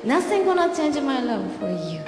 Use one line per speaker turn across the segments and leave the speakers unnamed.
Nothing gonna change my love for you.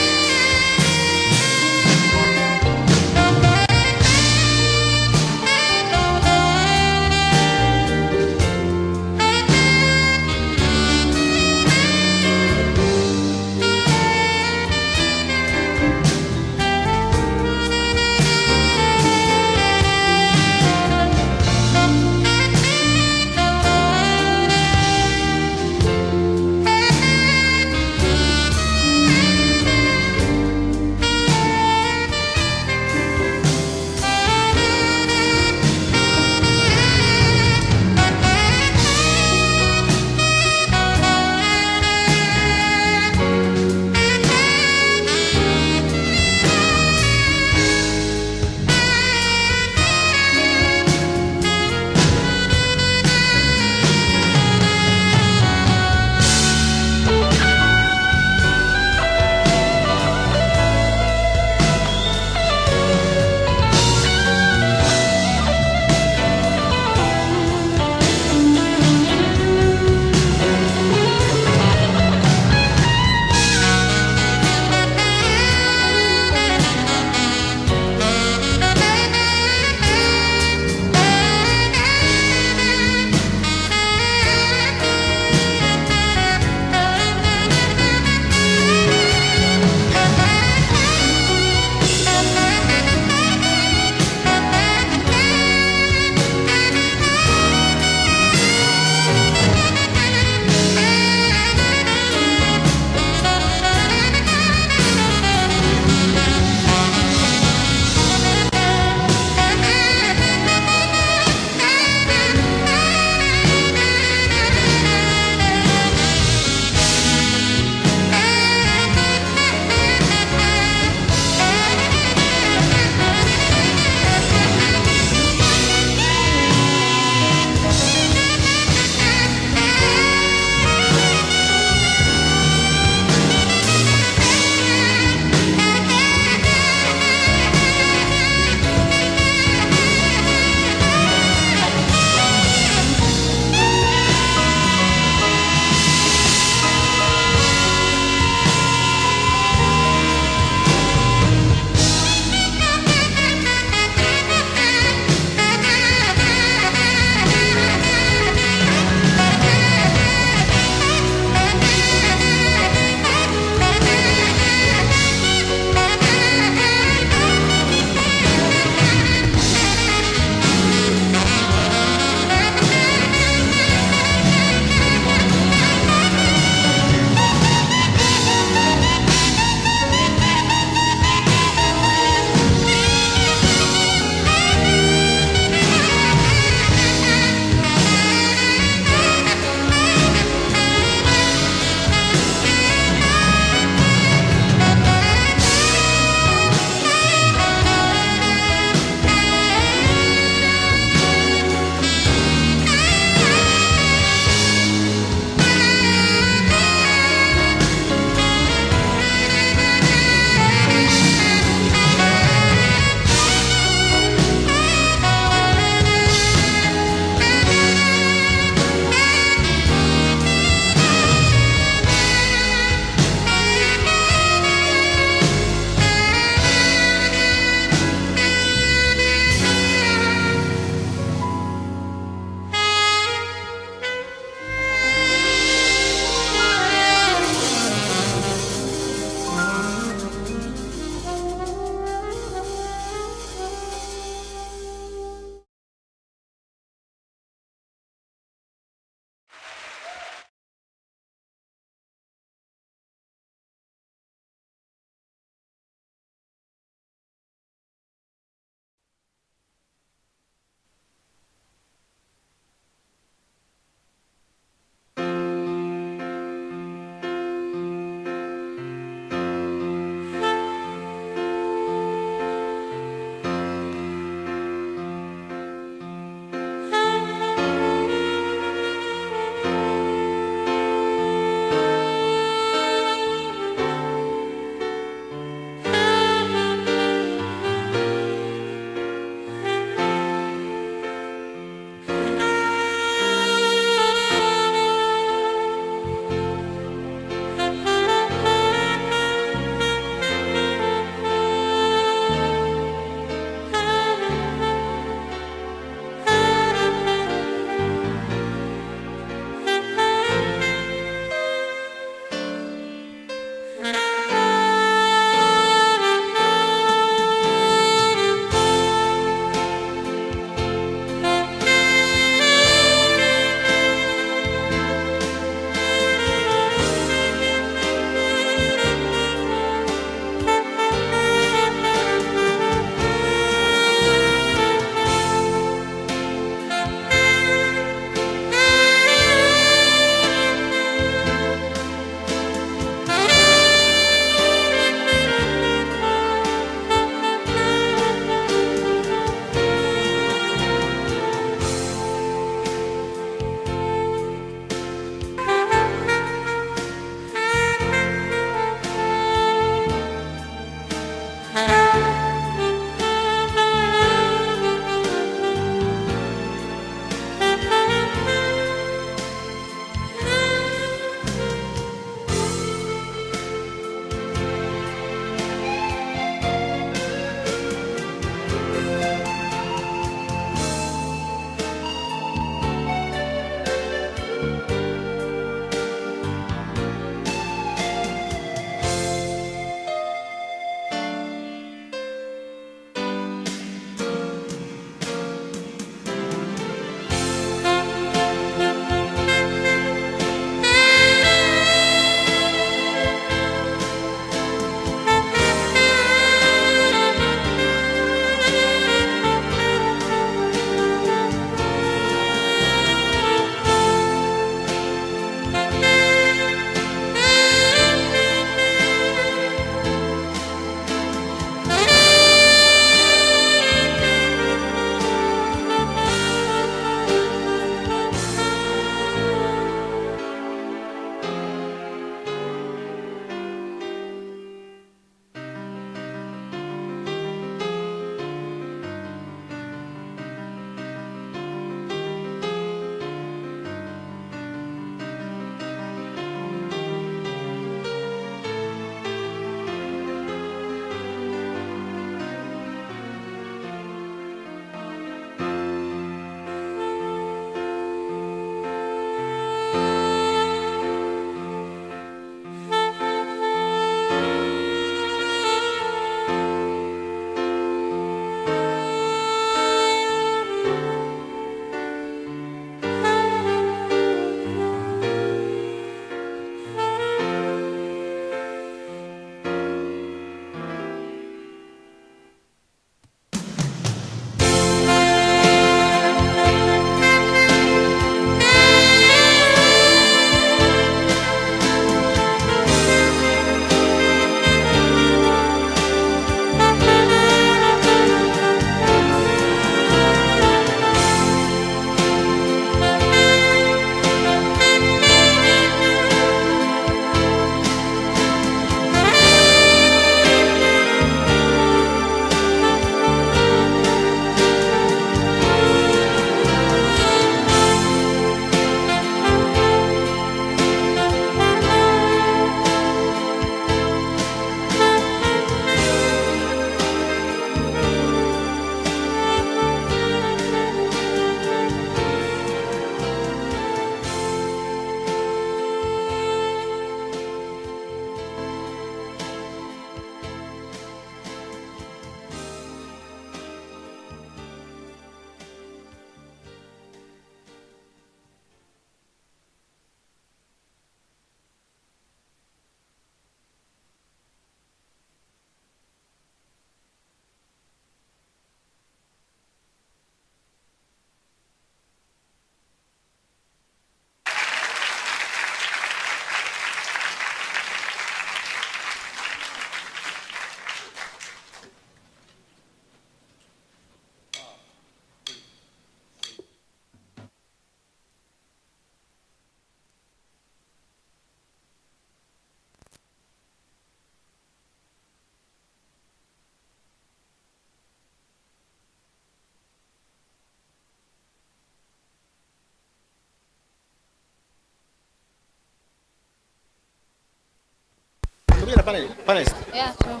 Yeah, sure.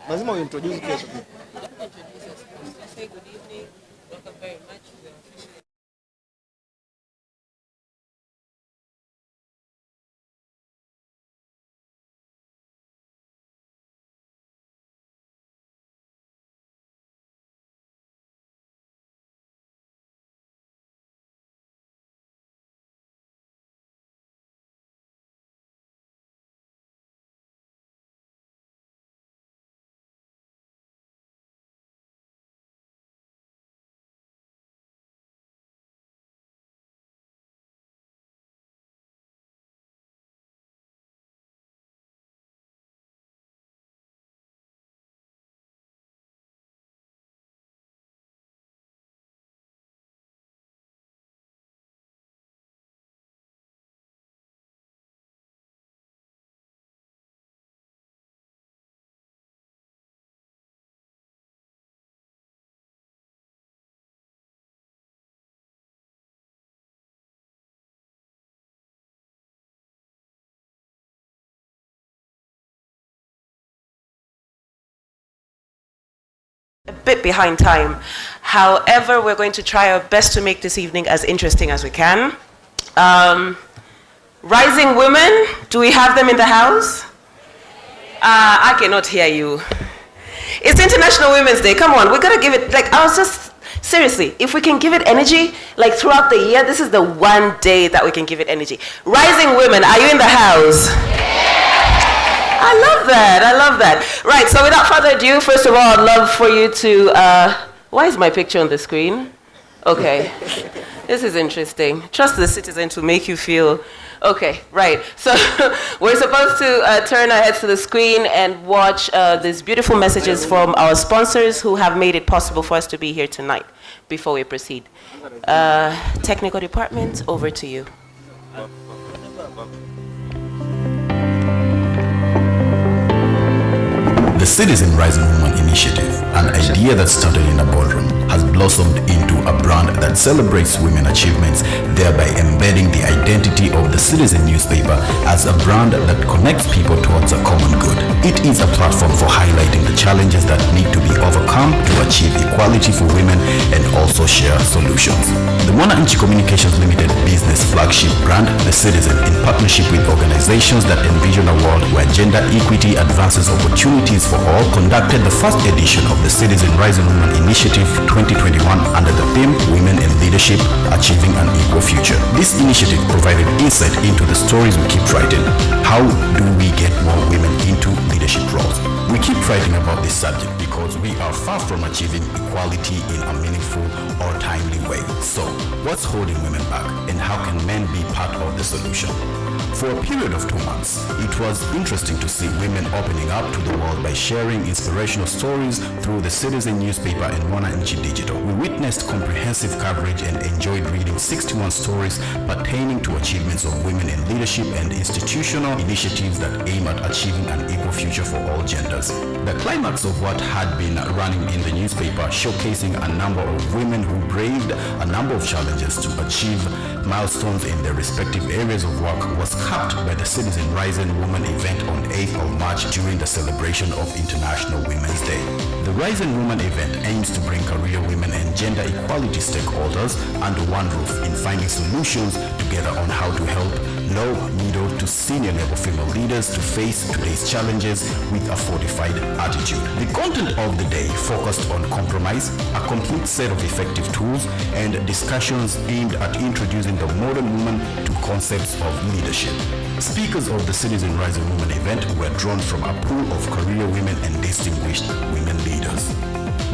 Lazima uintroduce kesho.
Say good evening. Welcome very much.
A bit behind time. However, we're going to try our best to make this evening as interesting as we can. Rising women, do we have them in the house? I cannot hear you. It's International Women's Day. Come on, we gotta give it, seriously, if we can give it energy, like throughout the year, this is the one day that we can give it energy. Rising women, are you in the house? I love that. Right, so without further ado, first of all, I'd love for you to, why is my picture on the screen? Okay, this is interesting. Trust the citizen to make you feel, okay, right. So we're supposed to turn our heads to the screen and watch these beautiful messages from our sponsors who have made it possible for us to be here tonight before we proceed. Technical department, over to you.
The Citizen Rising Woman Initiative, an idea that started in a boardroom, has blossomed into a brand that celebrates women achievements, thereby embedding the identity of the Citizen newspaper as a brand that connects people towards a common good. It is a platform for highlighting the challenges that need to be overcome to achieve equality for women and also share solutions. The Mwananchi Communications Limited business flagship brand, The Citizen, in partnership with organizations that envision a world where gender equity advances opportunities for all, conducted the first edition of the Citizen Rising Woman Initiative 2021 under the theme Women in Leadership, Achieving an Equal Future. This initiative provided insight into the stories we keep writing. How do we get more women into leadership roles? We keep writing about this subject because we are far from achieving equality in a meaningful or timely way. So, what's holding women back, and how can men be part of the solution? For a period of 2 months, it was interesting to see women opening up to the world by sharing inspirational stories through the Citizen newspaper and Mwananchi Digital. We witnessed comprehensive coverage and enjoyed reading 61 stories pertaining to achievements of women in leadership and institutional initiatives that aim at achieving an equal future for all genders. The climax of what had been running in the newspaper, showcasing a number of women who braved a number of challenges to achieve milestones in their respective areas of work, was capped by the Citizen Rising Woman event on 8th of March during the celebration of International Women's Day. The Rising Woman event aims to bring career women and gender equality stakeholders under one roof in finding solutions together on how to help low, middle to senior level female leaders to face today's challenges with a fortified attitude. The content of the day focused on compromise, a complete set of effective tools, and discussions aimed at introducing the modern woman to concepts of leadership. Speakers of the Citizen Rising Woman event were drawn from a pool of career women and distinguished women leaders.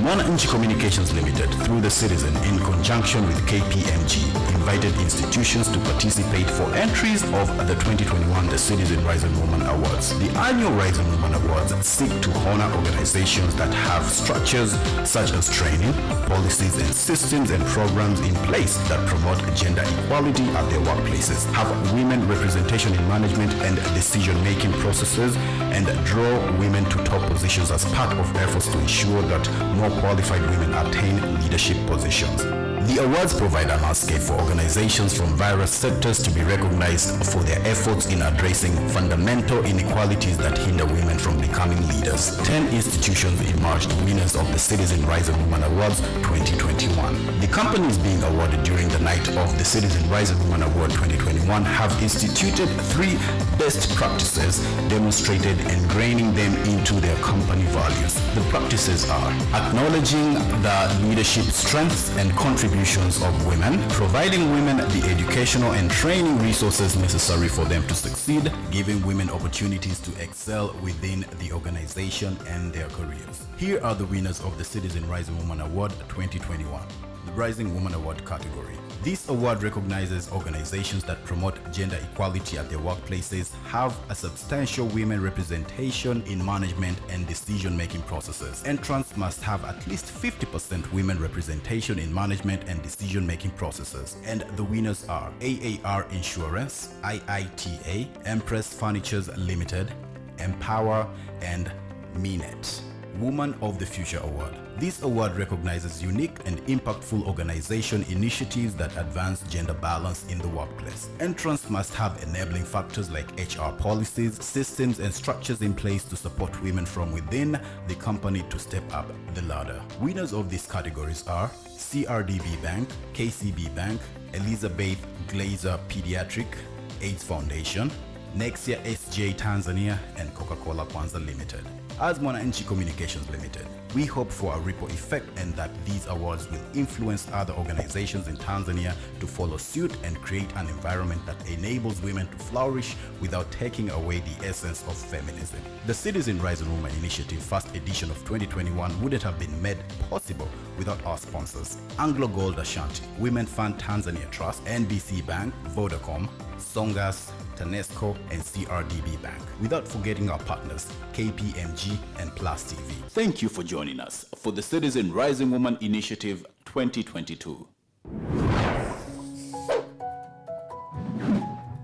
Mwananchi Communications Limited, through the Citizen, in conjunction with KPMG, invited institutions to participate for entries of the 2021 The Citizen Rising Woman Awards. The annual Rising Woman Awards seek to honor organizations that have structures such as training, policies and systems and programs in place that promote gender equality at their workplaces, have women representation in management and decision-making processes, and draw women to top positions as part of efforts to ensure that more qualified women attain leadership positions. The awards provide a landscape for organizations from various sectors to be recognized for their efforts in addressing fundamental inequalities that hinder women from becoming leaders. 10 institutions emerged winners of the Citizen Rising Woman Awards 2021. The companies being awarded during the night of the Citizen Rising Woman Award 2021 have instituted 3 best practices, demonstrated and ingraining them into their company values. The practices are acknowledging the leadership strengths and contributions of women, providing women the educational and training resources necessary for them to succeed, giving women opportunities to excel within the organization and their careers. Here are the winners of the Citizen Rising Woman Award 2021. The Rising Woman Award category. This award recognizes organizations that promote gender equality at their workplaces, have a substantial women representation in management and decision-making processes. Entrants must have at least 50% women representation in management and decision-making processes. And the winners are AAR Insurance, IITA, Empress Furnitures Limited, Empower, and Minet. Woman of the Future Award. This award recognizes unique and impactful organization initiatives that advance gender balance in the workplace. Entrants must have enabling factors like HR policies, systems, and structures in place to support women from within the company to step up the ladder. Winners of these categories are CRDB Bank, KCB Bank, Elizabeth Glazer Pediatric AIDS Foundation, Nexia SJ Tanzania, and Coca-Cola Kwanza Limited. As Mwananchi Communications Limited, we hope for a ripple effect and that these awards will influence other organizations in Tanzania to follow suit and create an environment that enables women to flourish without taking away the essence of feminism. The Citizen Rising Woman Initiative first edition of 2021 wouldn't have been made possible without our sponsors: Anglo Gold Ashanti, Women Fund Tanzania Trust, NBC Bank, Vodacom, Songas, TANESCO, and CRDB Bank. Without forgetting our partners, KPMG and Plus TV. Thank you for joining us for the Citizen Rising Woman Initiative 2022.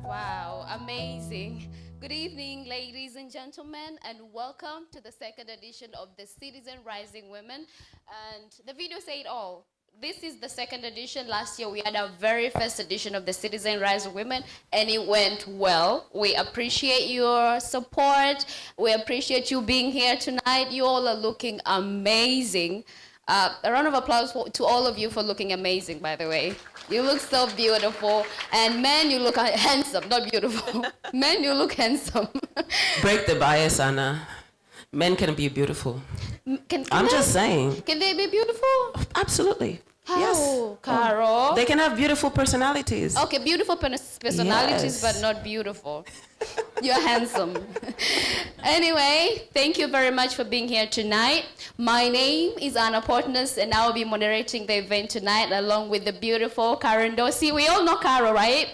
Wow, amazing. Good evening, ladies and gentlemen, and welcome to the second edition of the Citizen Rising Women. And the video said it all. This is the second edition. Last year we had our very first edition of the Citizen Rising Women, and it went well. We appreciate your support. We appreciate you being here tonight. You all are looking amazing. A round of applause to all of you for looking amazing, by the way. You look so beautiful. And men, you look handsome, not beautiful. Men, you look handsome.
Break the bias, Anna. Men can be beautiful. I'm just saying.
Can they be beautiful?
Absolutely.
How,
yes.
Carol?
They can have beautiful personalities.
Okay, beautiful personalities,
Yes.
but not beautiful. You're handsome. Anyway, thank you very much for being here tonight. My name is Anna Portness, and I will be moderating the event tonight along with the beautiful Karen Dorsey. We all know Carol, right?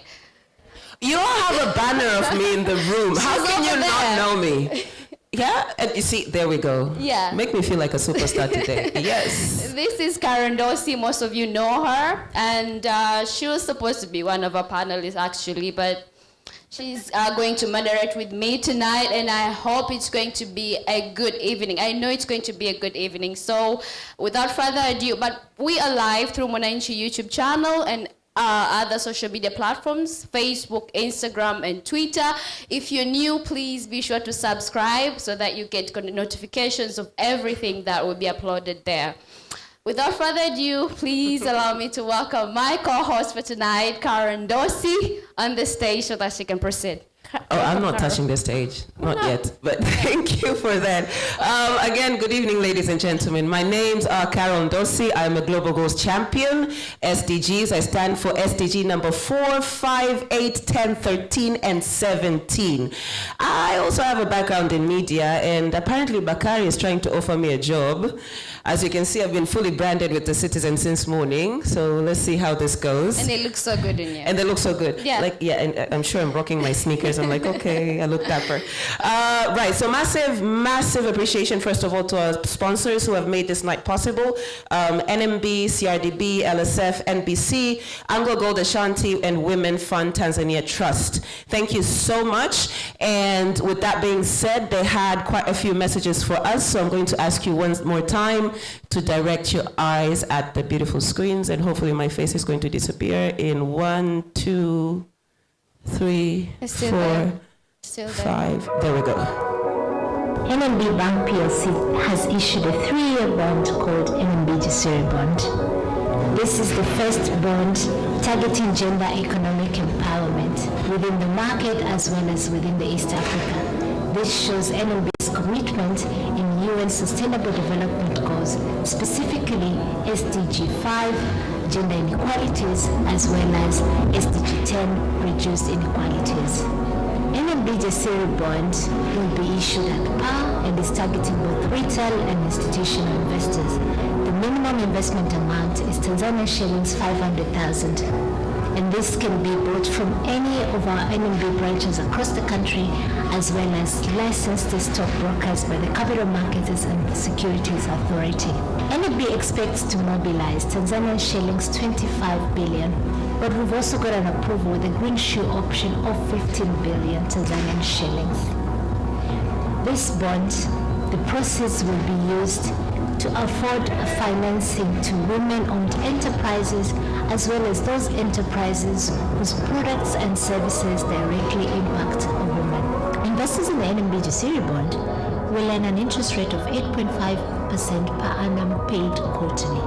You all have a banner of me in the room. How
She's
can you
over
not
there.
know me? Yeah, and you see, there we go.
Yeah.
Make me feel like a superstar today. Yes.
This is Karen Dorsey. Most of you know her, and she was supposed to be one of our panelists actually, but she's going to moderate with me tonight, and I hope it's going to be a good evening. I know it's going to be a good evening. So without further ado, but we are live through Mwananchi YouTube channel and other social media platforms, Facebook, Instagram, and Twitter. If you're new, please be sure to subscribe so that you get notifications of everything that will be uploaded there. Without further ado, please allow me to welcome my co-host for tonight, Karen Dorsey, on the stage so that she can proceed.
Oh, I'm not touching the stage. Not yet. But thank you for that. Again, good evening, ladies and gentlemen. My name's Karen Dorsey. I'm a Global Goals Champion, SDGs. I stand for SDG number 4, 5, 8, 10, 13, and 17. I also have a background in media, and apparently Bakari is trying to offer me a job. As you can see, I've been fully branded with the Citizen since morning. So let's see how this goes.
And they look so good in you.
And they look so good.
Yeah.
Like, yeah, and I'm sure I'm rocking my sneakers. I'm like, okay, I look dapper. Right, so massive appreciation, first of all, to our sponsors who have made this night possible. NMB, CRDB, LSF, NBC, Anglo Gold Ashanti, and Women Fund Tanzania Trust. Thank you so much. And with that being said, they had quite a few messages for us, so I'm going to ask you one more time to direct your eyes at the beautiful screens, and hopefully my face is going to disappear in 1, 2, 3, 4, 5. There we go.
NMB Bank PLC has issued a 3-year bond called NMB Jasiri Bond. This is the first bond targeting gender economic empowerment within the market as well as within the East Africa. This shows NMB's commitment in UN Sustainable Development Goals, specifically SDG 5, gender inequalities, as well as SDG 10, reduced inequalities. NMB Jasiri Bond will be issued at par and is targeting both retail and institutional investors. The minimum investment amount is Tanzanian shillings 500,000. And this can be bought from any of our NMB branches across the country, as well as licensed stockbrokers by the Capital Markets and Securities Authority. NMB expects to mobilize Tanzanian shillings 25 billion, but we've also got an approval with a green shoe option of 15 billion Tanzanian shillings. This bond, the proceeds will be used to afford financing to women-owned enterprises, as well as those enterprises whose products and services directly impact women. Investors in the NMB Jasiri Bond will earn an interest rate of 8.5% per annum paid quarterly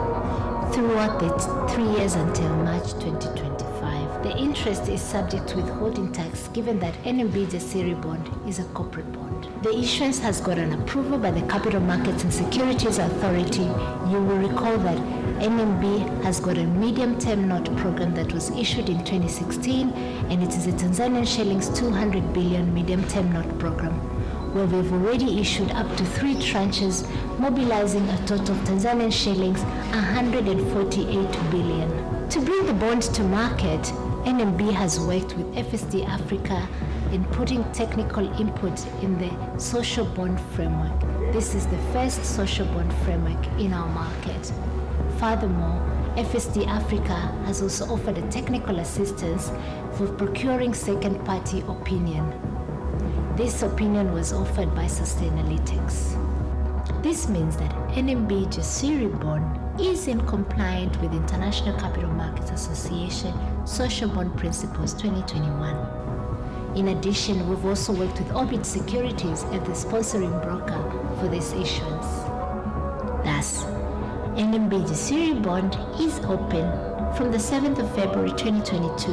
throughout the 3 years until March 2025. The interest is subject to withholding tax, given that NMB Jasiri Bond is a corporate bond. The issuance has got an approval by the Capital Markets and Securities Authority. You will recall that NMB has got a medium-term note program that was issued in 2016, and it is a Tanzanian shillings 200 billion medium-term note program, where we've already issued up to 3 tranches, mobilizing a total of Tanzanian shillings 148 billion. To bring the bond to market, NMB has worked with FSD Africa in putting technical input in the social bond framework. This is the first social bond framework in our market. Furthermore, FSD Africa has also offered a technical assistance for procuring second-party opinion. This opinion was offered by Sustainalytics. This means that NMB Jasiri Bond is in compliance with International Capital Markets Association Social Bond Principles 2021. In addition, we've also worked with Orbit Securities as the sponsoring broker for this issuance. Thus, NMB Jasiri Bond is open from the 7th of February 2022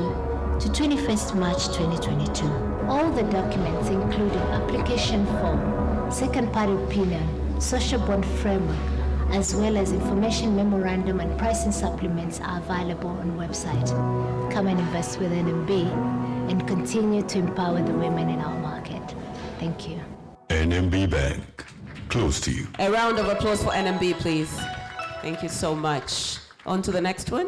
to 21st March 2022. All the documents, including application form, second-party opinion, social bond framework, as well as information memorandum and pricing supplements are available on website. Come and invest with NMB and continue to empower the women in our market. Thank you.
NMB Bank, close to you.
A round of applause for NMB, please. Thank you so much. On to the next one.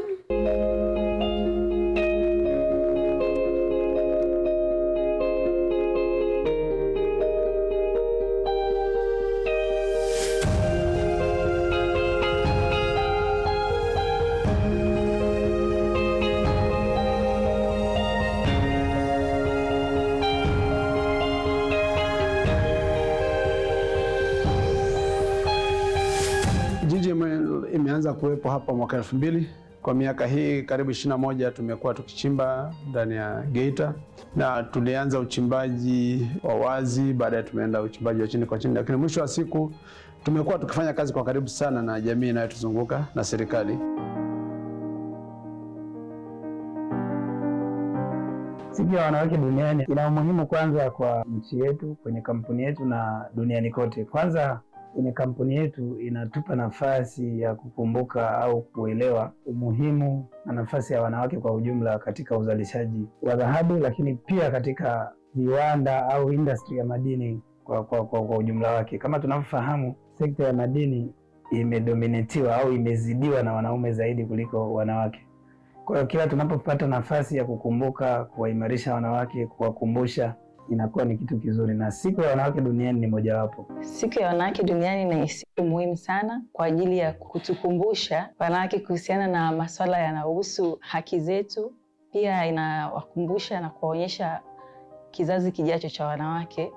Imeanza kuwepo hapa mwaka 2000. Kwa miaka hii karibu 21 tumekuwa tukichimba ndani ya Geita, na tulianza uchimbaji wa wazi, baadaye tumeenda uchimbaji wa chini kwa chini, lakini mwisho wa siku tumekuwa tukifanya kazi kwa karibu sana na jamii inayotuzunguka na serikali.
Siku ya wanawake duniani ina umuhimu kwanza kwa nchi yetu, kwenye kampuni yetu na duniani kote. Kwanza kwenye kampuni yetu inatupa nafasi ya kukumbuka au kuelewa umuhimu na nafasi ya wanawake kwa ujumla katika uzalishaji wa dhahabu, lakini pia katika viwanda au industry ya madini kwa ujumla wake. Kama tunavyofahamu, sekta ya madini imedominatiwa au imezidiwa na wanaume zaidi kuliko wanawake. Kwa hiyo kila tunapopata nafasi ya kukumbuka, kuwaimarisha wanawake, kuwakumbusha, inakuwa ni kitu kizuri, na siku ya wanawake duniani ni mojawapo.
Siku ya wanawake duniani ni siku muhimu sana kwa ajili ya kutukumbusha wanawake kuhusiana na masuala yanayohusu haki zetu. Pia inawakumbusha na kuwaonyesha kizazi kijacho cha wanawake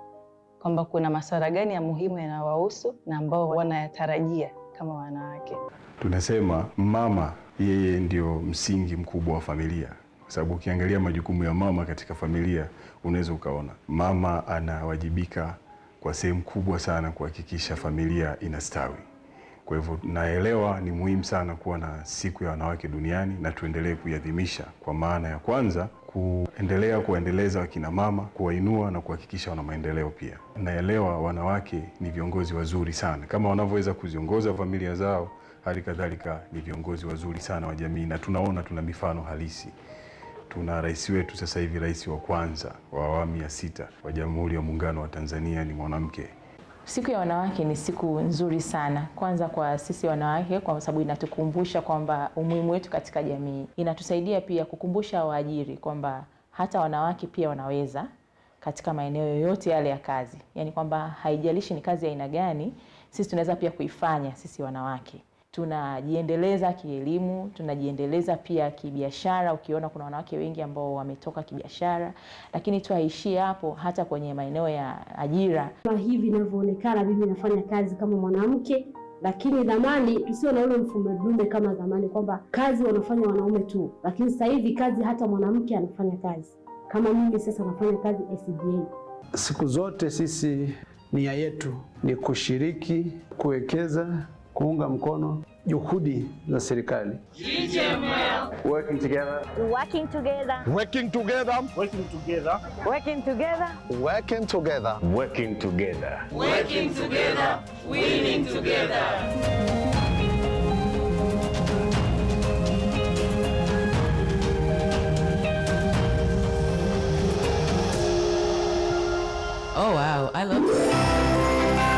kwamba kuna masuala gani ya muhimu yanayowahusu na ambao wanayatarajia kama wanawake.
Tunasema mama yeye ndio msingi mkubwa wa familia, kwa sababu ukiangalia majukumu ya mama katika familia unaweza ukaona mama anawajibika kwa sehemu kubwa sana kuhakikisha familia inastawi. Kwa hivyo naelewa ni muhimu sana kuwa na siku ya wanawake duniani, na tuendelee kuiadhimisha kwa maana ya kwanza kuendelea kuendeleza wakina mama, kuwainua na kuhakikisha wana maendeleo pia. Naelewa wanawake ni viongozi wazuri sana, kama wanavyoweza kuziongoza familia zao, hali kadhalika ni viongozi wazuri sana wa jamii, na tunaona tuna mifano halisi. Tuna rais wetu sasa hivi, rais wa kwanza wa awamu ya 6 wa Jamhuri ya Muungano wa Tanzania ni mwanamke.
Siku ya wanawake ni siku nzuri sana, kwanza kwa sisi wanawake, kwa sababu inatukumbusha kwamba umuhimu wetu katika jamii. Inatusaidia pia kukumbusha waajiri kwamba hata wanawake pia wanaweza katika maeneo yoyote yale ya kazi. Yaani kwamba haijalishi ni kazi ya aina gani, sisi tunaweza pia kuifanya sisi wanawake. Tunajiendeleza kielimu, tunajiendeleza pia kibiashara. Ukiona kuna wanawake wengi ambao wametoka kibiashara, lakini tuaishie hapo, hata kwenye maeneo ya ajira.
Kama hivi ninavyoonekana mimi nafanya kazi kama mwanamke, lakini zamani tusio na ule mfumo dume kama zamani kwamba kazi wanafanya wanaume tu, lakini sasa hivi kazi hata mwanamke anafanya kazi. Kama mimi sasa nafanya kazi SDA.
Siku zote sisi nia yetu ni kushiriki, kuwekeza, kuunga mkono juhudi za serikali.
Working together.
Working together.
Working together. Working together.
Working together.
Working together.
Working together.
Working together. Winning together. Oh wow, I love this.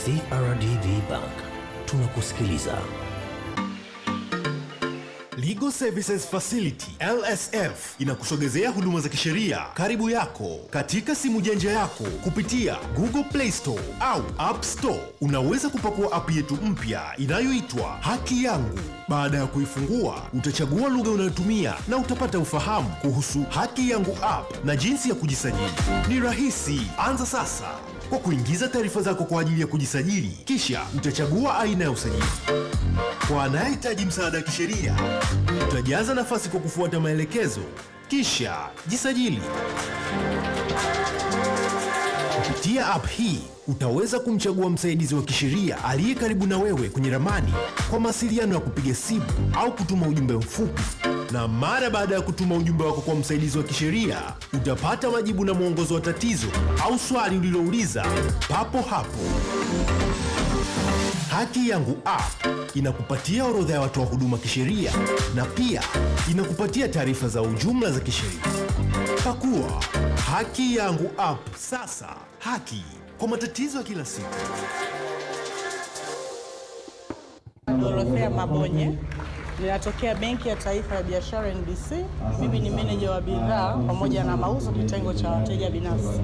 CRDB Bank, tunakusikiliza.
Legal Services Facility LSF inakusogezea huduma za kisheria karibu yako katika simu janja yako kupitia Google Play Store au App Store. Unaweza kupakua app yetu mpya inayoitwa Haki Yangu. Baada ya kuifungua, utachagua lugha unayotumia na utapata ufahamu kuhusu Haki Yangu app na jinsi ya kujisajili. Ni rahisi, anza sasa kwa kuingiza taarifa zako kwa ajili ya kujisajili, kisha utachagua aina ya usajili. Kwa anayehitaji msaada wa kisheria, utajaza nafasi kwa kufuata maelekezo, kisha jisajili. Kupitia app hii, utaweza kumchagua msaidizi wa kisheria aliye karibu na wewe kwenye ramani kwa mawasiliano ya kupiga simu au kutuma ujumbe mfupi. Na mara baada ya kutuma ujumbe wako kwa msaidizi wa kisheria, utapata majibu na mwongozo wa tatizo au swali ulilouliza papo hapo. Haki Yangu app inakupatia orodha ya watoa huduma kisheria na pia inakupatia taarifa za ujumla za kisheria. Pakua Haki Yangu app sasa. Haki kwa matatizo ya kila siku.
Dorothea Mabonye, ninatokea Benki ya Taifa ya Biashara NBC. Mimi ni meneja wa bidhaa pamoja na mauzo kitengo cha wateja binafsi.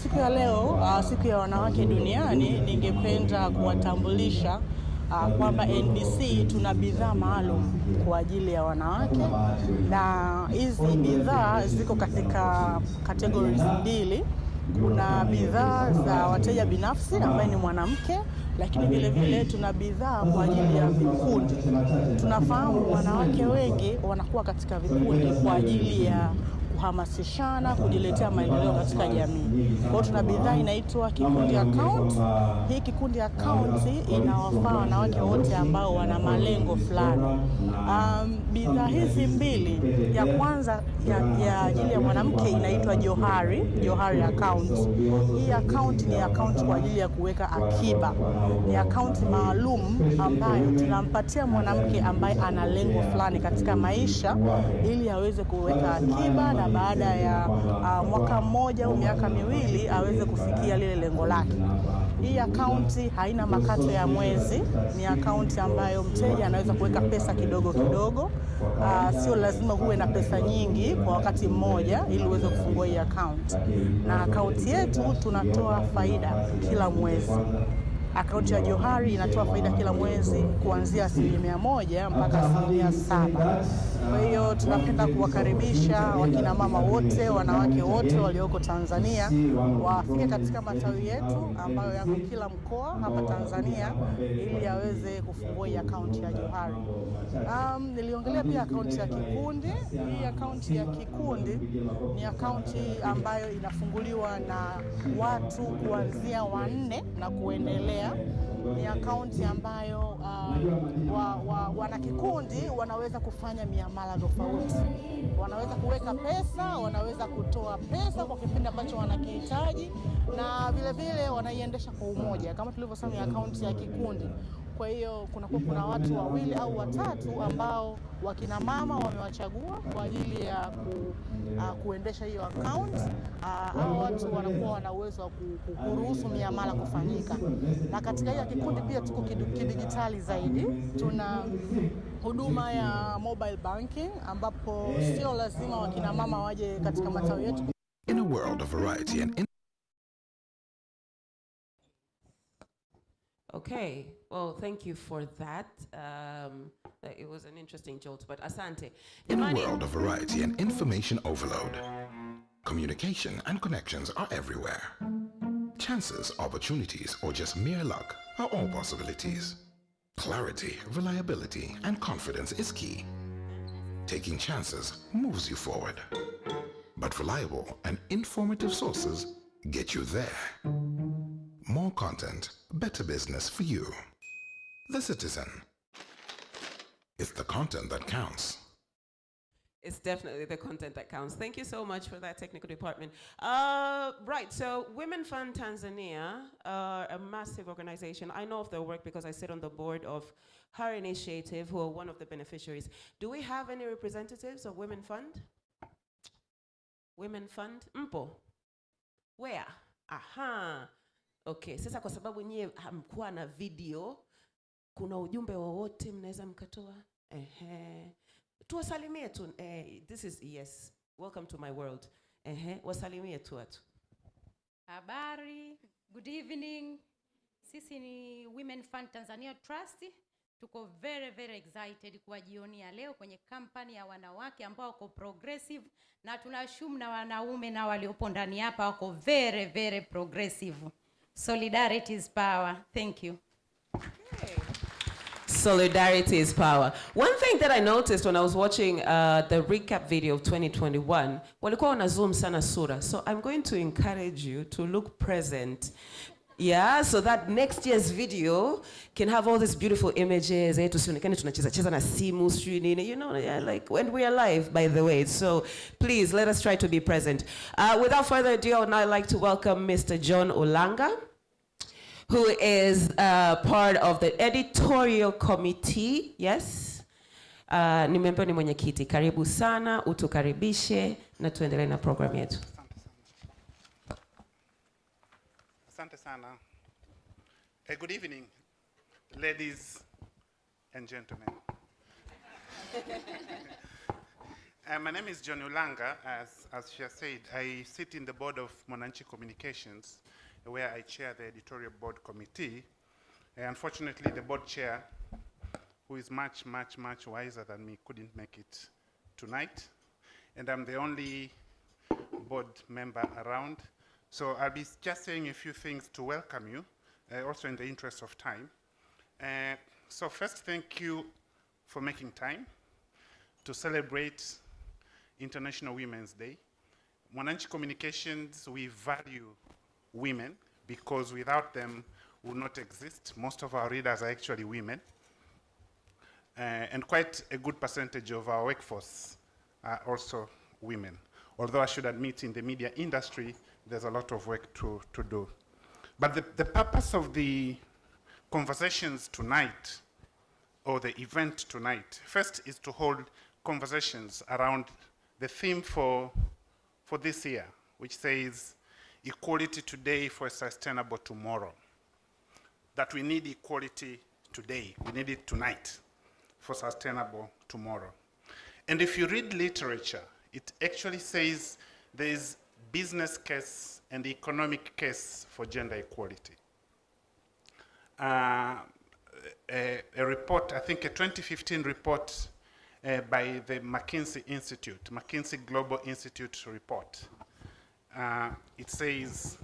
Siku ya leo, siku ya wanawake duniani, ningependa kuwatambulisha kwamba NBC tuna bidhaa maalum kwa ajili ya wanawake, na hizi bidhaa ziko katika categories mbili. Kuna bidhaa za wateja binafsi ambaye ni mwanamke, lakini vile vile tuna bidhaa kwa ajili ya vikundi. Tunafahamu wanawake wengi wanakuwa katika vikundi kwa ajili ya kuhamasishana, kujiletea maendeleo katika jamii. Kwa hiyo tuna bidhaa inaitwa kikundi account. Hii kikundi account inawafaa wanawake wote ambao wana malengo fulani. Bidhaa hizi mbili, ya kwanza ya ajili ya mwanamke inaitwa Johari account. Hii account ni account kwa ajili ya kuweka akiba. Ni account maalum ambayo tunampatia mwanamke ambaye ana lengo fulani katika maisha ili aweze kuweka akiba, na baada ya mwaka mmoja au miaka miwili aweze kufikia lile lengo lake. Hii akaunti haina makato ya mwezi, ni akaunti ambayo mteja anaweza kuweka pesa kidogo kidogo. Sio lazima huwe na pesa nyingi kwa wakati mmoja ili uweze kufungua hii akaunti. Na akaunti yetu tunatoa faida kila mwezi. Akaunti ya Johari inatoa faida kila mwezi kuanzia 1% mpaka 7%. Kwa hiyo tunapenda kuwakaribisha wakina mama wote, wanawake wote walioko Tanzania wafike katika matawi yetu ambayo yako kila mkoa hapa Tanzania ili aweze kufungua hii akaunti ya Johari. Niliongelea pia akaunti ya kikundi. Hii akaunti ya kikundi ni akaunti ambayo inafunguliwa na watu kuanzia 4 na kuendelea. Ni akaunti ambayo wana kikundi wanaweza kufanya miamala tofauti. Wanaweza kuweka pesa, wanaweza kutoa pesa kwa kipindi ambacho wanakihitaji, na vile vile wanaiendesha kwa umoja kama tulivyosema akaunti ya kikundi. Kwa hiyo kuna watu 2 au 3 ambao wakina mama wamewachagua kwa ajili ya kuendesha hiyo account. Hao watu wanakuwa wana uwezo wa kuruhusu miamala kufanyika. Na katika hiyo kikundi pia tuko kidigitali zaidi. Tuna huduma ya mobile banking ambapo sio lazima wakina mama waje katika matawi yetu.
In a world of variety and
Okay, well, thank you for that. It was an interesting jolt, but asante.
In a world of variety and information overload, communication and connections are everywhere. Chances, opportunities, or just mere luck are all possibilities. Clarity, reliability, and confidence is key. Taking chances moves you forward. But reliable and informative sources get you there. More content, better business for you. The Citizen. It's the content that counts.
It's definitely the content that counts. Thank you so much for that technical department. Right, so Women Fund Tanzania are a massive organization. I know of their work because I sit on the board of her initiative, who are one of the beneficiaries. Do we have any representatives of Women Fund? Women Fund? Mpo? Where? Aha. Okay, sasa kwa sababu nyie hamkuwa na video, kuna ujumbe wowote mnaweza mkatoa? Tuwasalimie tu. This is, yes, welcome to my world. Wasalimie tu watu.
Habari, good evening. Sisi ni Women Fund Tanzania Trust. Tuko very, very excited kwa jioni ya leo kwenye kampani ya wanawake ambao wako progressive, na tunashumu na wanaume na waliopo ndani hapa wako very, very progressive. Solidarity is power. Thank you.
Okay. Solidarity is power. One thing that I noticed when I was watching the recap video of 2021, walikuwa wana zoom sana sura. So I'm going to encourage you to look present. Yeah, so that next year's video can have all these beautiful images. Tusionekane tunacheza na simu, you know, yeah, like when we are live, by the way. So please, let us try to be present. Without further ado, I would now like to welcome Mr. John Olanga, who is part of the editorial committee. Yes. Ni member ni mwenyekiti. Karibu sana, utukaribishe na tuendelee na program yetu.
Asante sana. Good evening, ladies and gentlemen. My name is John Olanga. As she has said, I sit in the board of Mwananchi Communications, where I chair the editorial board committee. Unfortunately, the board chair, who is much, much, much wiser than me, couldn't make it tonight. And I'm the only board member around. So I'll be just saying a few things to welcome you, also in the interest of time. So first, thank you for making time to celebrate International Women's Day. Mwananchi Communications, we value women because without them, we would not exist. Most of our readers are actually women. And quite a good percentage of our workforce are also women. Although I should admit in the media industry, there's a lot of work to do. But the purpose of the conversations tonight, or the event tonight, first is to hold conversations around the theme for this year, which says, equality today for a sustainable tomorrow. That we need equality today, we need it tonight for sustainable tomorrow. And if you read literature, it actually says there is business case and economic case for gender equality. A report, I think a 2015 report by the McKinsey Institute, McKinsey Global Institute report. It says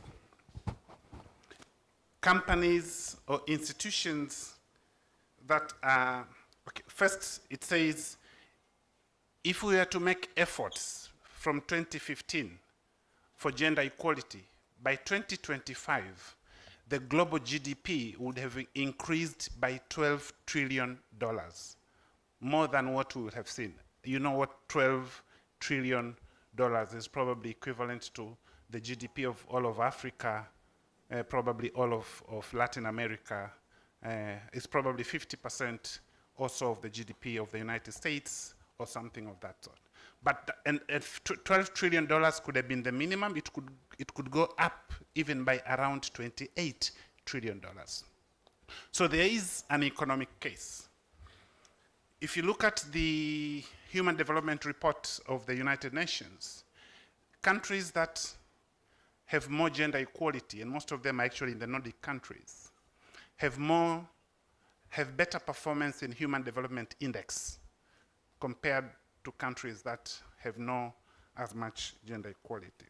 companies or institutions that are, okay, first it says if we were to make efforts from 2015 for gender equality, by 2025, the global GDP would have increased by $12 trillion, more than what we would have seen. You know what $12 trillion is probably equivalent to the GDP of all of Africa, probably all of Latin America. It's probably 50% also of the GDP of the United States or something of that sort. But and if $12 trillion could have been the minimum, it could go up even by around $28 trillion. So there is an economic case. If you look at the Human Development Report of the United Nations, countries that have more gender equality, and most of them are actually in the Nordic countries, have better performance in Human Development Index compared to countries that have no as much gender equality.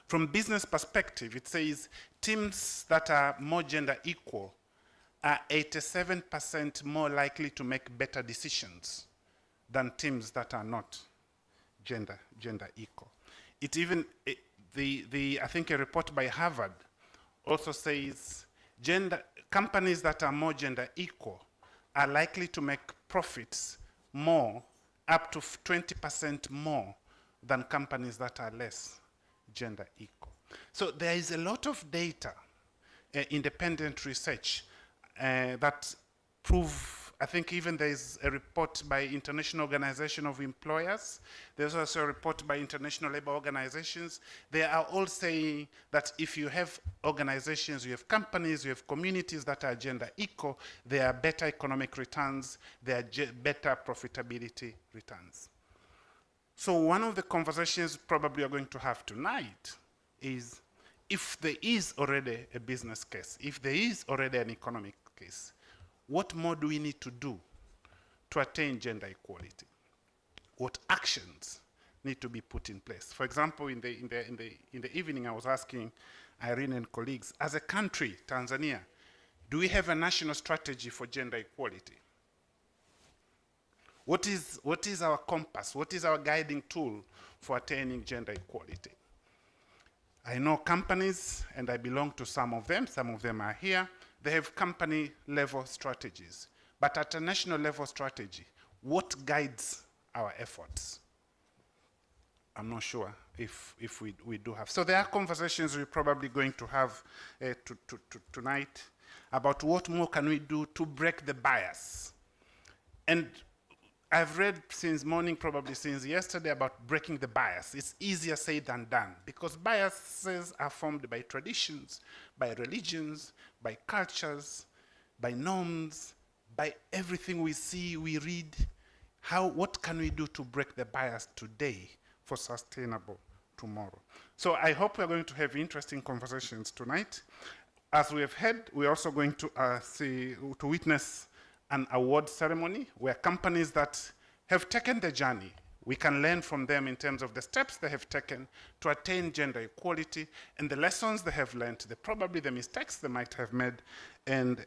From business perspective, it says teams that are more gender equal are 87% more likely to make better decisions than teams that are not gender equal. It even, I think a report by Harvard also says companies that are more gender equal are likely to make profits more, up to 20% more than companies that are less gender equal. So there is a lot of data, independent research, that prove, I think even there is a report by International Organization of Employers. There's also a report by International Labor Organizations. They are all saying that if you have organizations, you have companies, you have communities that are gender equal, there are better economic returns, there are better profitability returns. So one of the conversations probably you're going to have tonight is, if there is already a business case, if there is already an economic case, what more do we need to do to attain gender equality? What actions need to be put in place? For example, in the evening, I was asking Irene and colleagues, as a country, Tanzania, do we have a national strategy for gender equality? What is our compass? What is our guiding tool for attaining gender equality? I know companies, and I belong to some of them are here, they have company-level strategies. But at a national level strategy, what guides our efforts? I'm not sure if we do have. So there are conversations we're probably going to have tonight about what more can we do to break the bias. And I've read since morning, probably since yesterday, about breaking the bias. It's easier said than done, because biases are formed by traditions, by religions, by cultures, by norms, by everything we see, we read. What can we do to break the bias today for sustainable tomorrow? So I hope we're going to have interesting conversations tonight. As we have heard, we're also going to witness an award ceremony where companies that have taken the journey, we can learn from them in terms of the steps they have taken to attain gender equality and the lessons they have learned, probably the mistakes they might have made, and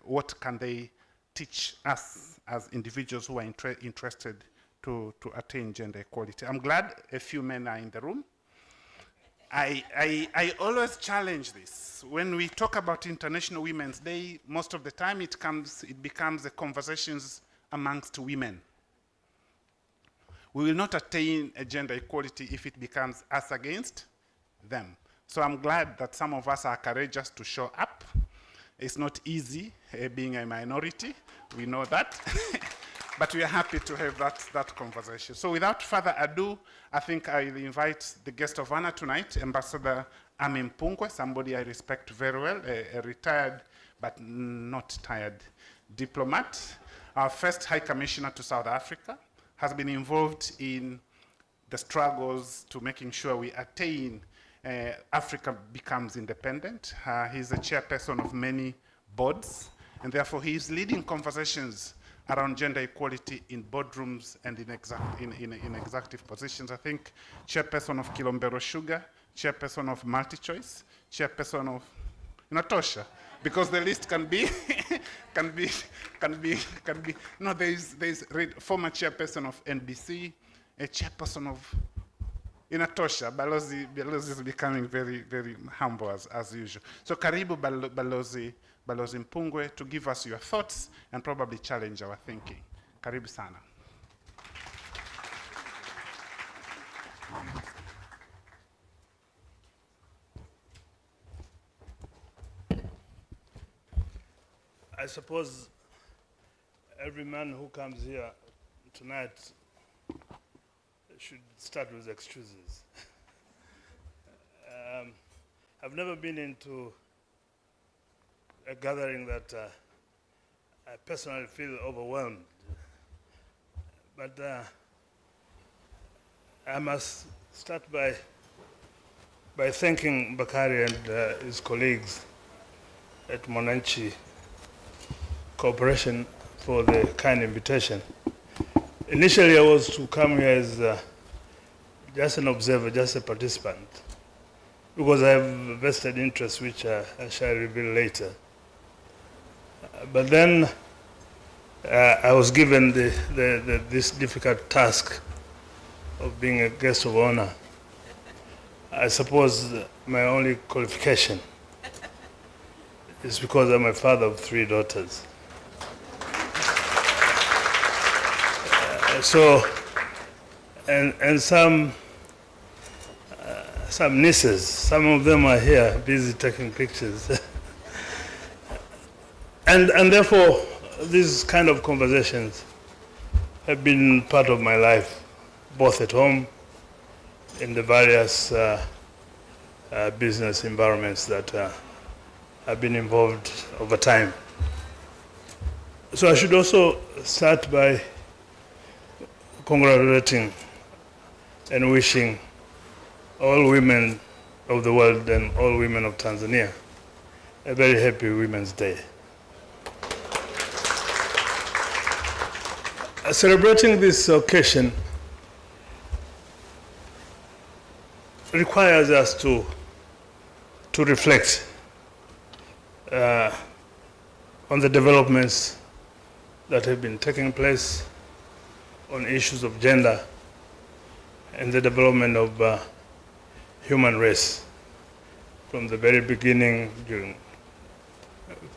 what can they teach us as individuals who are interested attain gender equality. I'm glad a few men are in the room. I always challenge this. When we talk about International Women's Day, most of the time it becomes a conversations amongst women. We will not attain a gender equality if it becomes us against them. So I'm glad that some of us are courageous to show up. It's not easy being a minority, we know that. But we are happy to have that conversation. So without further ado, I think I'll invite the guest of honor tonight, Ambassador Amy Mpungwe, somebody I respect very well, a retired but not tired diplomat. Our first High Commissioner to South Africa, has been involved in the struggles to making sure we attain Africa becomes independent. He's a chairperson of many boards, and therefore he is leading conversations around gender equality in boardrooms and in executive positions. I think chairperson of Kilombero Sugar, chairperson of MultiChoice, chairperson of Natosha, because the list can be, no, there's former chairperson of NBC, a chairperson of Inatosha. Balozi is becoming very, very humble as usual. So karibu Balozi Mpungwe to give us your thoughts and probably challenge our thinking. Karibu sana.
I suppose every man who comes here tonight should start with excuses. I've never been into a gathering that I personally feel overwhelmed. But I must start by thanking Bakari and his colleagues at Mwananchi Corporation for the kind invitation. Initially, I was to come here as just an observer, just a participant, because I have a vested interest, which I shall reveal later. But then I was given this difficult task of being a guest of honor. I suppose my only qualification is because I'm a father of 3 daughters. And some nieces, some of them are here busy taking pictures. and therefore, these kind of conversations have been part of my life, both at home, in the various business environments that I've been involved over time. So I should also start by congratulating and wishing all women of the world and all women of Tanzania a very happy Women's Day. Celebrating this occasion requires us to reflect on the developments that have been taking place on issues of gender and the development of human race. From the very beginning,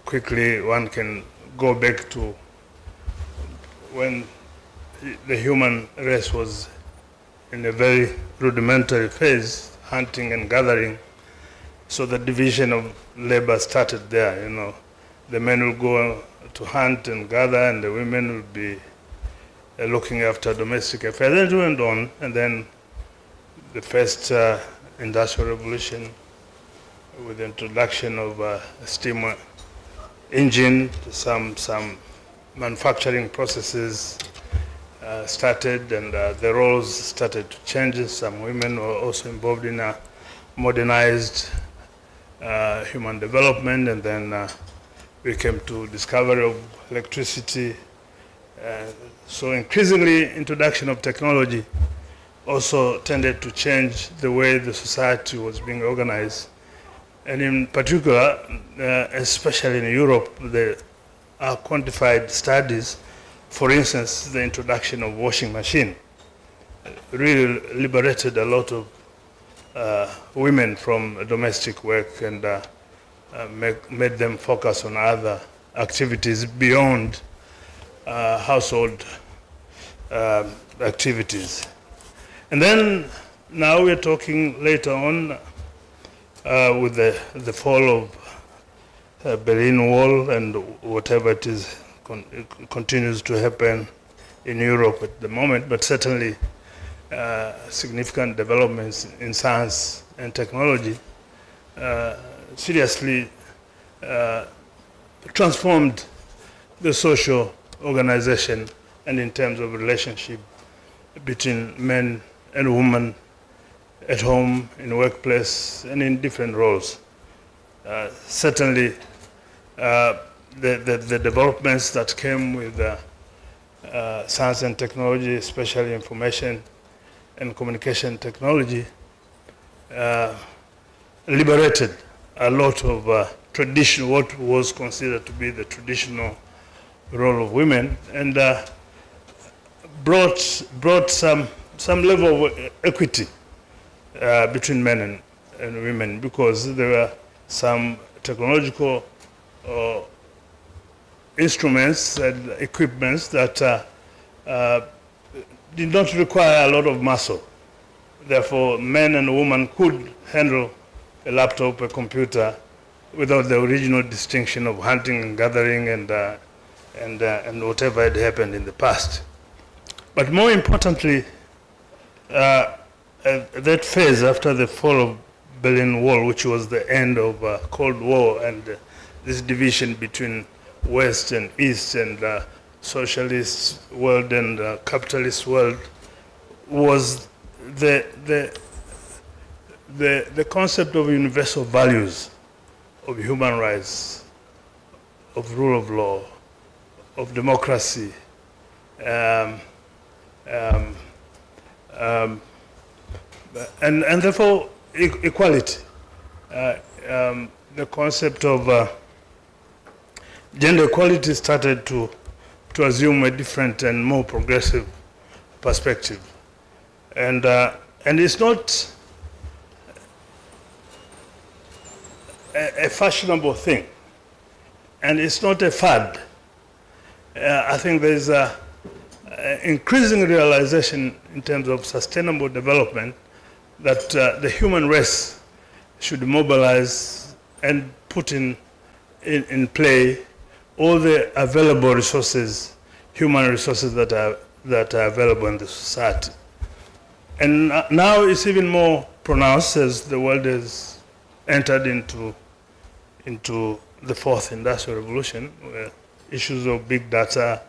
quickly one can go back to when the human race was in a very rudimentary phase, hunting and gathering. So the division of labor started there, you know. The men will go to hunt and gather, and the women will be looking after domestic affairs. Then it went on, and then the first industrial revolution with the introduction of a steam engine, some manufacturing processes started, and the roles started to change. Some women were also involved in a modernized human development, and then we came to discovery of electricity. So increasingly, introduction of technology also tended to change the way the society was being organized. And in particular, especially in Europe, there are quantified studies For instance, the introduction of washing machine really liberated a lot of women from domestic work and made them focus on other activities beyond household activities. And then now we're talking later on with the fall of Berlin Wall and whatever it is continues to happen in Europe at the moment, but certainly significant developments in science and technology seriously transformed the social organization and in terms of relationship between men and women at home, in workplace, and in different roles. Certainly, the developments that came with science and technology, especially information and communication technology, liberated a lot of traditional, what was considered to be the traditional role of women, and brought some level of equity between men and women, because there were some technological instruments and equipments that did not require a lot of muscle. Therefore, men and women could handle a laptop, a computer, without the original distinction of hunting and gathering and whatever had happened in the past. But more importantly, that phase after the fall of Berlin Wall, which was the end of Cold War and this division between West and East and socialist world and capitalist world, was the concept of universal values, of human rights, of rule of law, of democracy, and therefore equality. The concept of gender equality started to assume a different and more progressive perspective. And it's not a fashionable thing, and it's not a fad. I think there's an increasing realization in terms of sustainable development that the human race should mobilize and put in play all the available resources, human resources that are available in the society. And now it's even more pronounced as the world has entered into the fourth industrial revolution, where issues of big data,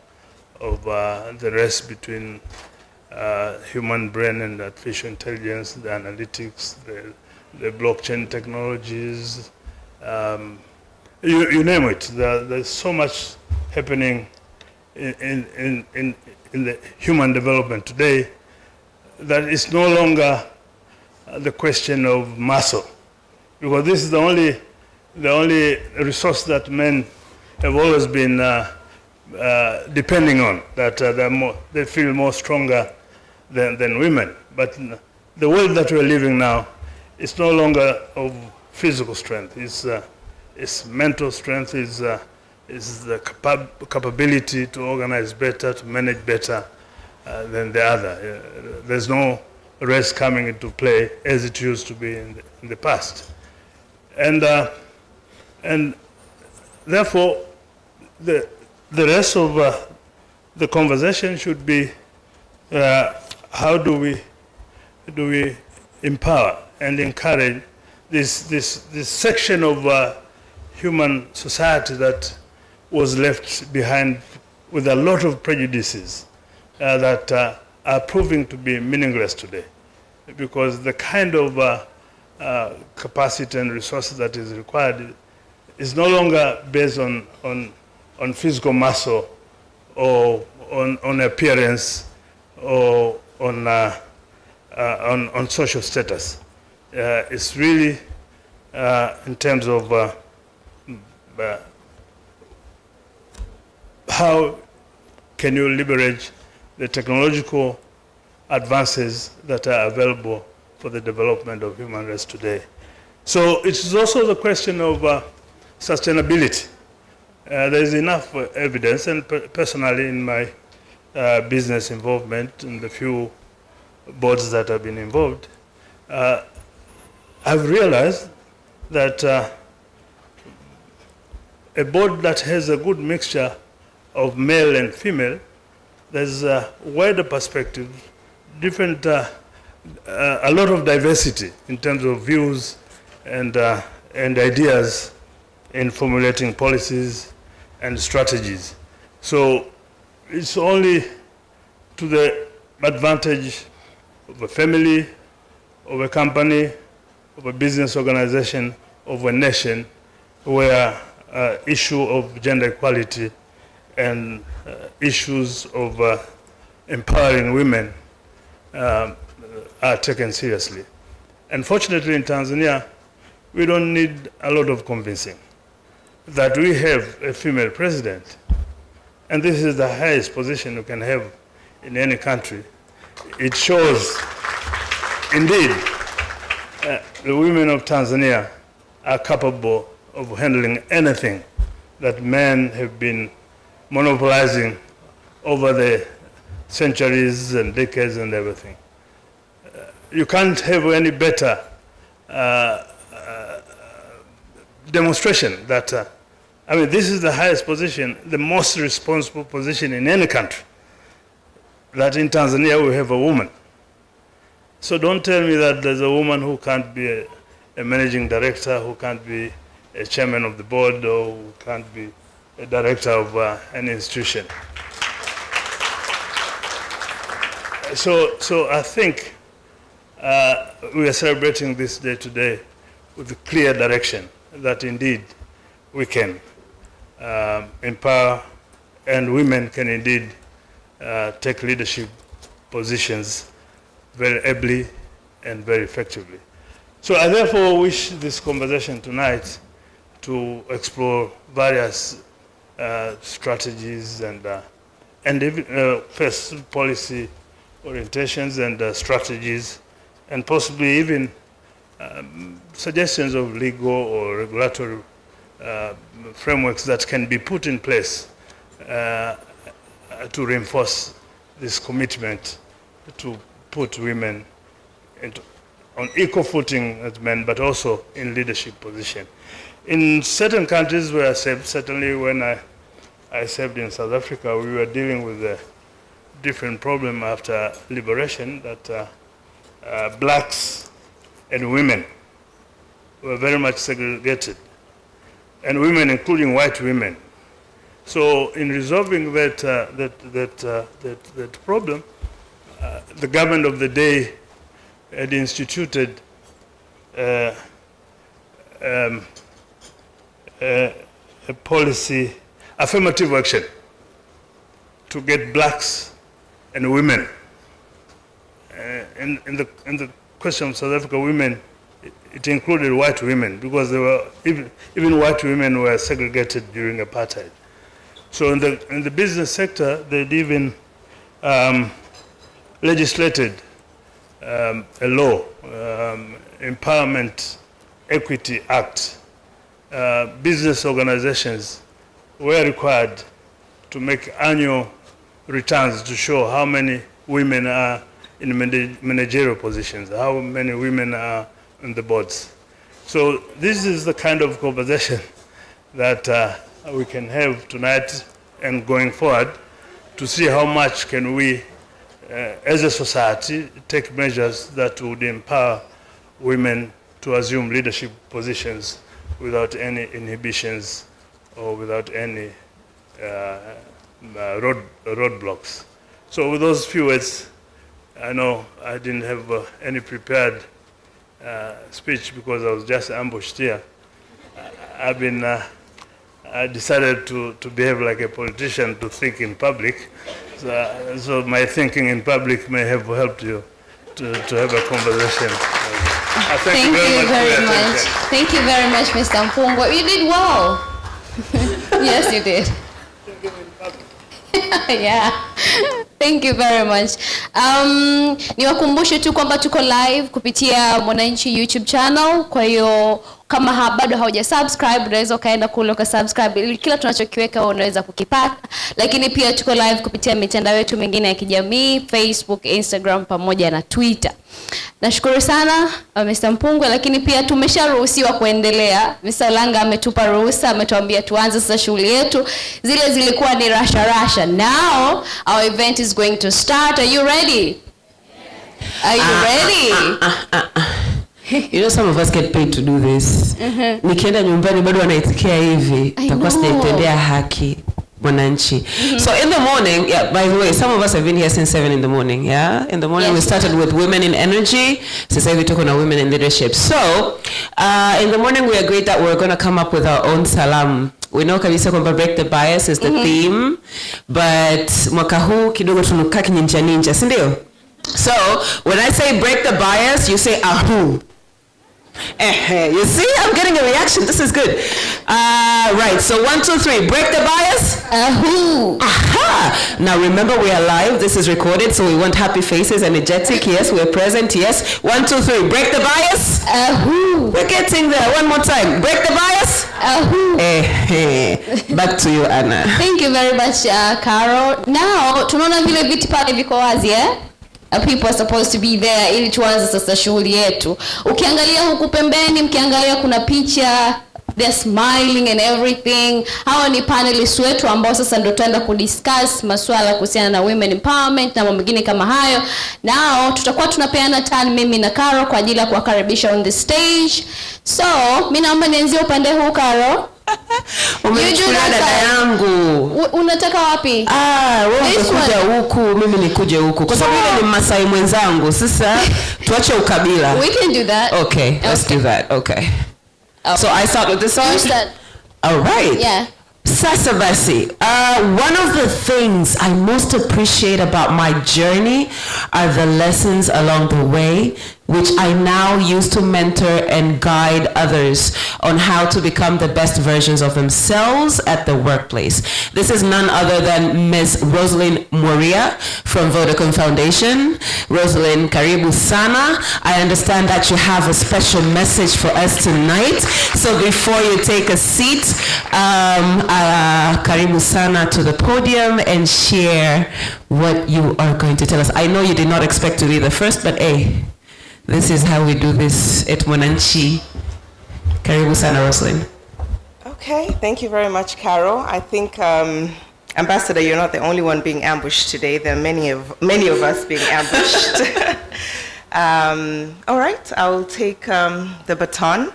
of the race between human brain and artificial intelligence, the analytics, the blockchain technologies, you name it. There's so much happening in the human development today that it's no longer the question of muscle, because this is the only resource that men have always been depending on, that they feel more stronger than women. But the world that we're living now is no longer of physical strength. It's mental strength, is the capability to organize better, to manage better than the other. There's no race coming into play as it used to be in the past. And therefore, the rest of the conversation should be how do we empower and encourage this section of human society that was left behind with a lot of prejudices that are proving to be meaningless today, because the kind of capacity and resources that is required is no longer based on physical muscle or on appearance or on social status. It's really in terms of how can you leverage the technological advances that are available for the development of human race today. So it is also the question of sustainability. There is enough evidence, and personally in my business involvement in the few boards that have been involved, I've realized that a board that has a good mixture of male and female, there's a wider perspective, different, a lot of diversity in terms of views and ideas in formulating policies and strategies. So it's only to the advantage of a family, of a company, of a business organization, of a nation, where issue of gender equality and issues of empowering women are taken seriously. Unfortunately, in Tanzania, we don't need a lot of convincing that we have a female president, and this is the highest position you can have in any country. It shows, indeed, the women of Tanzania are capable of handling anything that men have been monopolizing over the centuries and decades and everything. You can't have any better demonstration that, I mean, this is the highest position, the most responsible position in any country, that in Tanzania we have a woman. So don't tell me that there's a woman who can't be a managing director, who can't be a chairman of the board, or who can't be a director of an institution. So I think we are celebrating this day today with a clear direction that indeed we can empower, and women can indeed take leadership positions very ably and very effectively. So I therefore wish this conversation tonight to explore various strategies and even first policy orientations and strategies, and possibly even suggestions of legal or regulatory frameworks that can be put in place to reinforce this commitment to put women on equal footing as men, but also in leadership position. In certain countries where I served, certainly when I served in South Africa, we were dealing with a different problem after liberation, that blacks and women were very much segregated, and women, including white women. So in resolving that problem, the government of the day had instituted a policy, affirmative action, to get blacks and women. In the question of South Africa women, it included white women, because they were even white women were segregated during apartheid. So in the business sector, they'd even legislated a law, Empowerment Equity Act. Business organizations were required to make annual returns to show how many women are in managerial positions, how many women are on the boards. So this is the kind of conversation that we can have tonight and going forward, to see how much can we, as a society, take measures that would empower women to assume leadership positions without any inhibitions or without any roadblocks. So with those few words, I know I didn't have any prepared speech because I was just ambushed here. I decided to behave like a politician, to think in public. So my thinking in public may have helped you to have a conversation. Thank you very much.
Thank you very much, Mr. Mfungwa. You did well. Yes, you did. Yeah. Thank you very much. Niwakumbushe tu kwamba tuko live kupitia Mwananchi YouTube channel. Kwa hiyo kama bado hauja subscribe, unaweza kaenda kule uka subscribe ili kila tunachokiweka unaweza kukipata. Lakini pia tuko live kupitia mitandao yetu mingine ya kijamii, Facebook, Instagram pamoja na Twitter. Nashukuru sana Mr. Mpungwe, lakini pia tumesharuhusiwa kuendelea. Mr. Langa ametupa ruhusa, ametuambia tuanze sasa shughuli yetu. Zile zilikuwa ni rasha. Now our event is going to start. Are you ready? Are you ready?
You know, some of us get paid to do this. Nikienda nyumbani bado wanaitikia hivi, takuwa sijaitendea haki Mwananchi. So in the morning, yeah, by the way, some of us have been here since 7 in the morning, yeah? In the morning, we started with women in energy. Since we took on women in leadership. So, in the morning, we agreed that we're going to come up with our own salam. We know kabisa kwamba break the bias is the theme, but mwaka huu kidogo tunuka ninja, si ndio? So, when I say break the bias, you say ahu. You see, I'm getting a reaction. This is good. Right, so 1, 2, 3. Break the bias.
Ahoo.
Aha. Now remember, we are live. This is recorded, so we want happy faces, energetic. Yes, we're present. Yes. 1, 2, 3. Break the bias.
Ahoo.
We're getting there. One more time. Break the bias.
Ahoo.
Back to you, Anna.
Thank you very much, Carol. Now, tunaona vile viti pale viko wazi, eh? People are supposed to be there ili tuanze sasa shughuli yetu. Ukiangalia huku pembeni, mkiangalia kuna picha, they're smiling and everything. Hawa ni panelists wetu ambao sasa ndio tutaenda kudiscuss masuala kuhusiana na women empowerment na mambo mengine kama hayo. Now tutakuwa tunapeana turn mimi na Carol kwa ajili ya kuwakaribisha on the stage. So, mimi naomba nianzie upande huu, Carol.
Umenichukulia dada yangu.
Unataka wapi?
Wewe unakuja huku, mimi nikuje huku. Kwa sababu yule ni Masai mwenzangu. Sasa tuache ukabila.
We can do that.
Okay, let's do that. Okay. So I start with this side? All right.
Yeah.
Sasa basi, one of the things I most appreciate about my journey are the lessons along the way, which I now use to mentor and guide others on how to become the best versions of themselves at the workplace. This is none other than Ms. Rosalind Moria from Vodacom Foundation. Rosalind, karibu sana. I understand that you have a special message for us tonight. So before you take a seat, karibu sana to the podium and share what you are going to tell us. I know you did not expect to be the first, but hey, this is how we do this at Mwananchi. Karibu sana, Rosalind.
Okay, thank you very much, Carol. I think, Ambassador, you're not the only one being ambushed today. There are many of us being ambushed. All right, I'll take the baton.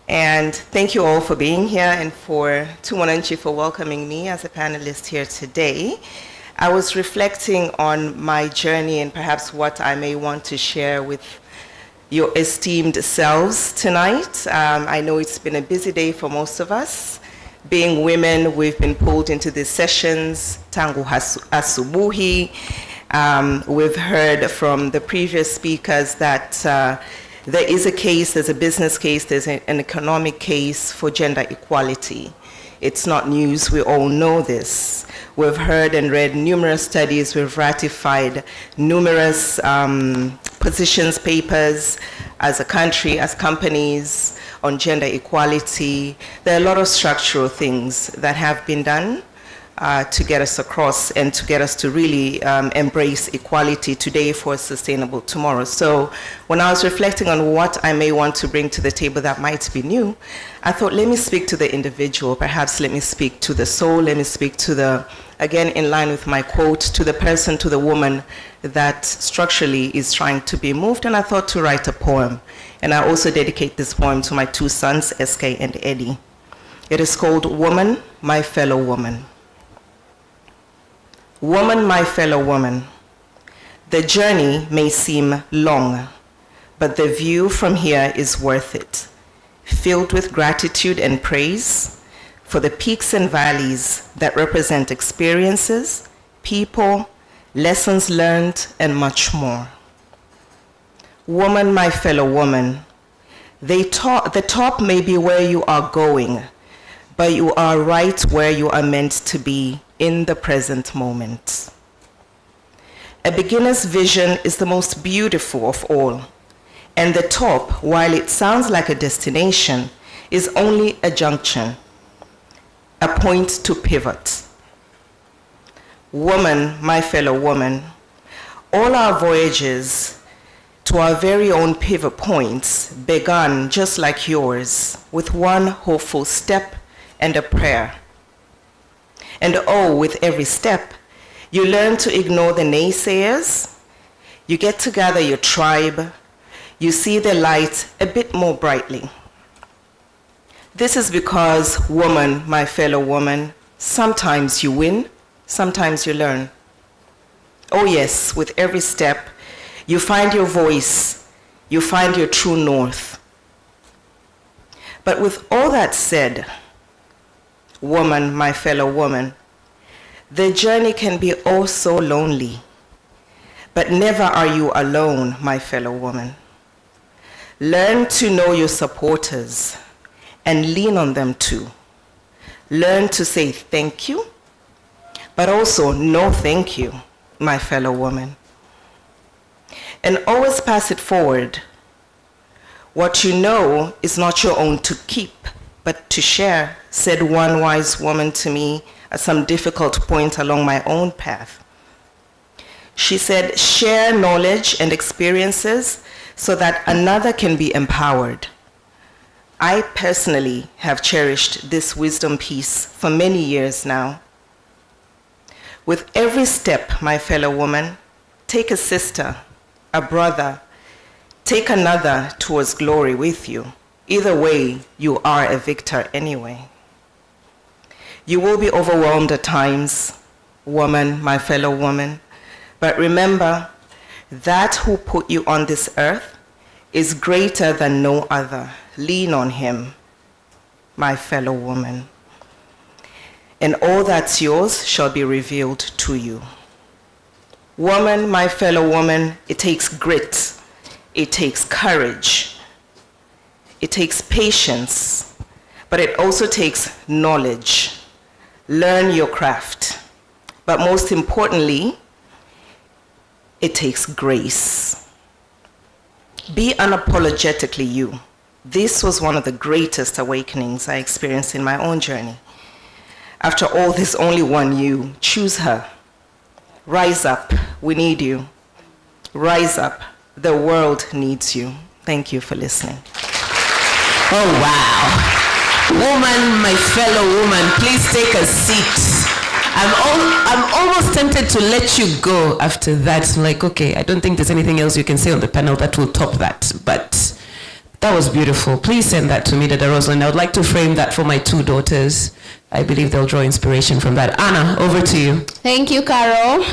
And thank you all for being here and to Mwananchi for welcoming me as a panelist here today. I was reflecting on my journey and perhaps what I may want to share with your esteemed selves tonight. I know it's been a busy day for most of us. Being women, we've been pulled into these sessions, tangu asubuhi. We've heard from the previous speakers that there is a case, there's a business case, there's an economic case for gender equality. It's not news, we all know this. We've heard and read numerous studies, we've ratified numerous positions papers as a country, as companies on gender equality. There are a lot of structural things that have been done to get us across and to get us to really embrace equality today for a sustainable tomorrow. So when I was reflecting on what I may want to bring to the table that might be new, I thought, let me speak to the individual, perhaps let me speak to the soul, let me speak to the, again, in line with my quote, to the person, to the woman that structurally is trying to be moved. And I thought to write a poem. And I also dedicate this poem to my two sons, SK and Eddie. It is called Woman, My Fellow Woman. Woman, my fellow woman, the journey may seem long, but the view from here is worth it, filled with gratitude and praise for the peaks and valleys that represent experiences, people, lessons learned, and much more. Woman, my fellow woman, the top may be where you are going, but you are right where you are meant to be
in the present moment. A beginner's vision is the most beautiful of all, and the top, while it sounds like a destination, is only a junction, a point to pivot. Woman, my fellow woman, all our voyages to our very own pivot points began just like yours, with one hopeful step and a prayer. And oh, with every step, you learn to ignore the naysayers, you get to gather your tribe, you see the light a bit more brightly. This is because, woman, my fellow woman, sometimes you win, sometimes you learn. Oh yes, with every step, you find your voice, you find your true north. But with all that said, woman, my fellow woman, the journey can be oh so lonely. But never are you alone, my fellow woman. Learn to know your supporters and lean on them too. Learn to say thank you, but also no thank you, my fellow woman. And always pass it forward. What you know is not your own to keep, but to share, said one wise woman to me at some difficult point along my own path. She said, share knowledge and experiences so that another can be empowered. I personally have cherished this wisdom piece for many years now. With every step, my fellow woman, take a sister, a brother, take another towards glory with you. Either way, you are a victor anyway. You will be overwhelmed at times, woman, my fellow woman, but remember, that who put you on this earth is greater than no other. Lean on him, my fellow woman. And all that's yours shall be revealed to you. Woman, my fellow woman, it takes grit, it takes courage, it takes patience, but it also takes knowledge. Learn your craft, but most importantly, it takes grace. Be unapologetically you. This was one of the greatest awakenings I experienced in my own journey. After all, there's only one you. Choose her. Rise up. We need you. Rise up. The world needs you. Thank you for listening.
Oh, wow. Woman, my fellow woman, please take a seat. I'm almost tempted to let you go after that. I'm like, okay, I don't think there's anything else you can say on the panel that will top that. But that was beautiful. Please send that to me, Dada Rosalind. I would like to frame that for my two daughters. I believe they'll draw inspiration from that. Anna, over to you.
Thank you, Carol.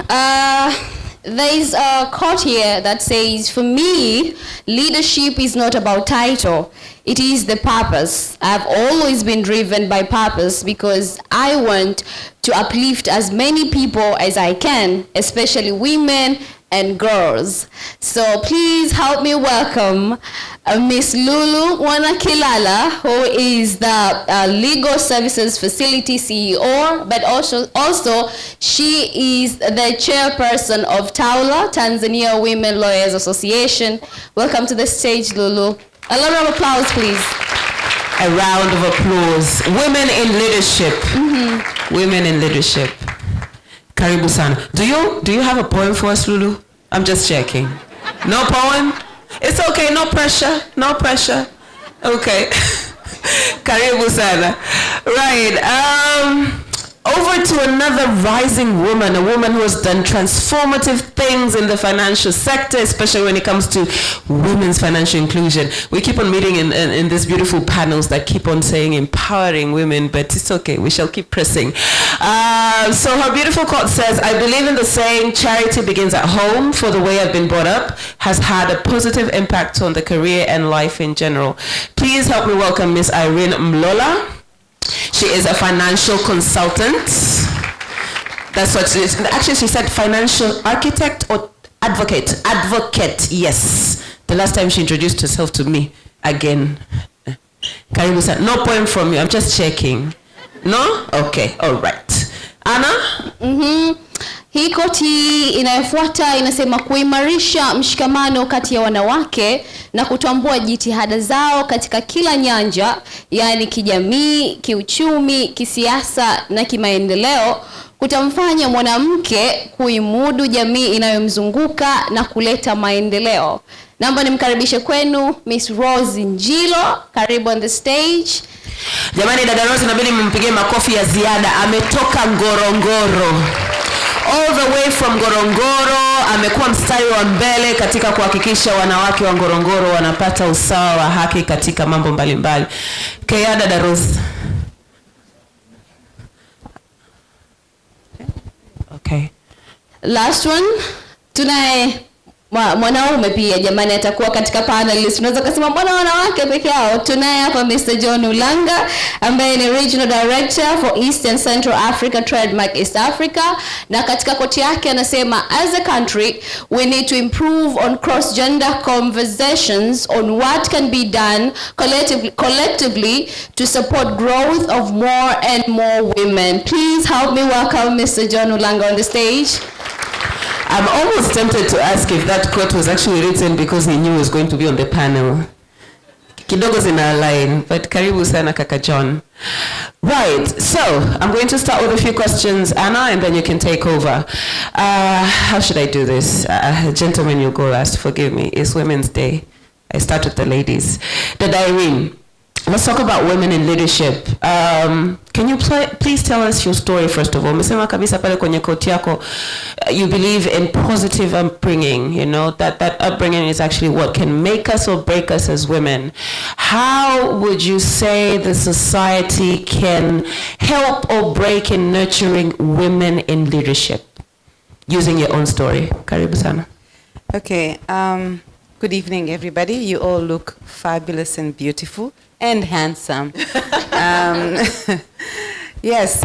There is a quote here that says, for me, leadership is not about title. It is the purpose. I've always been driven by purpose because I want to uplift as many people as I can, especially women and girls. So please help me welcome Miss Lulu Wanakilala, who is the Legal Services Facility CEO, but also she is the chairperson of TAWLA, Tanzania Women Lawyers Association. Welcome to the stage, Lulu. A lot of applause, please.
A round of applause. Women in leadership.
Mm-hmm.
Women in leadership. Karibu sana. Do you have a poem for us, Lulu? I'm just checking. No poem? It's okay, no pressure. No pressure. Okay. Karibu sana. Right. Over to another rising woman, a woman who has done transformative things in the financial sector, especially when it comes to women's financial inclusion. We keep on meeting in these beautiful panels that keep on saying empowering women, but it's okay, we shall keep pressing. So her beautiful quote says, I believe in the saying, charity begins at home, for the way I've been brought up has had a positive impact on the career and life in general. Please help me welcome Miss Irene Mlola. She is a financial consultant. That's what she is. Actually, she said financial architect or advocate. Advocate, yes. The last time she introduced herself to me, again. Karibu sana. No poem from you. I'm just checking. No? Okay, all right. Anna?
Hii koti inayofuata inasema kuimarisha mshikamano kati ya wanawake na kutambua jitihada zao katika kila nyanja, yani kijamii, kiuchumi, kisiasa na kimaendeleo, kutamfanya mwanamke kuimudu jamii inayomzunguka na kuleta maendeleo. Naomba nimkaribishe kwenu Miss Rose Njilo, karibu on the stage.
Jamani, dada Rose inabidi mumpigie makofi ya ziada. Ametoka Ngorongoro. All the way from Ngorongoro, amekuwa mstari wa mbele katika kuhakikisha wanawake wa Ngorongoro wanapata usawa wa haki katika mambo mbalimbali. Kaya dada Rose. Okay.
Last one, tunaye mwanaume pia jamani atakuwa katika panelist. Unaweza kusema mbona wanawake peke yao? Tunaye hapa Mr. John Ulanga ambaye ni Regional Director for East and Central Africa Trademark East Africa, na katika koti yake anasema as a country we need to improve on cross gender conversations on what can be done collectively to support growth of more and more women. Please help me welcome Mr. John Ulanga on the stage.
I'm almost tempted to ask if that quote was actually written because he knew he was going to be on the panel. Kidogo zina line, but karibu sana kaka John. Right, so I'm going to start with a few questions, Anna, and then you can take over. How should I do this? Gentlemen, you go last, forgive me. It's Women's Day. I start with the ladies. Dada Irene, let's talk about women in leadership. Can you please tell us your story first of all? Umesema kabisa pale kwenye koti yako, you believe in positive upbringing, you know, that upbringing is actually what can make us or break us as women. How would you say the society can help or break in nurturing women in leadership? Using your own story. Karibu sana.
Okay, good evening everybody. You all look fabulous and beautiful. And handsome. Yes,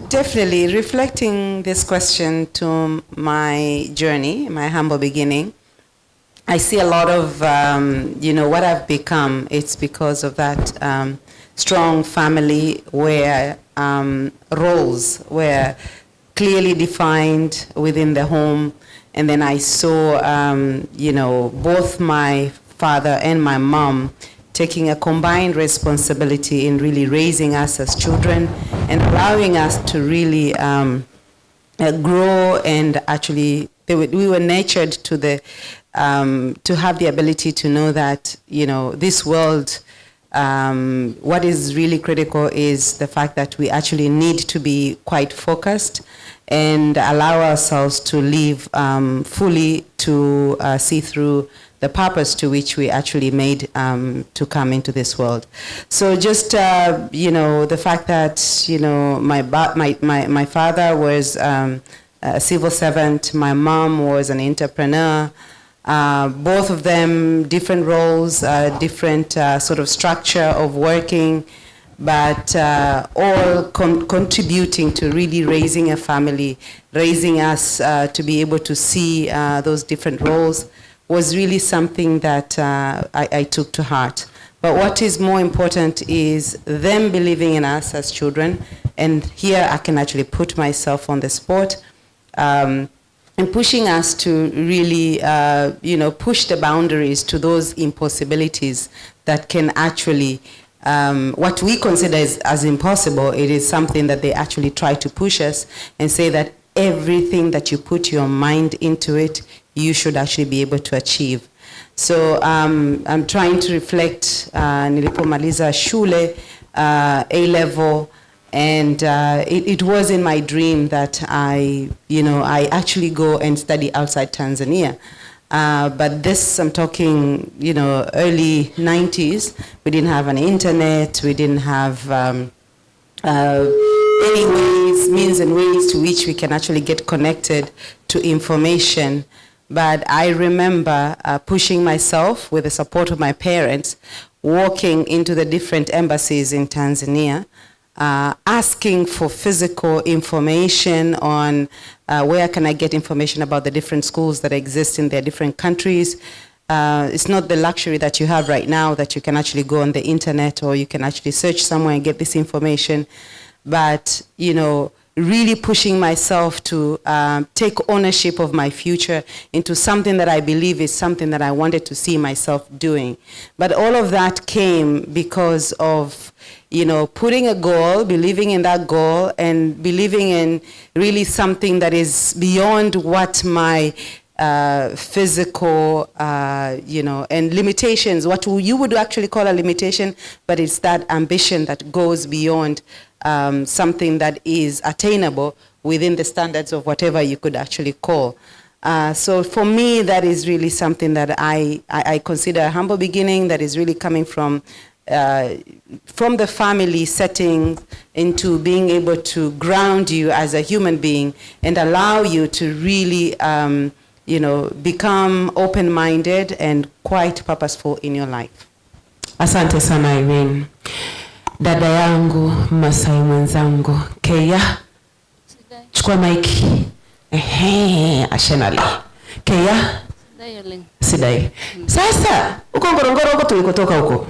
definitely reflecting this question to my journey, my humble beginning. I see a lot of, what I've become. It's because of that strong family where roles were clearly defined within the home. And then I saw, both my father and my mom taking a combined responsibility in really raising us as children and allowing us to really grow, and actually we were nurtured to have the ability to know that, this world, what is really critical is the fact that we actually need to be quite focused and allow ourselves to live fully, to see through the purpose to which we actually made to come into this world. So just, the fact that, my father was a civil servant, my mom was an entrepreneur, both of them different roles, different sort of structure of working, but all contributing to really raising a family, raising us to be able to see those different roles, was really something that I took to heart. But what is more important is them believing in us as children, and here I can actually put myself on the spot, and pushing us to really, push the boundaries to those impossibilities that can actually, what we consider as impossible, it is something that they actually try to push us and say that everything that you put your mind into it, you should actually be able to achieve. So I'm trying to reflect, nilipomaliza shule, A-level, and it was in my dream that I actually go and study outside Tanzania. But this, I'm talking, early 90s. We didn't have an internet. We didn't have any means and ways to which we can actually get connected to information. But I remember pushing myself with the support of my parents, walking into the different embassies in Tanzania, asking for physical information on where can I get information about the different schools that exist in their different countries. It's not the luxury that you have right now that you can actually go on the internet or you can actually search somewhere and get this information. But, really pushing myself to take ownership of my future into something that I believe is something that I wanted to see myself doing. But all of that came because of, you know, putting a goal, believing in that goal, and believing in really something that is beyond what my physical, you know, and limitations, what you would actually call a limitation, but it's that ambition that goes beyond something that is attainable within the standards of whatever you could actually call. So for me, that is really something that I consider a humble beginning that is really coming from the family setting into being able to ground you as a human being and allow you to really, you know, become open-minded and quite purposeful in your life.
Asante sana Irene. Dada yangu, Masai mwenzangu, Keya, chukua maiki. Ashenali. Keya? Sidai. Sasa, uko Ngorongoro huko tulikotoka huko.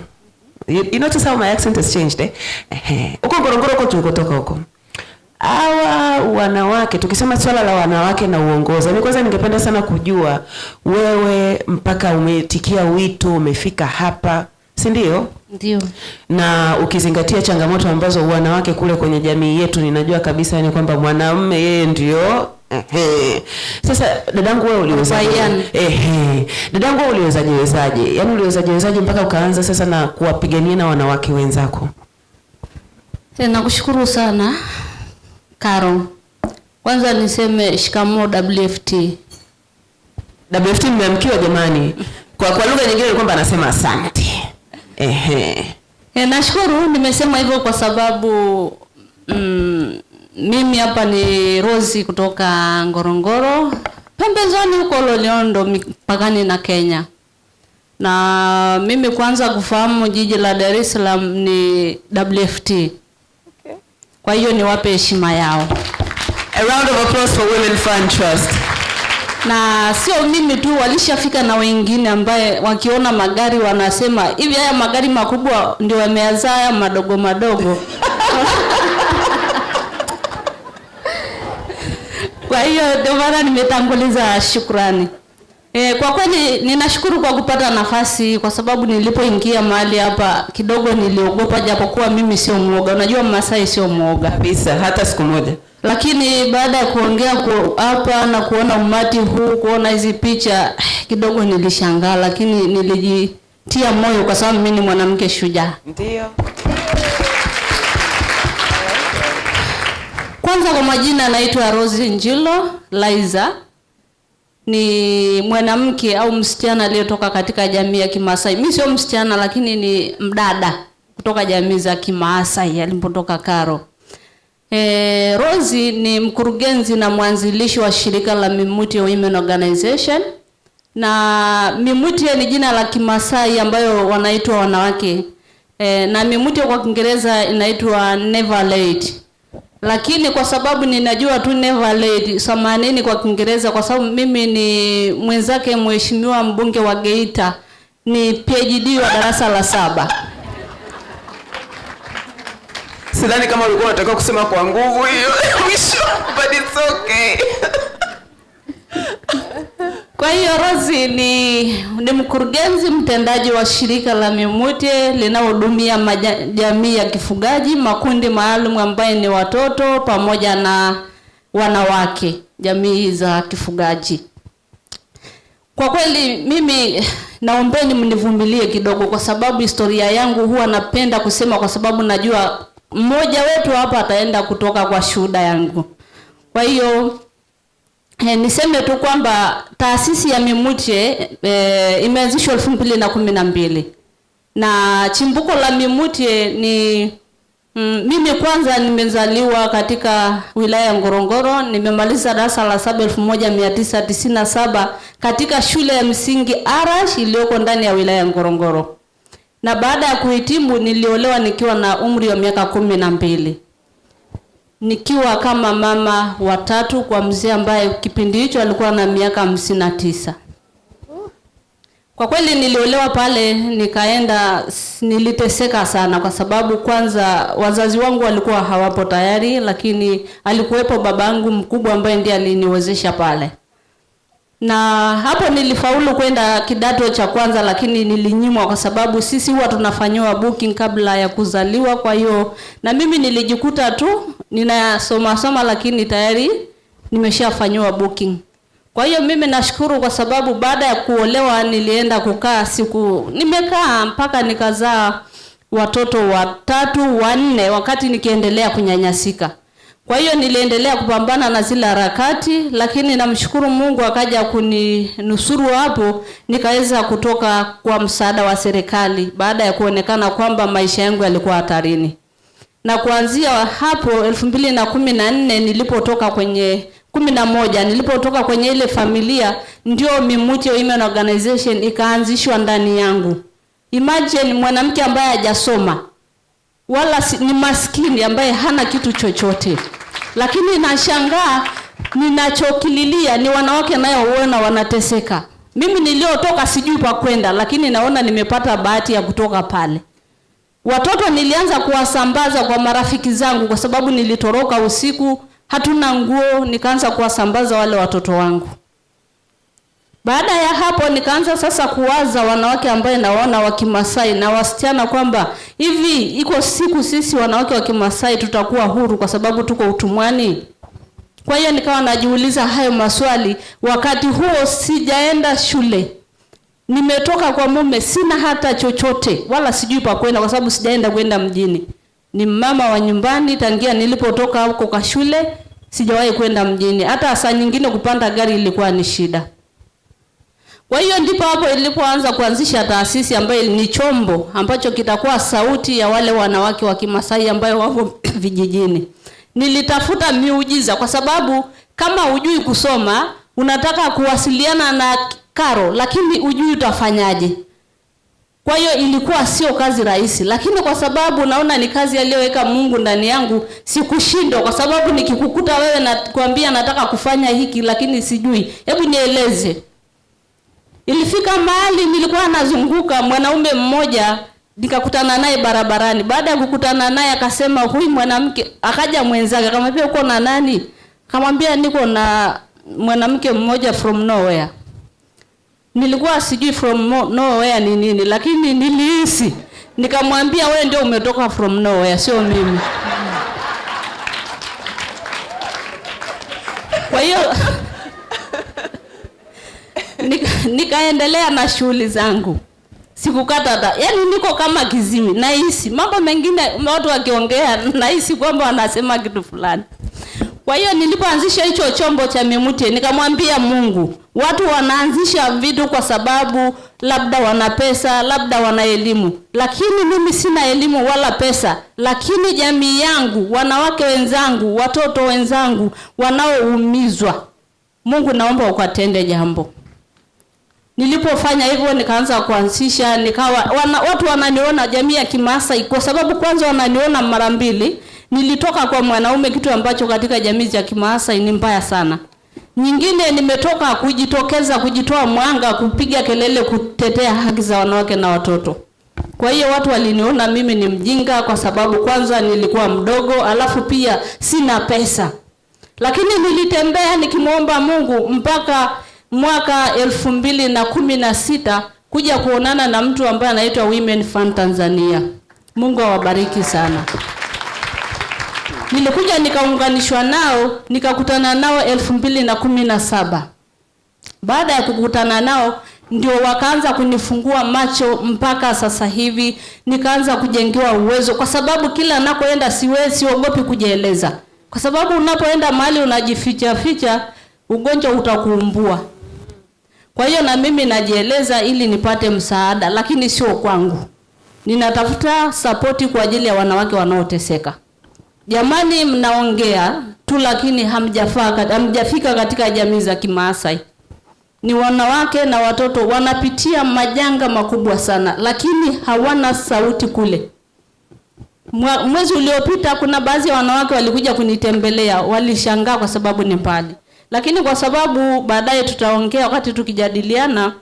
You notice how my accent has changed, eh? Uko Ngorongoro huko tulikotoka huko. Hawa wanawake, tukisema swala la wanawake na uongozi, mimi kwanza ningependa sana kujua wewe mpaka umetikia wito, umefika hapa, si ndio?
Ndio.
Na ukizingatia changamoto ambazo wanawake kule kwenye jamii yetu, ninajua kabisa ni kwamba mwanamume yeye ndio sasa dadangu wewe uliwezaje? Dadangu wewe uliwezaje? Yaani uliwezaje mpaka ukaanza sasa na kuwapigania na wanawake wenzako?
Nakushukuru sana Karo. Kwanza niseme shikamoo WFT.
WFT mmeamkiwa jamani. Kwa lugha nyingine ni kwamba anasema asante.
Nashukuru nimesema hivyo kwa sababu mimi hapa ni Rosi kutoka Ngorongoro, pembezoni huko Loliondo mpakani na Kenya. Na mimi kwanza kufahamu jiji la Dar es Salaam ni WFT. Okay. Kwa hiyo niwape heshima yao.
A round of applause for Women Fund Trust.
Na sio mimi tu, walishafika na wengine ambaye wakiona magari wanasema hivi haya magari makubwa ndio yameyazaa madogo madogo. Kwa hiyo ndio maana nimetanguliza shukrani. Kwa kweli ninashukuru kwa kupata nafasi, kwa sababu nilipoingia mahali hapa kidogo niliogopa, japokuwa mimi sio muoga. Unajua Masai sio muoga
kabisa hata siku moja.
Lakini baada ya kuongea hapa na kuona umati huu, kuona hizi picha, kidogo nilishangaa, lakini nilijitia moyo kwa sababu mimi ni mwanamke shujaa.
Ndio.
Kwanza kwa majina naitwa Rose Njilo Liza. Ni mwanamke au msichana aliyetoka katika jamii ya Kimasai. Mimi sio msichana lakini ni mdada kutoka jamii za Kimasai alipotoka Karo. Rosie ni mkurugenzi na mwanzilishi wa shirika la Mwananchi Women Organization. Na Mwananchi ni jina la Kimasai ambayo wanaitwa wanawake. Na Mwananchi kwa Kiingereza inaitwa Never Late. Lakini kwa sababu ninajua tu never late, samanini kwa Kiingereza kwa sababu mimi ni mwenzake mheshimiwa mbunge wa Geita, ni PhD wa darasa la 7.
Sidhani kama ulikuwa unataka kusema kwa nguvu hiyo mwisho, but it's okay.
Kwa hiyo Rosie ni mkurugenzi mtendaji wa shirika la Mwananchi linalohudumia jamii ya kifugaji, makundi maalum ambayo ni watoto pamoja na wanawake, jamii za kifugaji. Kwa kweli mimi naombeni mnivumilie kidogo kwa sababu historia yangu huwa napenda kusema kwa sababu najua mmoja wetu hapa ataenda kutoka kwa shuhuda yangu. Kwa hiyo niseme tu kwamba taasisi ya Mwananchi imeanzishwa 2012. Na chimbuko la Mwananchi ni mimi kwanza nimezaliwa katika wilaya ya Ngorongoro, nimemaliza darasa la 7 1997 katika shule ya msingi Arash iliyoko ndani ya wilaya ya Ngorongoro. Na baada ya kuhitimu niliolewa nikiwa na umri wa miaka 12. Nikiwa kama mama wa 3 kwa mzee ambaye kipindi hicho alikuwa na miaka 59. Kwa kweli niliolewa pale, niliteseka sana kwa sababu kwanza wazazi wangu walikuwa hawapo tayari, lakini alikuwepo babangu mkubwa ambaye ndiye aliniwezesha pale. Na hapo nilifaulu kwenda kidato cha kwanza, lakini nilinyimwa kwa sababu sisi huwa tunafanywa booking kabla ya kuzaliwa. Kwa hiyo na mimi nilijikuta tu ninasoma lakini tayari nimeshafanywa booking. Kwa hiyo mimi nashukuru kwa sababu baada ya kuolewa nilienda kukaa nimekaa mpaka nikazaa watoto 3, 4 wakati nikiendelea kunyanyasika. Kwa hiyo niliendelea kupambana na zile harakati, lakini namshukuru Mungu akaja kuninusuru hapo, nikaweza kutoka kwa msaada wa serikali baada ya kuonekana kwamba maisha yangu yalikuwa hatarini. Na kuanzia hapo 2014 nilipotoka kwenye 11 nilipotoka kwenye ile familia, ndio Mwananchi Women Organization ikaanzishwa ndani yangu. Imagine mwanamke ambaye hajasoma wala ni maskini ambaye hana kitu chochote, lakini nashangaa ninachokililia ni wanawake nayoona wanateseka. Mimi niliotoka sijui pa kwenda, lakini naona nimepata bahati ya kutoka pale. Watoto nilianza kuwasambaza kwa marafiki zangu kwa sababu nilitoroka usiku, hatuna nguo, nikaanza kuwasambaza wale watoto wangu. Baada ya hapo nikaanza sasa kuwaza wanawake ambaye naona wa Kimasai na wasichana kwamba hivi iko siku sisi wanawake wa Kimasai tutakuwa huru kwa sababu tuko utumwani. Kwa hiyo nikawa najiuliza hayo maswali. Wakati huo sijaenda shule, nimetoka kwa mume, sina hata chochote wala sijui pa kwenda kwa sababu sijaenda mjini. Ni mama wa nyumbani tangia nilipotoka huko kwa shule, sijawahi kwenda mjini. Hata saa nyingine kupanda gari ilikuwa ni shida. Kwa hiyo ndipo hapo ilipoanza kuanzisha taasisi ambayo ni chombo ambacho kitakuwa sauti ya wale wanawake wa Kimasai ambao wako vijijini. Nilitafuta miujiza kwa sababu kama hujui kusoma, unataka kuwasiliana na karo lakini hujui utafanyaje. Kwa hiyo ilikuwa sio kazi rahisi, lakini kwa sababu naona ni kazi aliyoweka Mungu ndani yangu, sikushindwa kwa sababu nikikukuta wewe na kuambia nataka kufanya hiki lakini sijui, hebu nieleze. Ilifika mahali nilikuwa nazunguka mwanaume mmoja, nikakutana naye barabarani. Baada ya kukutana naye akasema huyu mwanamke, akaja mwenzake akamwambia uko na nani? Akamwambia niko na mwanamke mmoja from nowhere. Nilikuwa sijui from nowhere ni nini, lakini nilihisi. Nikamwambia wewe ndio umetoka from nowhere, sio mimi. Kwa hiyo nikaendelea na shughuli zangu. Sikukata yaani niko kama kizimi, nahisi mambo mengine watu wakiongea nahisi kwamba wanasema kitu fulani. Kwa hiyo nilipoanzisha hicho chombo cha Mwananchi nikamwambia Mungu, watu wanaanzisha vitu kwa sababu labda wana pesa, labda wana elimu, lakini mimi sina elimu wala pesa, lakini jamii yangu, wanawake wenzangu, watoto wenzangu wanaoumizwa, Mungu naomba ukatende jambo. Nilipofanya hivyo nikaanza kuanzisha, watu wananiona jamii ya Kimasai kwa sababu kwanza wananiona mara mbili. Nilitoka kwa mwanaume, kitu ambacho katika jamii ya Kimasai ni mbaya sana. Nyingine nimetoka kujitoa mwanga, kupiga kelele, kutetea haki za wanawake na watoto. Kwa hiyo watu waliniona mimi ni mjinga kwa sababu kwanza nilikuwa mdogo, alafu pia sina pesa. Lakini nilitembea nikimwomba Mungu mpaka mwaka 2016 kuja kuonana na mtu ambaye anaitwa Women Fund Tanzania. Mungu awabariki sana. Nilikuja nikaunganishwa nao, nikakutana nao 2017. Baada ya kukutana nao ndio wakaanza kunifungua macho mpaka sasa hivi nikaanza kujengewa uwezo kwa sababu kila nakoenda siogopi kujieleza. Kwa sababu unapoenda mahali unajificha ugonjwa utakuumbua. Kwa hiyo na mimi najieleza ili nipate msaada, lakini sio kwangu. Ninatafuta support kwa ajili ya wanawake wanaoteseka. Jamani, mnaongea tu lakini hamjafika katika jamii za Kimasai. Ni wanawake na watoto wanapitia majanga makubwa sana, lakini hawana sauti kule. Mwezi uliopita kuna baadhi ya wanawake walikuja kunitembelea, walishangaa kwa sababu ni mbali. Lakini kwa sababu baadaye tutaongea wakati tukijadiliana,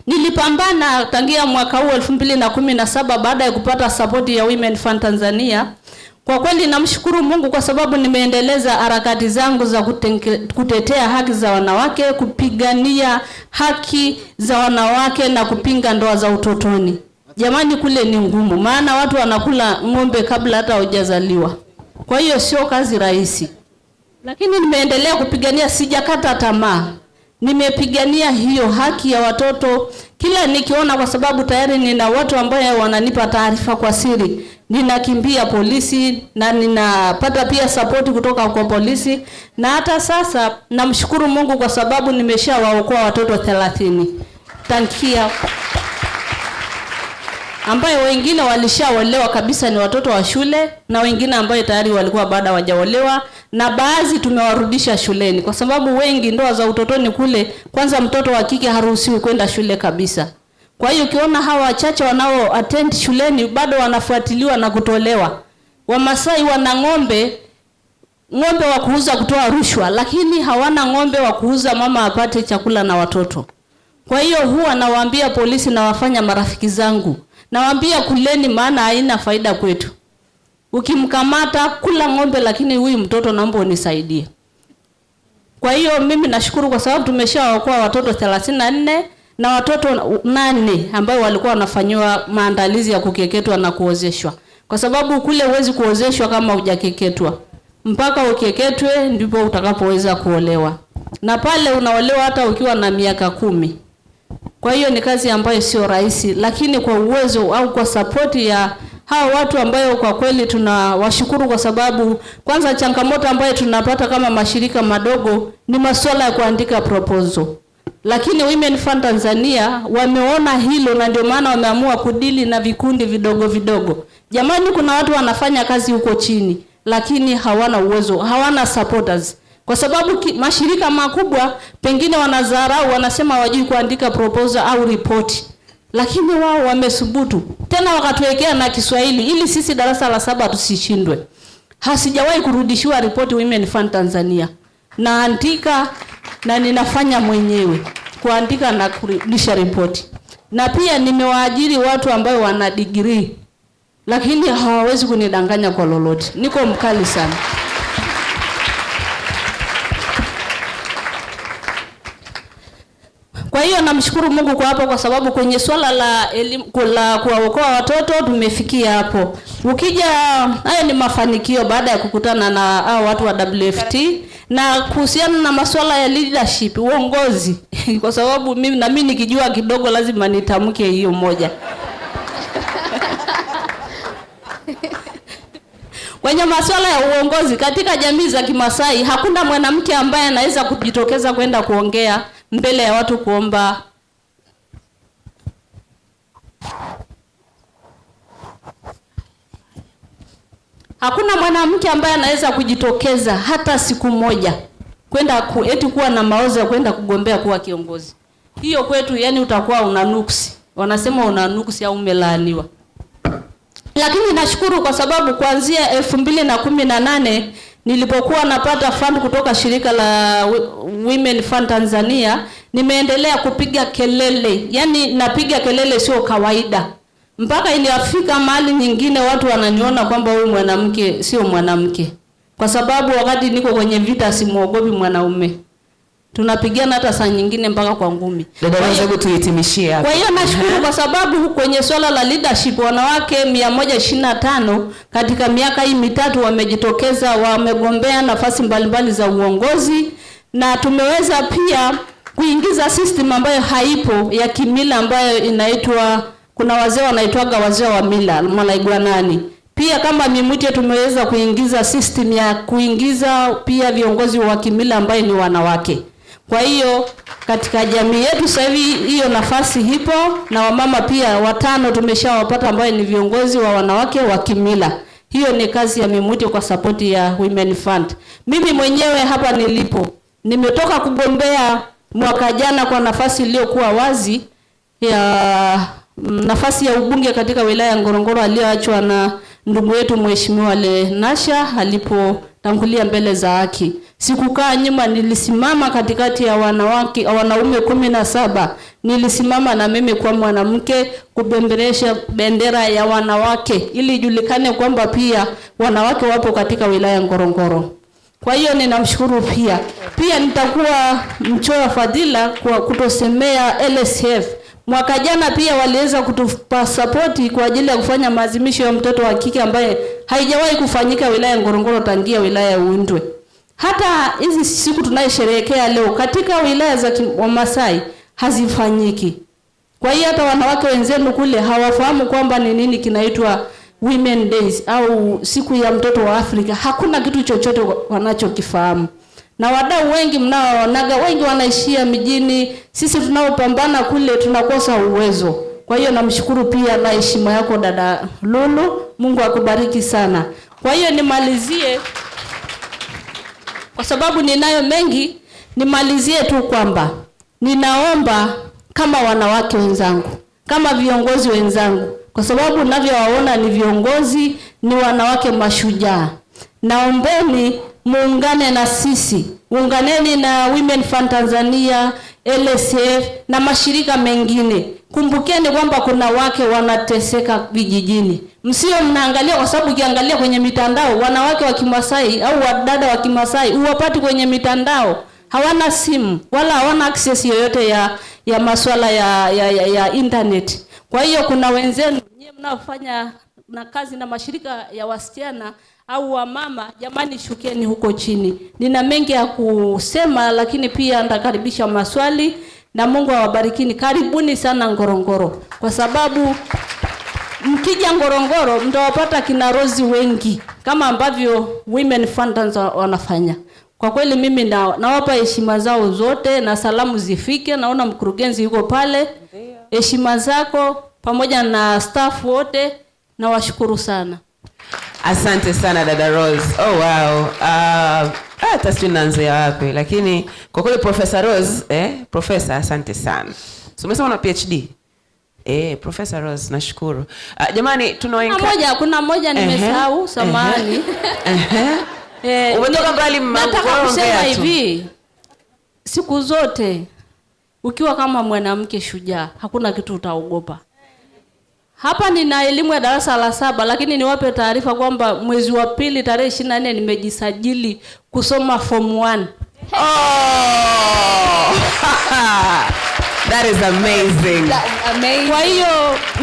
Nilipambana tangia mwaka huu 2017 baada ya kupata support ya Women Fund Tanzania. Kwa kweli namshukuru Mungu kwa sababu nimeendeleza harakati zangu za kutetea haki za wanawake, kupigania haki za wanawake na kupinga ndoa za utotoni. Jamani, kule ni ngumu, maana watu wanakula ng'ombe kabla hata hujazaliwa. Kwa hiyo sio kazi rahisi. Lakini nimeendelea kupigania, sijakata tamaa. Nimepigania hiyo haki ya watoto kila nikiona, kwa sababu tayari nina watu ambao wananipa taarifa kwa siri. Ninakimbia polisi na ninapata pia support kutoka kwa polisi, na hata sasa namshukuru Mungu kwa sababu nimeshawaokoa watoto 30 tankia, ambayo wengine walishaolewa kabisa, ni watoto wa shule, na wengine ambao tayari walikuwa bado hawajaolewa, na baadhi tumewarudisha shuleni kwa sababu wengi ndoa za utotoni kule, kwanza mtoto wa kike haruhusiwi kwenda shule kabisa. Kwa hiyo ukiona hawa wachache wanao attend shuleni bado wanafuatiliwa na kutolewa. Wamasai wana ng'ombe wa kuuza kutoa rushwa, lakini hawana ng'ombe wa kuuza mama apate chakula na watoto. Kwa hiyo huwa nawaambia polisi na wafanya marafiki zangu, nawaambia kuleni, maana haina faida kwetu. Ukimkamata kula ng'ombe, lakini huyu mtoto naomba unisaidie. Kwa hiyo mimi nashukuru kwa sababu tumeshaokoa watoto 34 na watoto 8 ambao walikuwa wanafanywa maandalizi ya kukeketwa na kuozeshwa. Kwa sababu kule huwezi kuozeshwa kama hujakeketwa. Mpaka ukeketwe ndipo utakapoweza kuolewa. Na pale unaolewa hata ukiwa na miaka 10. Kwa hiyo ni kazi ambayo sio rahisi, lakini kwa uwezo au kwa support ya hao watu ambayo kwa kweli tunawashukuru, kwa sababu kwanza changamoto ambayo tunapata kama mashirika madogo ni masuala ya kuandika proposal. Lakini Women Fund Tanzania wameona hilo, na ndio maana wameamua kudili na vikundi vidogo vidogo. Jamani, kuna watu wanafanya kazi huko chini lakini hawana uwezo, hawana supporters. Kwa sababu mashirika makubwa pengine wanadharau, wanasema hawajui kuandika proposal au report. Lakini wao wamesubutu. Tena wakatuwekea na Kiswahili ili sisi darasa la 7 tusishindwe. Hasijawahi kurudishiwa report Women Fund Tanzania. Naandika na ninafanya mwenyewe kuandika na kurudisha report. Na pia nimewaajiri watu ambao wana degree, lakini hawawezi kunidanganya kwa lolote. Niko mkali sana. Kwa hiyo namshukuru Mungu kwa hapo, kwa sababu kwenye swala la elimu, la kuwaokoa watoto tumefikia hapo. Ukija haya ni mafanikio baada ya kukutana na hao watu wa WFT, na kuhusiana na masuala ya leadership, uongozi kwa sababu mimi nikijua kidogo lazima nitamke hiyo moja. Kwenye masuala ya uongozi katika jamii za Kimasai, hakuna mwanamke ambaye anaweza kujitokeza kwenda kuongea mbele ya watu kuomba. Hakuna mwanamke ambaye anaweza kujitokeza hata siku moja kwenda eti kuwa na maozo ya kwenda kugombea kuwa kiongozi. Hiyo kwetu yani utakuwa una nuksi. Wanasema una nuksi au umelaaniwa. Lakini nashukuru kwa sababu kuanzia 2018 nilipokuwa napata fund kutoka shirika la Women Fund Tanzania, nimeendelea kupiga kelele. Yani napiga kelele sio kawaida. Mpaka iliafika mahali nyingine watu wananiona kwamba huyu mwanamke sio mwanamke. Kwa sababu wakati niko kwenye vita simuogopi mwanaume. Tunapigana hata saa nyingine mpaka kwa ngumi.
Dada wangu tuhitimishie hapo.
Kwa hiyo nashukuru kwa sababu kwenye swala la leadership wanawake 125 katika miaka hii mitatu wamejitokeza, wamegombea nafasi mbalimbali za uongozi, na tumeweza pia kuingiza system ambayo haipo ya kimila ambayo inaitwa, kuna wazee wanaitwaga wazee wa mila malaigwanani. Pia kama Mimwite tumeweza kuingiza system ya kuingiza pia viongozi wa kimila ambaye ni wanawake. Kwa hiyo katika jamii yetu sasa hivi hiyo nafasi hipo, na wamama pia 5 tumeshawapata ambao ni viongozi wa wanawake wa kimila. Hiyo ni kazi ya Mimwite kwa support ya Women Fund. Mimi mwenyewe hapa nilipo nimetoka kugombea mwaka jana kwa nafasi iliyokuwa wazi ya nafasi ya ubunge katika wilaya ya Ngorongoro aliyoachwa na ndugu yetu Mheshimiwa Lenasha alipotangulia mbele za haki. Sikukaa nyuma, nilisimama katikati ya wanaume 17. Nilisimama na mimi kwa mwanamke kubemberesha bendera ya wanawake ili ijulikane kwamba pia wanawake wapo katika wilaya Ngorongoro. Kwa hiyo ninamshukuru pia nitakuwa mchoyo fadhila kwa kutosemea LSF. Mwaka jana pia waliweza kutupa support kwa ajili ya kufanya maadhimisho ya mtoto wa kike ambaye haijawahi kufanyika wilaya Ngorongoro tangia wilaya ya Undwe. Hata hizi siku tunayosherehekea leo katika wilaya za Wamasai hazifanyiki. Kwa hiyo hata wanawake wenzenu kule hawafahamu kwamba ni nini kinaitwa Women Days au siku ya mtoto wa Afrika. Hakuna kitu chochote wanachokifahamu. Na wadau wengi mnaoonaga wengi wanaishia mijini, sisi tunaopambana kule tunakosa uwezo. Kwa hiyo namshukuru pia na heshima yako dada Lulu, Mungu akubariki sana. Kwa hiyo nimalizie, kwa sababu ninayo mengi, nimalizie tu kwamba ninaomba kama wanawake wenzangu, kama viongozi wenzangu, kwa sababu ninavyowaona ni viongozi, ni wanawake mashujaa. Naombeni muungane na sisi, unganeni na Women Fund Tanzania, LSF na mashirika mengine. Kumbukeni kwamba kuna wake wanateseka vijijini. Msio mnaangalia, kwa sababu ukiangalia kwenye mitandao wanawake wa Kimasai au wadada wa Kimasai uwapati kwenye mitandao, hawana simu wala hawana access yoyote ya masuala ya internet. Kwa hiyo kuna wenzenu nyie mnaofanya na kazi na mashirika ya wasichana au wamama, jamani shukeni huko chini. Nina mengi ya kusema, lakini pia nitakaribisha maswali na Mungu awabarikini. Karibuni sana Ngorongoro, kwa sababu mkija Ngorongoro mtawapata kina Rozi wengi kama ambavyo Women Fund wanafanya. Kwa kweli mimi nawapa heshima zao zote na salamu zifike. Naona mkurugenzi yuko pale. Heshima zako pamoja na staff wote, na washukuru sana.
Asante sana dada Rose. Oh wow. Hata sijui naanzia wapi, lakini kwa kweli Professor Rose, Professor, asante sana. So umesema una PhD? Professor Rose, nashukuru. Jamani
kuna moja nimesahau, samahani.
Umetoka mbali
nataka kusema hivi, siku zote ukiwa kama mwanamke shujaa, hakuna kitu utaogopa. Hapa nina elimu ya darasa la 7, lakini niwape taarifa kwamba mwezi wa pili tarehe 24 nimejisajili kusoma form 1.
That is amazing.
Kwa hiyo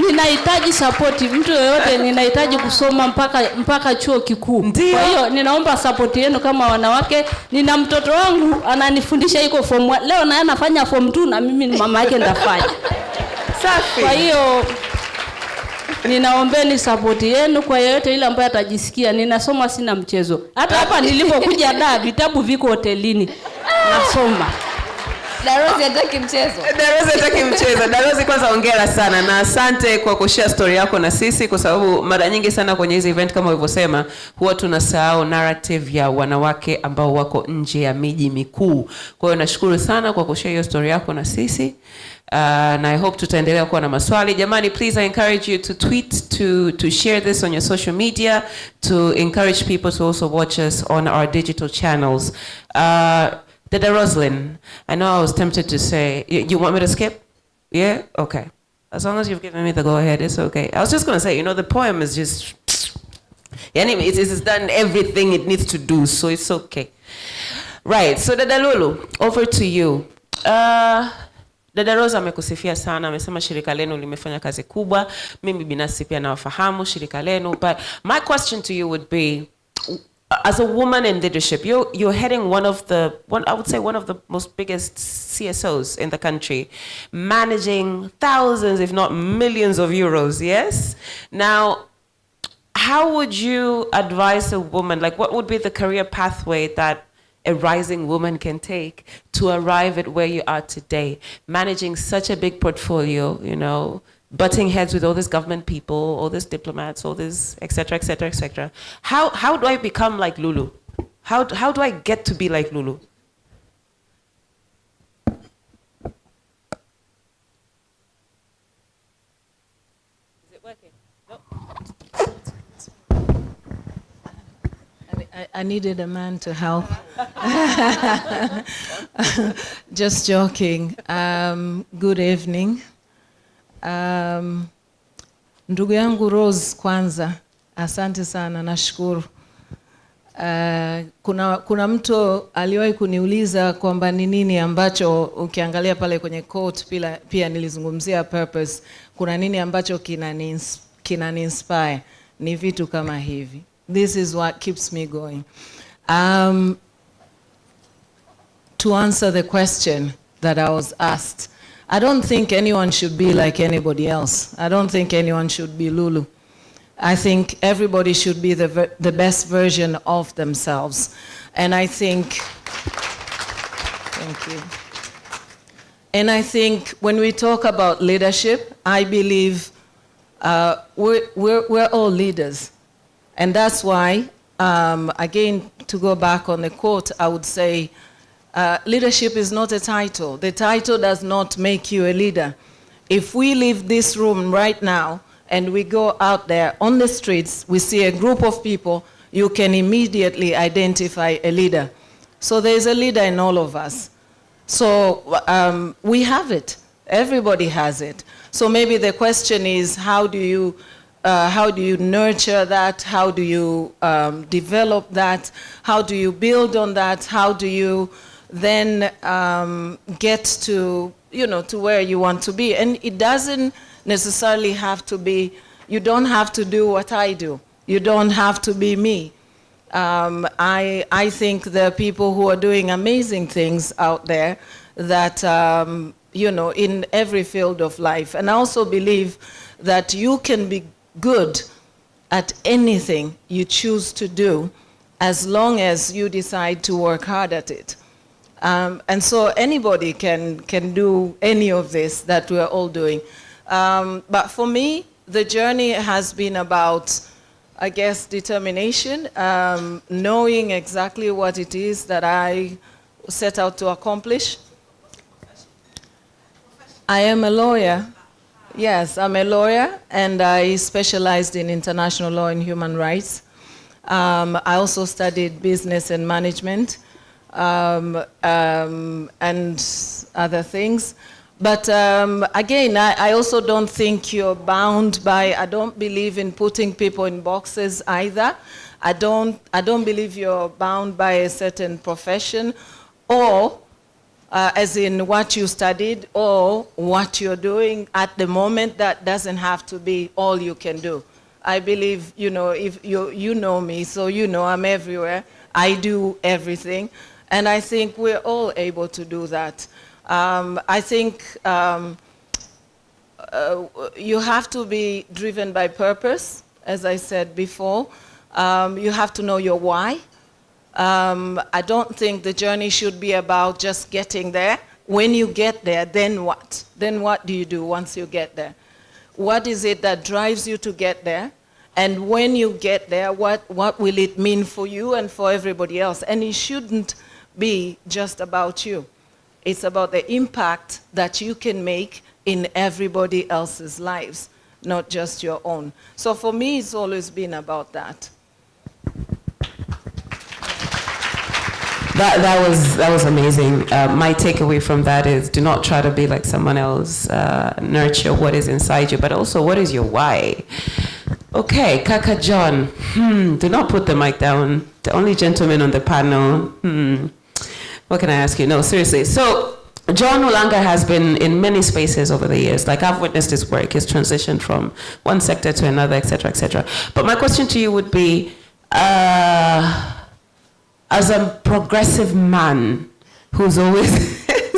ninahitaji support, mtu yoyote ninahitaji kusoma mpaka chuo kikuu. Kwa hiyo ninaomba support yenu kama wanawake. Nina mtoto wangu ananifundisha yuko form 1. Leo naye anafanya form 2 na mimi ni mama yake ndafanya.
Safi.
Kwa hiyo ninaombeni support yenu kwa yeyote ile ambaye atajisikia. Ninasoma, sina mchezo. Hata hapa nilipokuja vitabu viko hotelini. Nasoma.
Darozi hataki mchezo.
Darozi, kwanza hongera sana na asante kwa kushare story yako na sisi, kwa sababu mara nyingi sana kwenye hizi event kama ulivyosema huwa tunasahau narrative ya wanawake ambao wako nje ya miji mikuu. Kwa hiyo nashukuru sana kwa kushare hiyo story yako na sisi. And I hope tutaendelea kuwa na maswali. Jamani, please I encourage you to tweet, to share this on your social media, to encourage people to also watch us on our digital channels. Dada Roslyn, I know I was tempted to say, you want me to skip? Yeah? Okay. As long as you've given me the go ahead, it's okay. I was just going to say, the poem is just, anyway, it's done everything it needs to do, so it's okay. Right, so Dada Lulu, over to you. Dada Rose amekusifia sana, amesema shirika lenu limefanya kazi kubwa. Mimi binafsi pia nawafahamu shirika lenu, but my question to you would be, as a woman in leadership, you're heading one of the most biggest CSOs in the country, managing thousands, if not millions of euros, yes? Now, how would you advise a woman, like what would be the career pathway that a rising woman can take to arrive at where you are today, managing such a big portfolio, butting heads with all these government people, all these diplomats, all this, et cetera, et cetera, et cetera. How do I become like Lulu? How do I get to be like Lulu? Is it working? No.
I needed a man to help. Just joking. Good evening. Ndugu yangu Rose, kwanza asante sana, nashukuru. Kuna mtu aliwahi kuniuliza kwamba ni nini ambacho ukiangalia pale kwenye quote pia nilizungumzia purpose. Kuna nini ambacho kinani inspire? Ni vitu kama hivi. This is what keeps me going. To answer the question that I was asked, I don't think anyone should be like anybody else. I don't think anyone should be Lulu. I think everybody should be the best version of themselves. And I think, thank you. And I think when we talk about leadership, I believe we're all leaders. And that's why, again, to go back on the quote, I would say, leadership is not a title. The title does not make you a leader. If we leave this room right now and we go out there on the streets, we see a group of people, you can immediately identify a leader. So there's a leader in all of us. So we have it. Everybody has it. So maybe the question is, how do you nurture that? How do you develop that? How do you build on that? How do you then get to, to where you want to be? And it doesn't necessarily have to be, you don't have to do what I do. You don't have to be me. I think there are people who are doing amazing things out there that, in every field of life. And I also believe that you can be good at anything you choose to do as long as you decide to work hard at it. And so anybody can do any of this that we're all doing. But for me, the journey has been about, I guess, determination, knowing exactly what it is that I set out to accomplish. I am a lawyer. Yes, I'm a lawyer, and I specialized in international law and human rights. I also studied business and management and other things. But again, I also don't think you're bound by, I don't believe in putting people in boxes either. I don't believe you're bound by a certain profession or as in what you studied or what you're doing at the moment. That doesn't have to be all you can do. I believe, if you know me, so I'm everywhere. I do everything. And I think we're all able to do that. I think you have to be driven by purpose, as I said before. You have to know your why. I don't think the journey should be about just getting there. When you get there, then what? Then what do you do once you get there? What is it that drives you to get there? And when you get there, what will it mean for you and for everybody else? And it shouldn't be just about you. It's about the impact that you can make in everybody else's lives, not just your own. So for me, it's always been about that.
That was amazing. My takeaway from that is, do not try to be like someone else. Nurture what is inside you, but also what is your why. Okay, Kaka John. Do not put the mic down. The only gentleman on the panel. What can I ask you? No, seriously. So John Ulanga has been in many spaces over the years. Like, I've witnessed his work, his transition from one sector to another, etc., etc. But my question to you would be, as a progressive man who's always,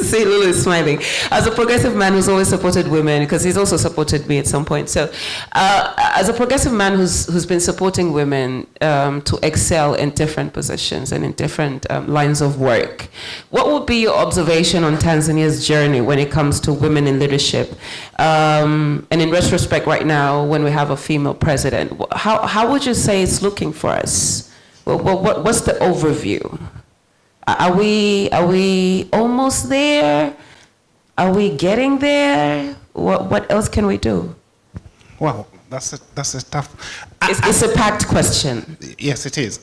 see Lulu is smiling, as a progressive man who's always supported women, because he's also supported me at some point. So as a progressive man who's been supporting women to excel in different positions and in different lines of work, what would be your observation on Tanzania's journey when it comes to women in leadership? And in retrospect right now, when we have a female president, how would you say it's looking for us? What's the overview? Are we almost there? Are we getting there? What else can we do?
Well,
that's a tough.
It's a packed question.
Yes, it is.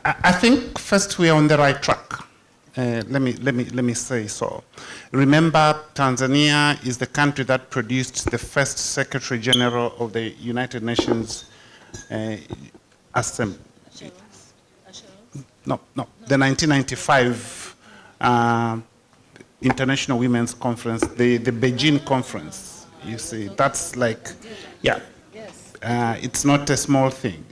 I think first we are on the right track. Let me say so. Remember, Tanzania is the country that produced the first Secretary General of the United Nations Assembly. No, the 1995 International Women's Conference, the Beijing Conference. You see, that's like, yeah, it's not a small thing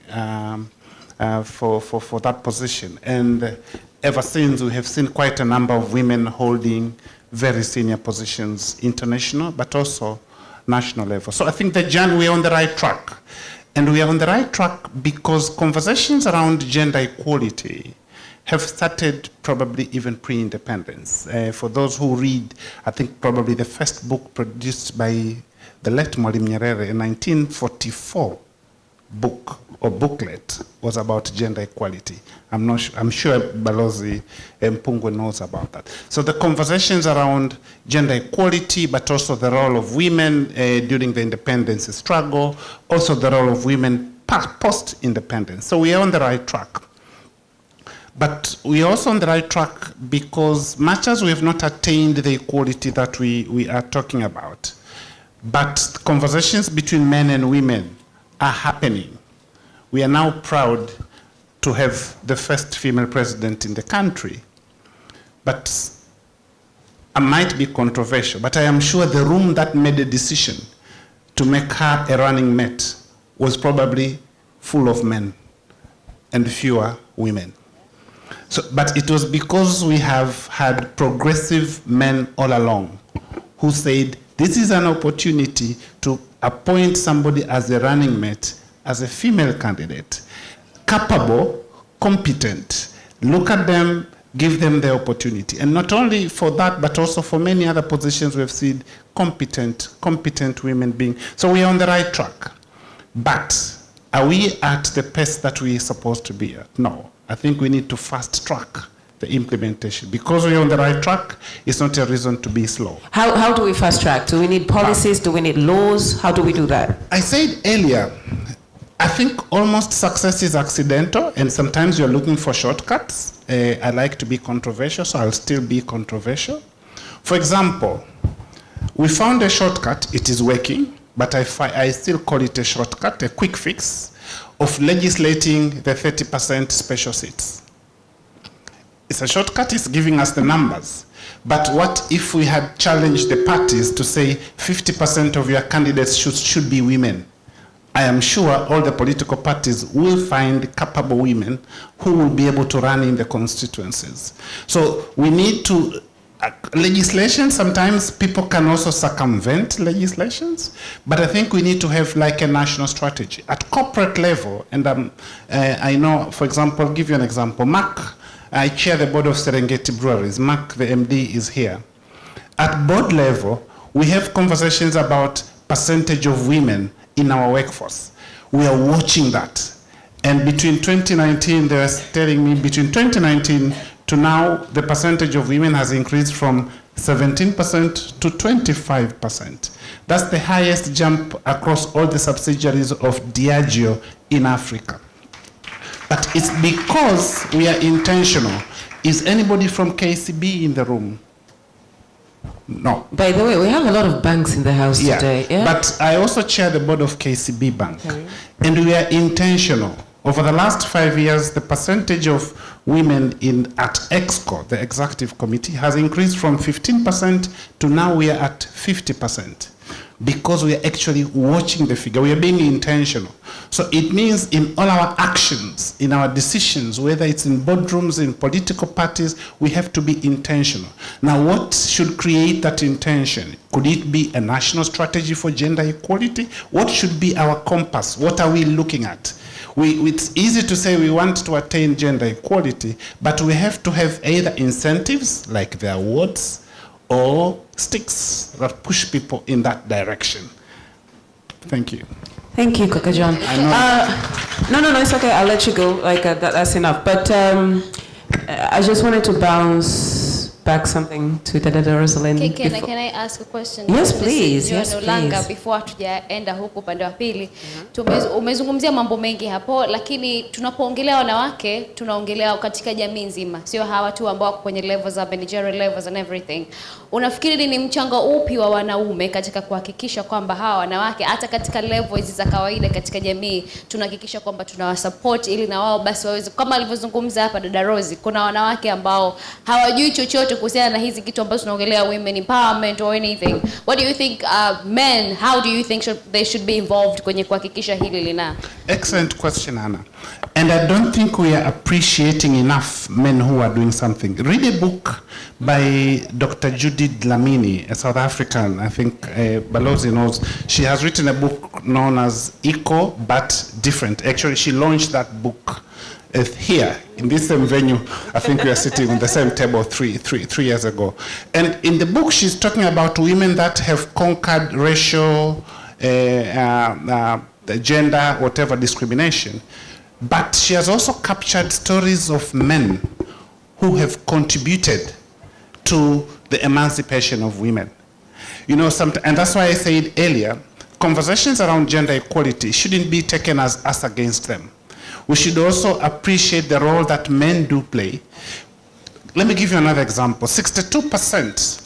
for that position. And ever since, we have seen quite a number of women holding very senior positions, international, but also national level. So I think that, Jan, we are on the right track. And we are on the right track because conversations around gender equality have started probably even pre-independence. For those who read, I think probably the first book produced by the late Mwalimu Nyerere, a 1944 book or booklet was about gender equality. I'm sure Balozi Mpungwe knows about that. So the conversations around gender equality, but also the role of women during the independence struggle, also the role of women post-independence. So we are on the right track. But we are also on the right track because much as we have not attained the equality that we are talking about, but conversations between men and women are happening. We are now proud to have the first female president in the country. But I might be controversial, but I am sure the room that made a decision to make her a running mate was probably full of men and fewer women. So, but it was because we have had progressive men all along who said, this is an opportunity to appoint somebody as a running mate, as a female candidate, capable, competent. Look at them, give them the opportunity. And not only for that, but also for many other positions we've seen competent women being. So we are on the right track. But are we at the pace that we're supposed to be at? No. I think we need to fast track the implementation. Because we're on the right track, it's not a reason to be slow.
How do we fast track? Do we need policies? Do we need laws? How do we do that?
I said earlier, I think almost success is accidental, and sometimes you're looking for shortcuts. I like to be controversial, so I'll still be controversial. For example, we found a shortcut, it is working, but I still call it a shortcut, a quick fix of legislating the 30% special seats. It's a shortcut, it's giving us the numbers. But what if we had challenged the parties to say 50% of your candidates should be women? I am sure all the political parties will find capable women who will be able to run in the constituencies. So we need to, legislation, sometimes people can also circumvent legislations, but I think we need to have like a national strategy. At corporate level, and I know, for example, I'll give you an example. Mark, I chair the board of Serengeti Breweries. Mark, the MD, is here. At board level, we have conversations about percentage of women in our workforce. We are watching that. And between 2019, they were telling me, between 2019 to now, the percentage of women has increased from 17% to 25%. That's the highest jump across all the subsidiaries of Diageo in Africa. But it's because we are intentional. Is anybody from KCB in the room? No.
By the way, we have a lot of banks in the house today. Yeah?
But I also chair the board of KCB Bank. Okay. And we are intentional. Over the last 5 years, the percentage of women at EXCO, the executive committee, has increased from 15% to now we are at 50%. Because we are actually watching the figure. We are being intentional. So it means in all our actions, in our decisions, whether it's in boardrooms, in political parties, we have to be intentional. Now, what should create that intention? Could it be a national strategy for gender equality? What should be our compass? What are we looking at? It's easy to say we want to attain gender equality, but we have to have either incentives, like the awards, or sticks that push people in that direction. Thank you.
Thank you, Kaka John. No, it's okay. I'll let you go. That's enough. But I just wanted to bounce back something to Dada Rosalind?
Can I ask a question?
Yes, please. Yes,
Langa,
please.
before tujaenda huko upande wa pili. Umezungumzia mambo mengi hapo, lakini tunapoongelea wanawake, tunaongelea katika jamii nzima. Sio hawa tu ambao wako kwenye levels za managerial levels and everything. Unafikiri ni mchango upi wa wanaume katika kuhakikisha kwamba hawa wanawake hata katika levels za kawaida katika jamii tunahakikisha kwamba tunawasupport ili na wao basi waweze, kama alivyozungumza hapa Dada Rosie, kuna wanawake ambao hawajui chochote kuhusiana na hizi kitu ambazo tunaongelea women empowerment or anything. What do you think men, how do you think they should be involved kwenye kuhakikisha hili lina?
Excellent question, Anna. And I don't think we are appreciating enough men who are doing something. Read a book by Dr. Judy Dlamini, a South African, I think Balozi knows. She has written a book known as Eco But Different. Actually, she launched that book here in this same venue. I think we are sitting on the same table three years ago. And in the book, she's talking about women that have conquered racial, gender, whatever discrimination. But she has also captured stories of men who have contributed to the emancipation of women. You know, and that's why I said earlier, conversations around gender equality shouldn't be taken as us against them. We should also appreciate the role that men do play. Let me give you another example. 62%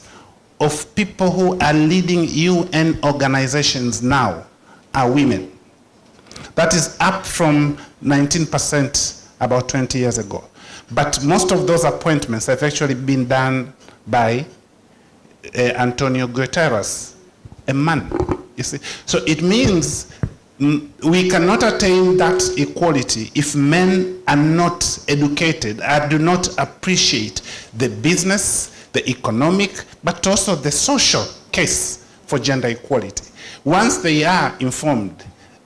of people who are leading UN organizations now are women. That is up from 19% about 20 years ago. But most of those appointments have actually been done by Antonio Guterres, a man, you see. So it means we cannot attain that equality if men are not educated and do not appreciate the business, the economic, but also the social case for gender equality. Once they are informed,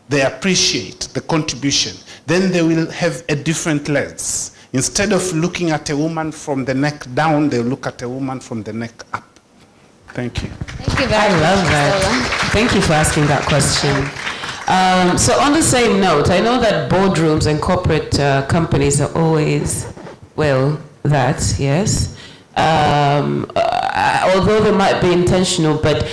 they appreciate the contribution, then they will have a different lens. Instead of looking at a woman from the neck down, they look at a woman from the neck up. Thank you.
Thank you very much.
I love that. Thank you for asking that question. So on the same note, I know that boardrooms and corporate companies are always, well, that, yes. Although they might be intentional, but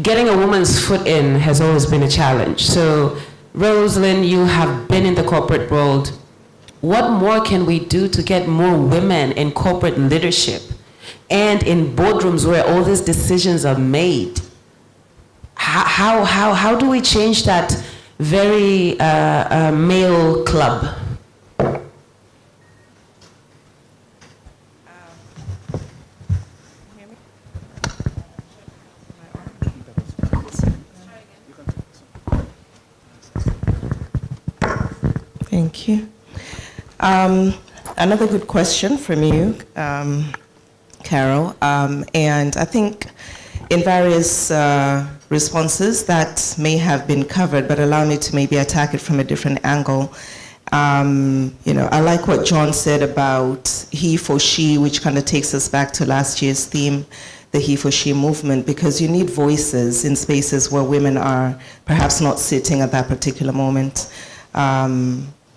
getting a woman's foot in has always been a challenge. So, Rosalind, you have been in the corporate world. What more can we do to get more women in corporate leadership and in boardrooms where all these decisions are made? How do we change that very male club?
Thank you. Another good question from you, Carol. And I think in various responses that may have been covered, but allow me to maybe attack it from a different angle. You know, I like what John said about he for she, which kind of takes us back to last year's theme, the he for she movement, because you need voices in spaces where women are perhaps not sitting at that particular moment.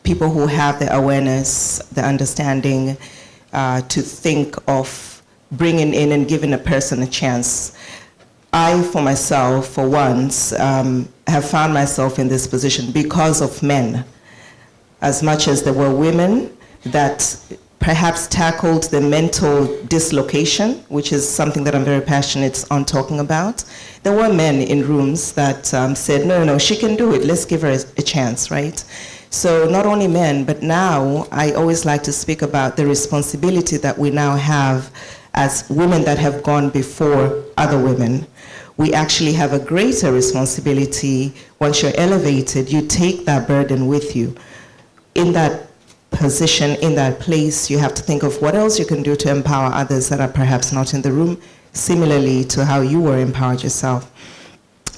People who have the awareness, the understanding to think of bringing in and giving a person a chance. I, for myself, for once, have found myself in this position because of men. As much as there were women that perhaps tackled the mental dislocation, which is something that I'm very passionate on talking about, there were men in rooms that said, no, she can do it, let's give her a chance, right? So not only men, but now I always like to speak about the responsibility that we now have as women that have gone before other women. We actually have a greater responsibility. Once you're elevated, you take that burden with you. In that position, in that place, you have to think of what else you can do to empower others that are perhaps not in the room, similarly to how you were empowered yourself.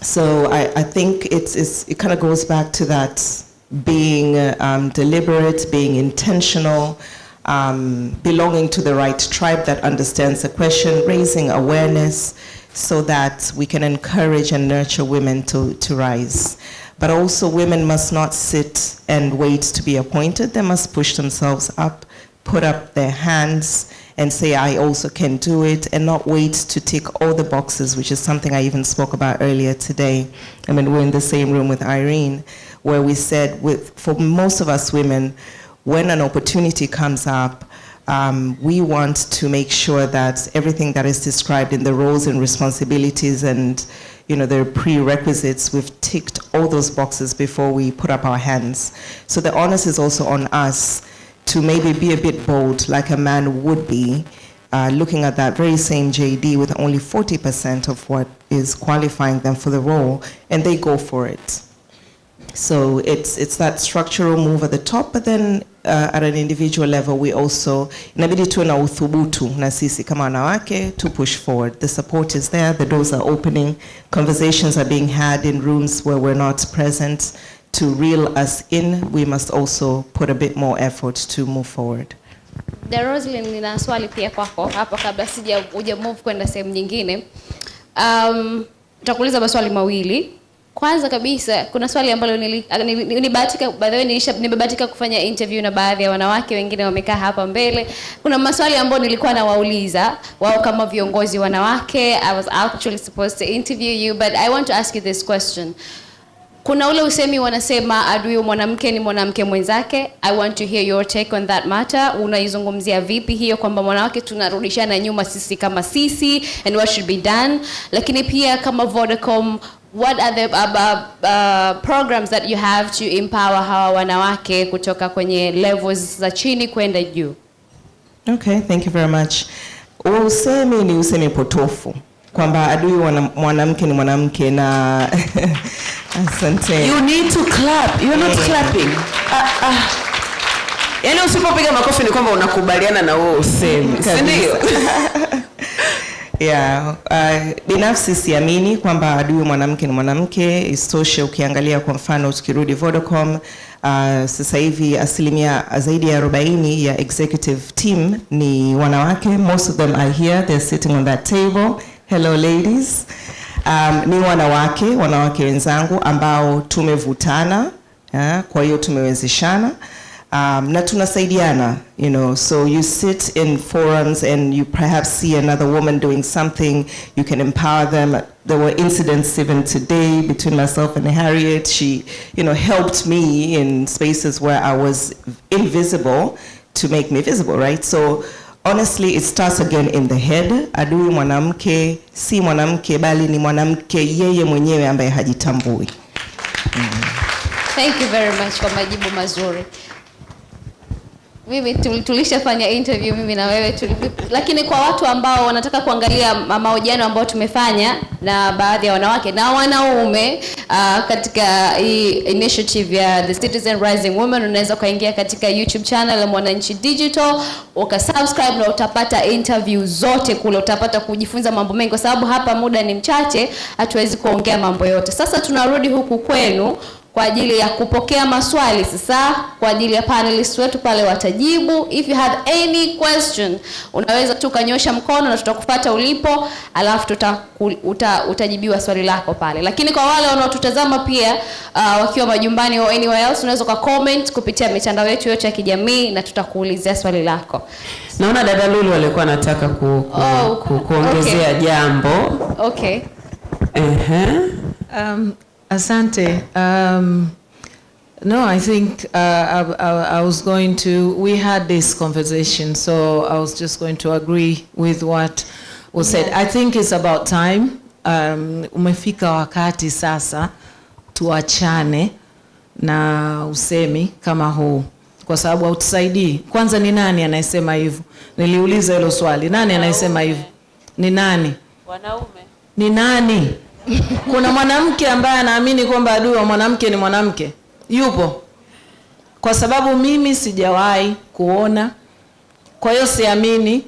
So I think it kind of goes back to that being deliberate, being intentional, belonging to the right tribe that understands the question, raising awareness so that we can encourage and nurture women to rise. But also women must not sit and wait to be appointed. They must push themselves up put up their hands and say, I also can do it, and not wait to tick all the boxes, which is something I even spoke about earlier today. I mean, we're in the same room with Irene, where we said, for most of us women, when an opportunity comes up, we want to make sure that everything that is described in the roles and responsibilities and the prerequisites, we've ticked all those boxes before we put up our hands. So the onus is also on us to maybe be a bit bold, like a man would be, looking at that very same JD with only 40% of what is qualifying them for the role, and they go for it. So it's that structural move at the top, but then at an individual level, we also inabidi tuwe na uthubutu na sisi kama wanawake to push forward. The support is there, the doors are opening, conversations are being had in rooms where we're not present. To reel us in, we must also put a bit more effort to move forward.
Roslyn, nina swali pia kwako hapa kabla uja move kwenda sehemu nyingine. Nitakuuliza maswali mawili. Kwanza kabisa, kuna swali ambalo nimebahatika kufanya interview na baadhi ya wanawake, wengine wamekaa hapa mbele. Kuna maswali ambayo nilikuwa nawauliza wao kama viongozi wanawake. I was actually supposed to interview you, but I want to ask you this question. Kuna ule usemi wanasema adui wa mwanamke ni mwanamke mwenzake. I want to hear your take on that matter. Unaizungumzia vipi hiyo kwamba wanawake tunarudishana nyuma sisi kama sisi, and what should be done? Lakini pia kama Vodacom, what are the programs that you have to empower hawa wanawake kutoka kwenye levels za chini kwenda juu?
Okay, thank you very much. Usemi ni usemi potofu kwamba adui mwanamke ni mwanamke na asante.
You need to clap. You're not clapping. Yaani usipopiga makofi ni kwamba unakubaliana na wewe usemi. Si ndio?
Yeah, binafsi siamini kwamba adui mwanamke ni mwanamke. Isitoshe ukiangalia kwa mfano tukirudi Vodacom, sasa hivi asilimia zaidi ya 40 ya executive team ni wanawake. Most of them are here, they're sitting on that table. Hello ladies. Ni wanawake wenzangu ambao tumevutana, kwa hiyo tumewezeshana. Na tunasaidiana, so you sit in forums and you perhaps see another woman doing something, you can empower them. There were incidents even today between myself and Harriet. She, helped me in spaces where I was invisible to make me visible, right? So honestly, it starts again in the head. Adui mwanamke, si mwanamke, bali ni mwanamke yeye mwenyewe ambaye hajitambui.
Thank you very much kwa majibu mazuri. Mimi tulishafanya interview mimi na wewe lakini kwa watu ambao wanataka kuangalia mahojiano ambao tumefanya na baadhi ya wanawake na wanaume katika hii initiative ya The Citizen Rising Women, unaweza kaingia katika YouTube channel ya Mwananchi Digital, ukasubscribe na utapata interview zote kule, utapata kujifunza mambo mengi kwa sababu hapa muda ni mchache, hatuwezi kuongea mambo yote. Sasa tunarudi huku kwenu kwa ajili ya kupokea maswali sasa, kwa ajili ya panelists wetu pale watajibu. If you have any question, unaweza tu kanyosha mkono na tutakupata ulipo, alafu utajibiwa swali lako pale. Lakini kwa wale wanaotutazama pia wakiwa majumbani au anywhere else, unaweza ka comment kupitia mitandao yetu yote ya kijamii na tutakuulizia swali lako.
Naona dada Lulu alikuwa anataka kuongezea jambo.
Okay.
Asante. No, I think I was going to, we had this conversation, so I was just going to agree with what was said. I think it's about time. Umefika wakati sasa tuachane na usemi kama huu, kwa sababu hautusaidii. Kwanza ni nani anayesema hivyo? Niliuliza hilo swali. Nani anayesema hivyo? Ni nani?
Wanaume.
Ni nani? Kuna mwanamke ambaye anaamini kwamba adui wa mwanamke ni mwanamke? Yupo? Kwa sababu mimi sijawahi kuona. Kwa hiyo siamini.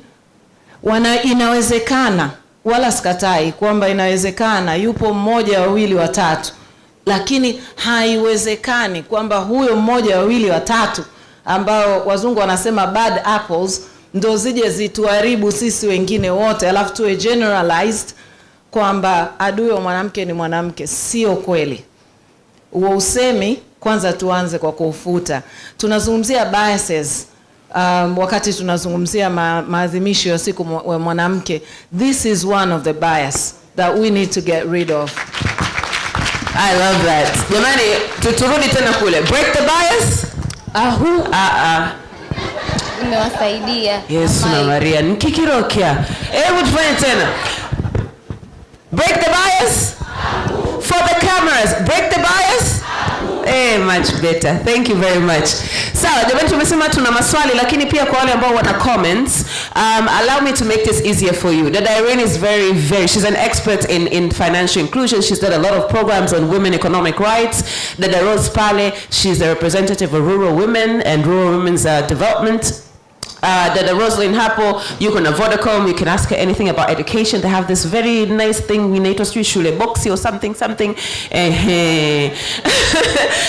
Inawezekana, wala sikatai kwamba inawezekana yupo mmoja, wawili, watatu. Lakini haiwezekani kwamba huyo mmoja, wawili, watatu ambao wazungu wanasema bad apples ndo zije zituharibu sisi wengine wote, alafu tuwe generalized kwamba adui wa mwanamke ni mwanamke. Sio kweli. Huo usemi kwanza tuanze kwa kuufuta. Tunazungumzia biases wakati tunazungumzia maadhimisho ya siku ya mwanamke, this is one of the bias that we need to get rid of.
I love that. Jamani, turudi tena kule. Break the bias?
Nimewasaidia.
Yesu na Maria. Nikikirokia. Hebu tufanye tena. Break the bias? For the cameras. Break the bias? Much better. Thank you very much. Sawa, jamani tumesema tuna maswali lakini pia kwa wale ambao wana comments, allow me to make this easier for you. Dada Irene is she's an expert in financial inclusion. She's done a lot of programs on women economic rights. Dada Rose Pale, she's the representative of rural women and rural women's development. Dada Roslyn Hapo, you can Vodacom, you can ask her anything about education. They have this very nice thing, inaitwa shule boxi or something.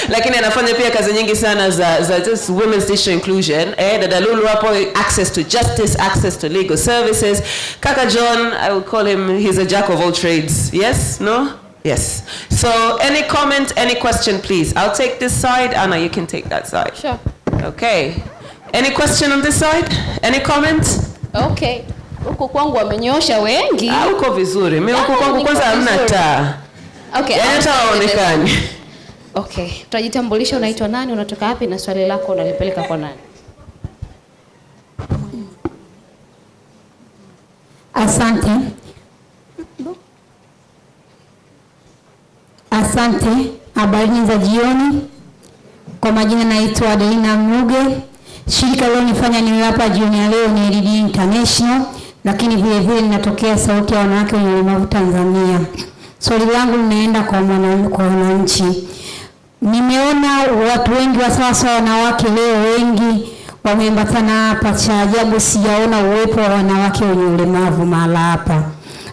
Lakini anafanya pia kazi nyingi sana za just women's digital inclusion. Dada Lulu Hapo, access to justice, access to legal services. Kaka John, I would call him, he's a jack of all trades. Yes? No? Yes. So any comment, any question, please. I'll take this side. Anna, you can take that side.
Sure.
Okay. Any question on this side? Any comments?
Okay. Huko kwangu wamenyosha wengi.
Huko vizuri. Mimi huko kwangu kwanza hamna taa.
Okay.
Hata waonekani.
Okay. Tutajitambulisha, unaitwa nani, unatoka wapi na swali lako unalipeleka kwa nani?
Asante. Asante. Habari za jioni. Kwa majina naitwa Adelina Mnuge. Shirika lililonifanya niwe hapa jioni ya leo ni ADD International, lakini vile vile ninatokea Sauti ya Wanawake wenye Ulemavu Tanzania. Swali langu linaenda kwa wananchi. Nimeona watu wengi wa sawa wanawake leo wengi wameambatana hapa, cha ajabu sijaona uwepo wa wanawake wenye ulemavu mahala hapa.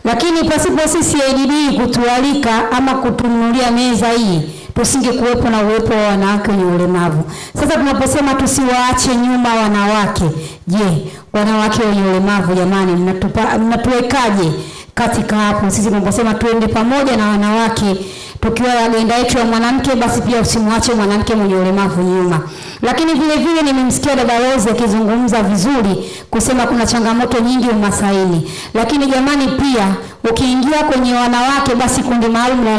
Lakini pasipo sisi ADD kutualika ama kutununulia meza hii, tusingekuwepo na uwepo wa wanawake wenye ulemavu. Sasa tunaposema tusiwaache nyuma wanawake, je, wanawake wenye ulemavu jamani mnatuwekaje katika hapo? Sisi tunaposema tuende pamoja na wanawake, tukiwa agenda yetu ya mwanamke, basi pia usimwache mwanamke mwenye ulemavu nyuma. Lakini vile vile nimemsikia dada Rose akizungumza vizuri kusema kuna changamoto nyingi umasaini. Lakini jamani pia ukiingia kwenye wanawake, basi kundi maalum la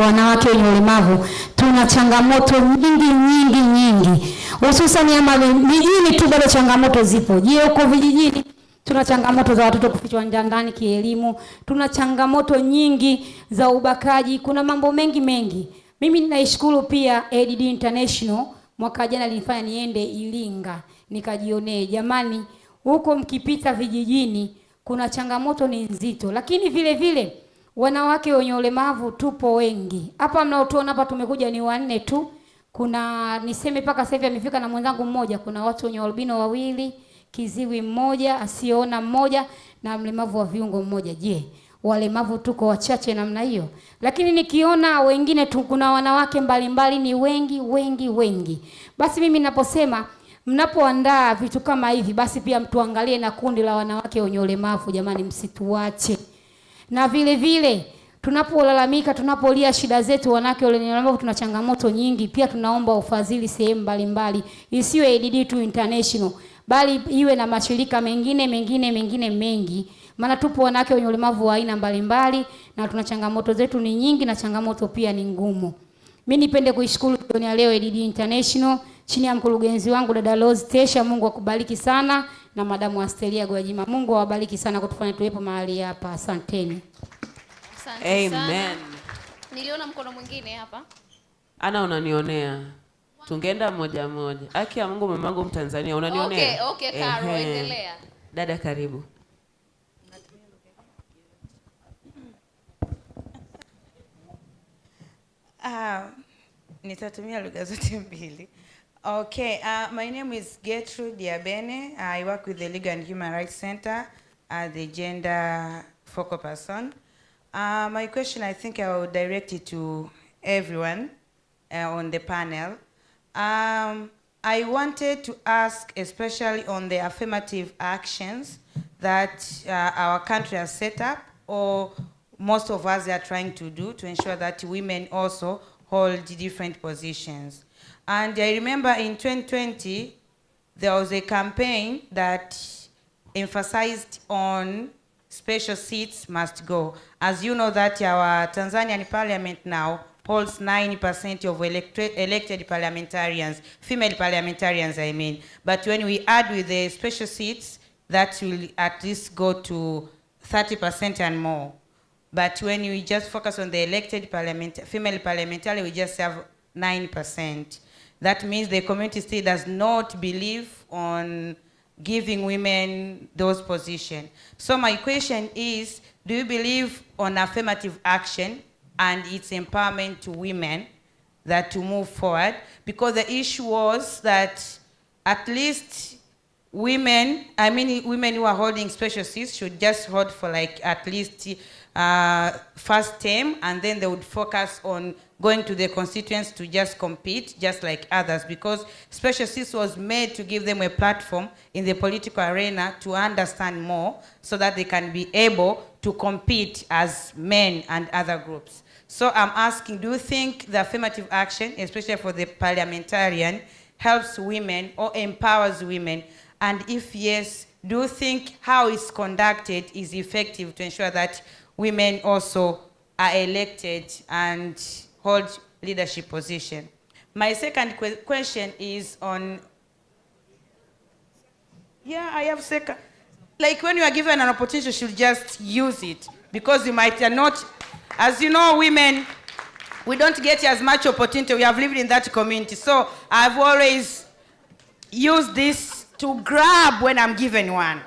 wanawake wenye ulemavu, tuna changamoto nyingi. Hususan ya mijini tu bado changamoto zipo. Je, huko vijijini tuna changamoto za watoto kufichwa ndani kielimu, tuna changamoto nyingi za ubakaji, kuna mambo mengi. Mimi ninaishukuru pia ADD International, mwaka jana nilifanya niende Iringa nikajionee. Jamani, huko mkipita vijijini kuna changamoto ni nzito, lakini vile vile wanawake wenye ulemavu tupo wengi. Hapa mnaotuona hapa tumekuja ni 4 tu. Kuna niseme paka sasa hivi amefika na mwenzangu mmoja, kuna watu wenye albino 2, kiziwi 1, asiona 1 na mlemavu wa viungo 1. Je, walemavu tuko wachache namna hiyo? Lakini nikiona wengine tu, kuna wanawake mbalimbali ni wengi. Basi mimi ninaposema mnapoandaa vitu kama hivi, basi pia mtuangalie na kundi la wanawake wenye ulemavu jamani, msituache. Na vile vile tunapolalamika, tunapolia shida zetu wanawake wenye ulemavu, tuna changamoto nyingi, pia tunaomba ufadhili sehemu mbalimbali. Isiwe ADD tu International, bali iwe na mashirika mengine mengi. Maana tupo wanawake wenye ulemavu wa aina mbalimbali na tuna changamoto zetu ni nyingi na changamoto pia ni ngumu. Mimi nipende kuishukuru jioni ya leo ADD International chini ya mkurugenzi wangu dada Rose Tesha, Mungu akubariki sana, na madamu Astelia Gwajima, Mungu awabariki sana kutufanya tuwepo mahali hapa. Asanteni.
Asante sana.
Amen.
Niliona mkono mwingine hapa.
Ana unanionea. Tungeenda moja. Haki ya Mungu, mamangu Mtanzania, unanionea.
Okay, Karo, endelea.
Dada karibu.
Nitatumia lugha zote mbili. Okay, my name is Gertrude Diabene. I work with the Legal and Human Rights Center as the gender focal person. My question, I think I will direct it to everyone on the panel. I wanted to ask, especially on the affirmative actions that our country has set up, or most of us are trying to do, to ensure that women also hold different positions. And I remember in 2020, there was a campaign that emphasized on special seats must go. As you know that our Tanzanian parliament now holds 90% of elected parliamentarians, female parliamentarians I mean. But when we add with the special seats, that will at least go to 30% and more. But when we just focus on the elected female parliamentarians, we just have 9%. That means the community still does not believe on giving women those positions. So my question is, do you believe on affirmative action and its empowerment to women that to move forward? Because the issue was that at least women, women who are holding special seats should just hold for like at least first term, and then they would focus on going to the constituents to just compete just like others, because special seats was made to give them a platform in the political arena to understand more so that they can be able to compete as men and other groups. So I'm asking, do you think the affirmative action, especially for the parliamentarian, helps women or empowers women? And if yes, do you think how it's conducted is effective to ensure that women also are elected and hold leadership position? My second question is on, I have second. Like when you are given an opportunity, you should just use it, because you might not, as you know, women, we don't get as much opportunity. We have lived in that community. So I've always used this to grab when I'm given one.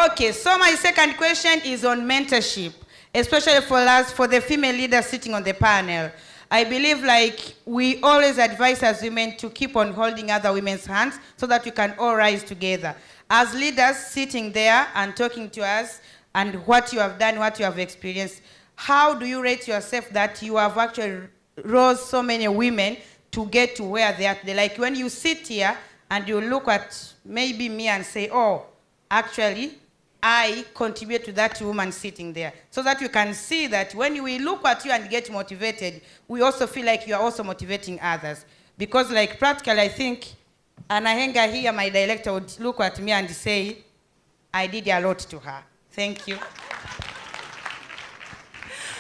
Okay, so my second question is on mentorship, especially for us, for the female leaders sitting on the panel. I believe like we always advise as women to keep on holding other women's hands so that we can all rise together. As leaders sitting there and talking to us and what you have done, what you have experienced, how do you rate yourself that you have actually rose so many women to get to where they are today? Like when you sit here and you look at maybe me and say, oh, actually, I contribute to that woman sitting there. So that you can see that when we look at you and get motivated, we also feel like you are also motivating others. Because like practically, I think, Anahenga here, my director, would look at me and say, I did a lot to her. Thank you.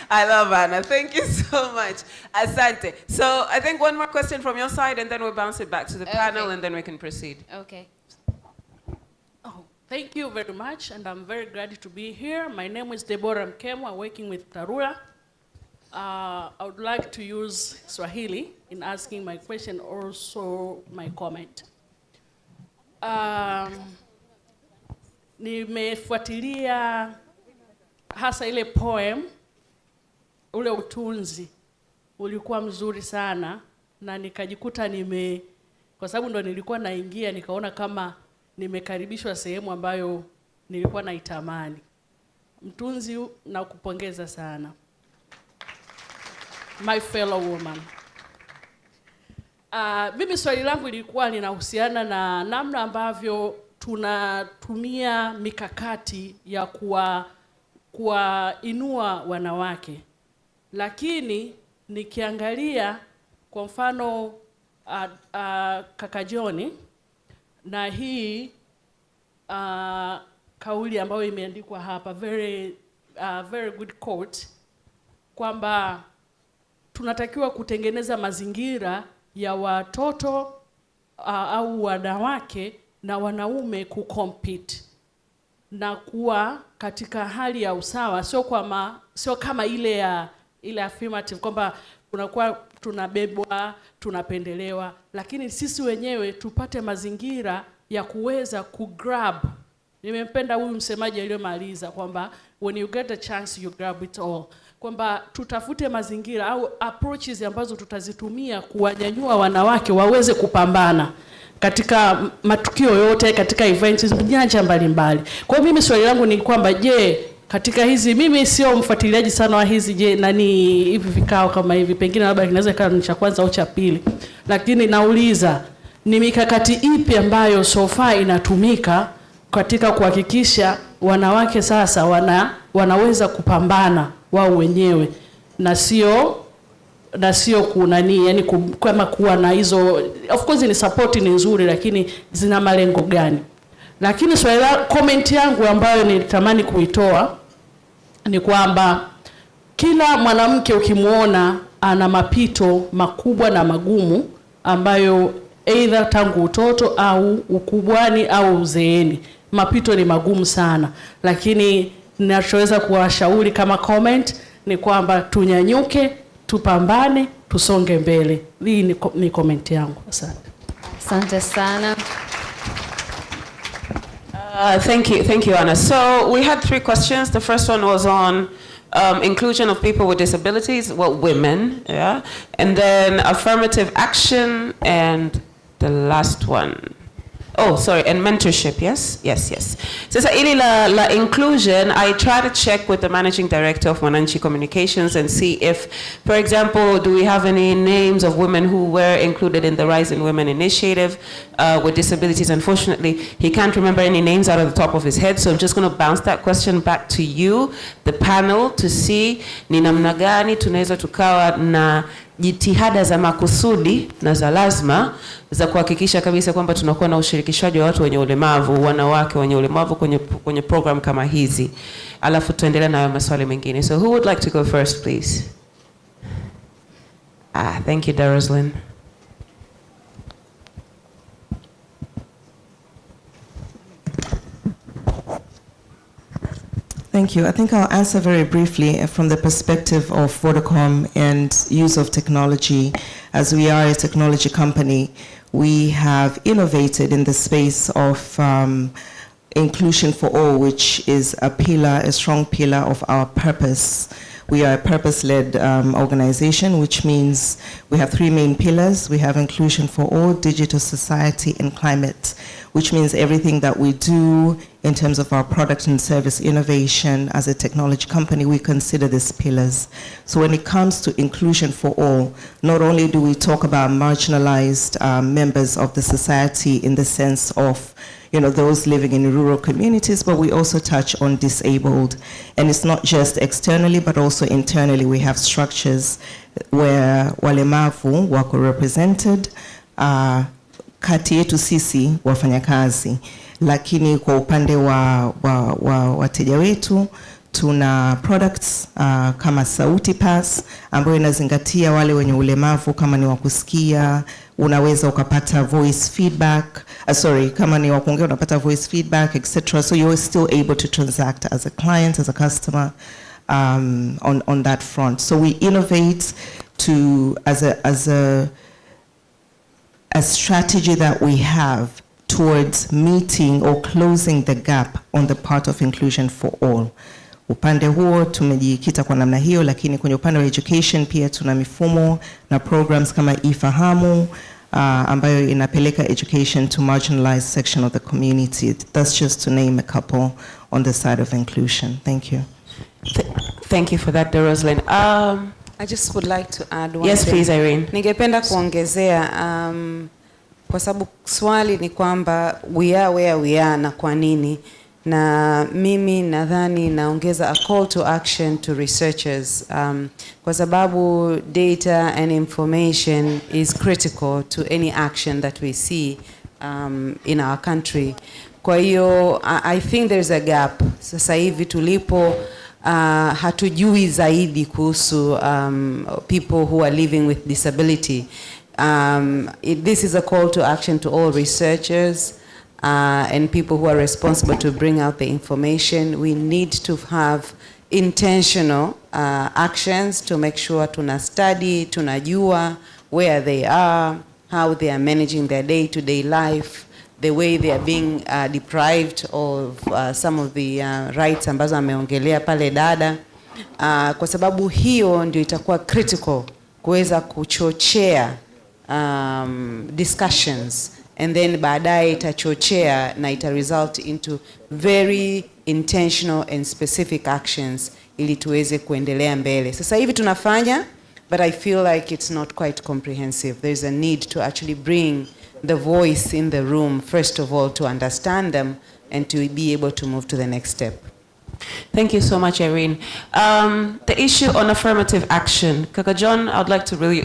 I love Anna. Thank you so much. Asante. So I think one more question from your side, and then we'll bounce it back to the panel, and then we can proceed.
Okay.
Thank you very much, and I'm very glad to be here. My name is Deborah Mkemwa, working with Tarura. I would like to use Swahili in asking my question, also my comment. Nimefuatilia hasa ile poem, ule utunzi ulikuwa mzuri sana, na nikajikuta kwa sababu ndo nilikuwa naingia, nikaona kama nimekaribishwa sehemu ambayo nilikuwa naitamani. Mtunzi, na kupongeza sana. My fellow woman. Mimi swali langu lilikuwa linahusiana na namna ambavyo tunatumia mikakati ya kuwainua wanawake. Lakini nikiangalia kwa mfano kaka John, na hii kauli ambayo imeandikwa hapa, very good quote, kwamba tunatakiwa kutengeneza mazingira ya watoto au wanawake na wanaume kucompete na kuwa katika hali ya usawa, sio kama ile affirmative kwamba tunakuwa tunabebwa, tunapendelewa, lakini sisi wenyewe tupate mazingira ya kuweza kugrab. Nimempenda huyu msemaji aliyomaliza kwamba when you get a chance you grab it all, kwamba tutafute mazingira au approaches ambazo tutazitumia kuwanyanyua wanawake waweze kupambana katika matukio yote, katika events nyanja mbalimbali. Kwa hiyo mimi swali langu ni kwamba katika hizi, mimi sio mfuatiliaji sana wa hizi, hivi vikao kama hivi, pengine labda kinaweza kama ni cha kwanza au cha pili, lakini nauliza ni mikakati ipi ambayo so far inatumika katika kuhakikisha wanawake sasa wanaweza kupambana wao wenyewe na sio na sio kunani, yani kama kuwa na hizo, of course ni support ni nzuri, lakini zina malengo gani? Lakini swali la comment yangu ambayo nilitamani kuitoa ni kwamba kila mwanamke ukimuona ana mapito makubwa na magumu ambayo either tangu utoto au ukubwani au uzeeni, mapito ni magumu sana, lakini ninachoweza kuwashauri kama comment ni kwamba tunyanyuke, tupambane, tusonge mbele. Hii ni comment yangu. Asante.
Asante sana.
Thank you, Anna. So we had 3 questions. The first one was on inclusion of people with disabilities, well, women, yeah, and then affirmative action, and the last one, and mentorship. Yes. Sasa ili la inclusion, I try to check with the managing director of Mwananchi Communications and see if, for example, do we have any names of women who were included in the Rising Women Initiative with disabilities. Unfortunately, he can't remember any names out of the top of his head, so I'm just going to bounce that question back to you, the panel, to see ni namna gani tunaweza tukawa na jitihada za makusudi na za lazima za kuhakikisha kabisa kwamba tunakuwa na ushirikishwaji wa watu wenye ulemavu, wanawake wenye ulemavu kwenye program kama hizi. Alafu tuendelee na maswali mengine. So who would like to go first, please? Thank you, Darosline.
Thank you. I think I'll answer very briefly from the perspective of Vodacom and use of technology. As we are a technology company, we have innovated in the space of inclusion for all, which is a strong pillar of our purpose. We are a purpose-led organization, which means we have 3 main pillars. We have inclusion for all, digital society, and climate, which means everything that we do in terms of our product and service innovation as a technology company, we consider these pillars. So when it comes to inclusion for all, not only do we talk about marginalized members of the society in the sense of those living in rural communities, but we also touch on disabled. And it's not just externally, but also internally. We have structures where walemavu wako represented, kati yetu sisi wafanyakazi. Lakini kwa upande wa wateja wetu, tuna products kama Sauti Pass ambayo inazingatia wale wenye ulemavu. Kama ni wakusikia, unaweza ukapata voice feedback, kama ni wakuongea unapata voice feedback, etc. So you're still able to transact as a client, as a customer on that front. So we innovate as a strategy that we have towards meeting or closing the gap on the part of inclusion for all. Upande huo tumejikita kwa namna hiyo, lakini kwenye upande wa education pia tuna mifumo na programs kama Ifahamu ambayo inapeleka education to marginalized section of the community. That's just to name a couple on the side of inclusion. Thank you.
Thank you for that, Darosline.
I just would like to add one
Yes,
thing.
please, Irene.
Ningependa kuongezea kwa sababu swali ni kwamba we are where we are na kwa nini, na mimi nadhani naongeza a call to action to researchers kwa sababu data and information is critical to any action that we see in our country. Kwa hiyo I think there's a gap. Sasa hivi tulipo hatujui zaidi kuhusu people who are living with disability. This is a call to action to all researchers and people who are responsible to bring out the information. We need to have intentional actions to make sure tuna study, tunajua where they are, how they are managing their day-to-day life, the way they are being deprived of some of the rights ambazo ameongelea pale dada, kwa sababu hiyo ndio itakuwa critical kuweza kuchochea discussions, and then baadaye itachochea na ita result into very intentional and specific actions ili tuweze kuendelea mbele. Sasa hivi tunafanya, but I feel like it's not quite comprehensive. There's a need to actually bring the voice in the room, first of all, to understand them and to be able to move to the next step.
Thank you so much, Irene. The issue on affirmative action. Kaka John, I'd like to really,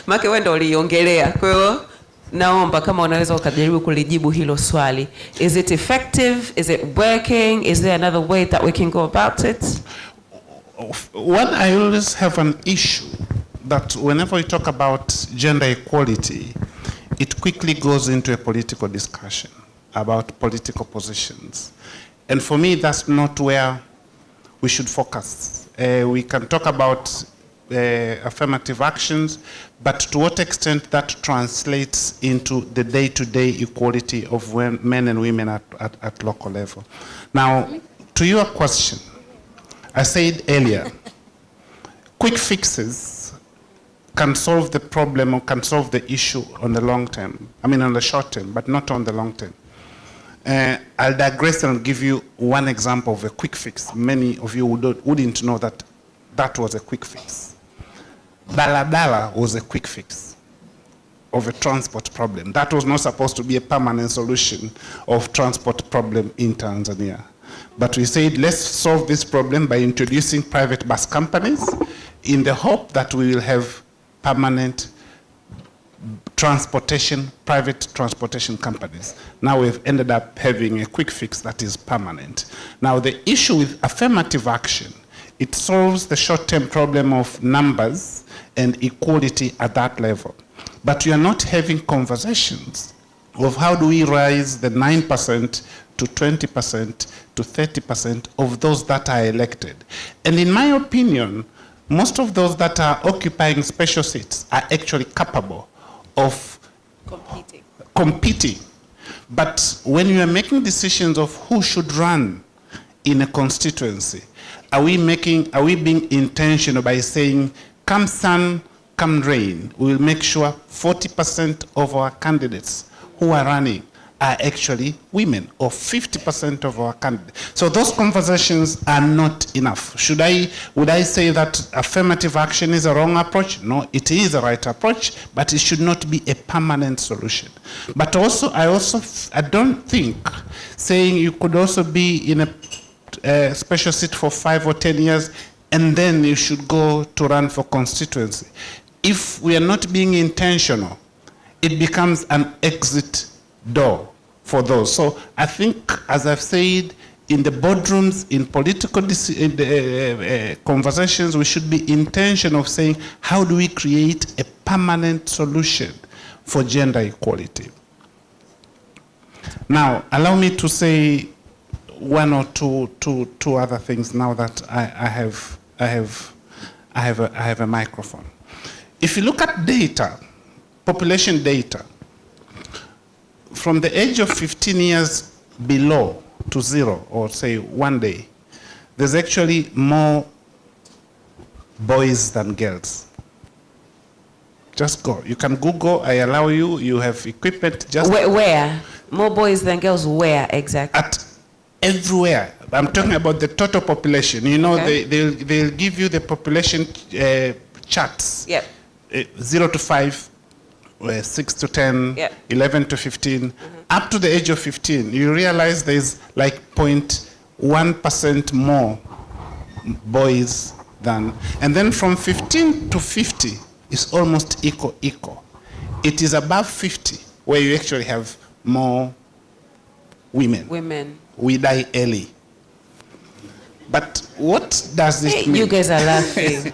Make wendo uliongelea. Kwa hiyo naomba kama unaweza ukajaribu kulijibu hilo swali. Is it effective? Is it working? Is there another way that we can go about it?
One, I always have an issue that whenever we talk about gender equality, it quickly goes into a political discussion about political positions. And for me, that's not where we should focus. We can talk about affirmative actions, but to what extent that translates into the day-to-day equality of men and women at local level. Now, to your question, I said earlier, quick fixes can solve the problem or can solve the issue on the long term. I mean on the short term, but not on the long term. I'll digress and give you one example of a quick fix. Many of you wouldn't know that that was a quick fix. Dala was a quick fix of a transport problem. That was not supposed to be a permanent solution of transport problem in Tanzania. But we said, let's solve this problem by introducing private bus companies in the hope that we will have permanent transportation, private transportation companies. Now we've ended up having a quick fix that is permanent. Now the issue with affirmative action, it solves the short-term problem of numbers and equality at that level. But we are not having conversations of how do we rise the 9% to 20% to 30% of those that are elected. And in my opinion, most of those that are occupying special seats are actually capable of competing. But when you are making decisions of who should run in a constituency, are we being intentional by saying, come sun, come rain, we will make sure 40% of our candidates who are running are actually women, or 50% of our candidates. So those conversations are not enough. Would I say that affirmative action is a wrong approach? No, it is a right approach, but it should not be a permanent solution. But also, I don't think saying you could also be in a special seat for 5 or 10 years and then you should go to run for constituency. If we are not being intentional, it becomes an exit door for those. So I think, as I've said, in the boardrooms, in political conversations, we should be intentional of saying, how do we create a permanent solution for gender equality? Now, allow me to say one or two other things now that I have a microphone. If you look at data, population data, from the age of 15 years below to 0, or say 1 day, there's actually more boys than girls. Just go. You can Google, I allow you, you have equipment. Just
where? More boys than girls where exactly?
At everywhere. I'm talking about the total population. You know, okay. They'll give you the population charts.
Yep.
0 to 5. 6 to 10, yep. 11 to 15, up to the age of 15, you realize there's like 0.1% more boys than, and then from 15 to 50 is almost equal. It is above 50 where you actually have more women. We die early. But what does it mean?
You guys are laughing.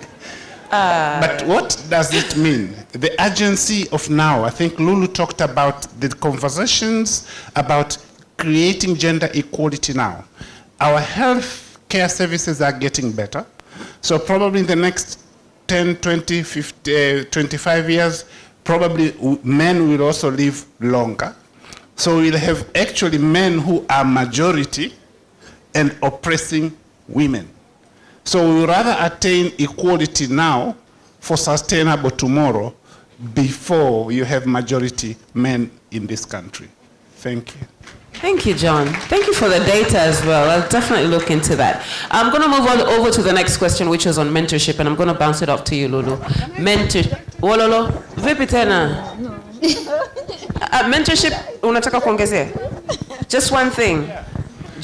But what does it mean? The urgency of now. I think Lulu talked about the conversations about creating gender equality now. Our health care services are getting better. So probably in the next 10, 20, 50, 25 years, probably men will also live longer. So we'll have actually men who are majority and oppressing women. So we rather attain equality now for sustainable tomorrow before you have majority men in this country. Thank you.
Thank you, John. Thank you for the data as well. I'll definitely look into that. I'm going to move on over to the next question, which was on mentorship, and I'm going to bounce it off to you, Lulu. Wololo, vipi tena? Mentorship, unataka kuongezea? Just one thing.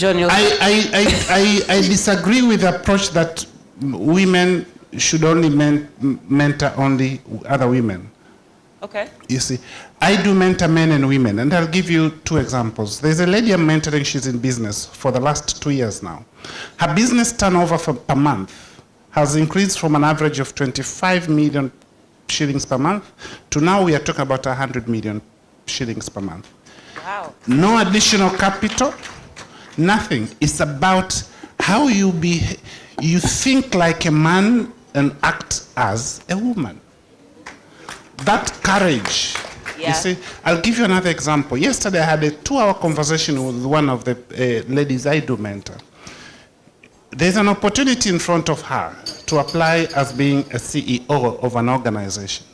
John,
I disagree with the approach that women should only mentor only other women.
Okay.
You see, I do mentor men and women, and I'll give you 2 examples. There's a lady I'm mentoring, she's in business for the last 2 years now. Her business turnover per month has increased from an average of 25 million shillings per month to now we are talking about 100 million shillings per month.
Wow.
No additional capital, nothing. It's about how you think like a man and act as a woman. That courage.
Yeah.
You see, I'll give you another example. Yesterday I had a 2-hour conversation with one of the ladies I do mentor. There's an opportunity in front of her to apply as being a CEO of an organization.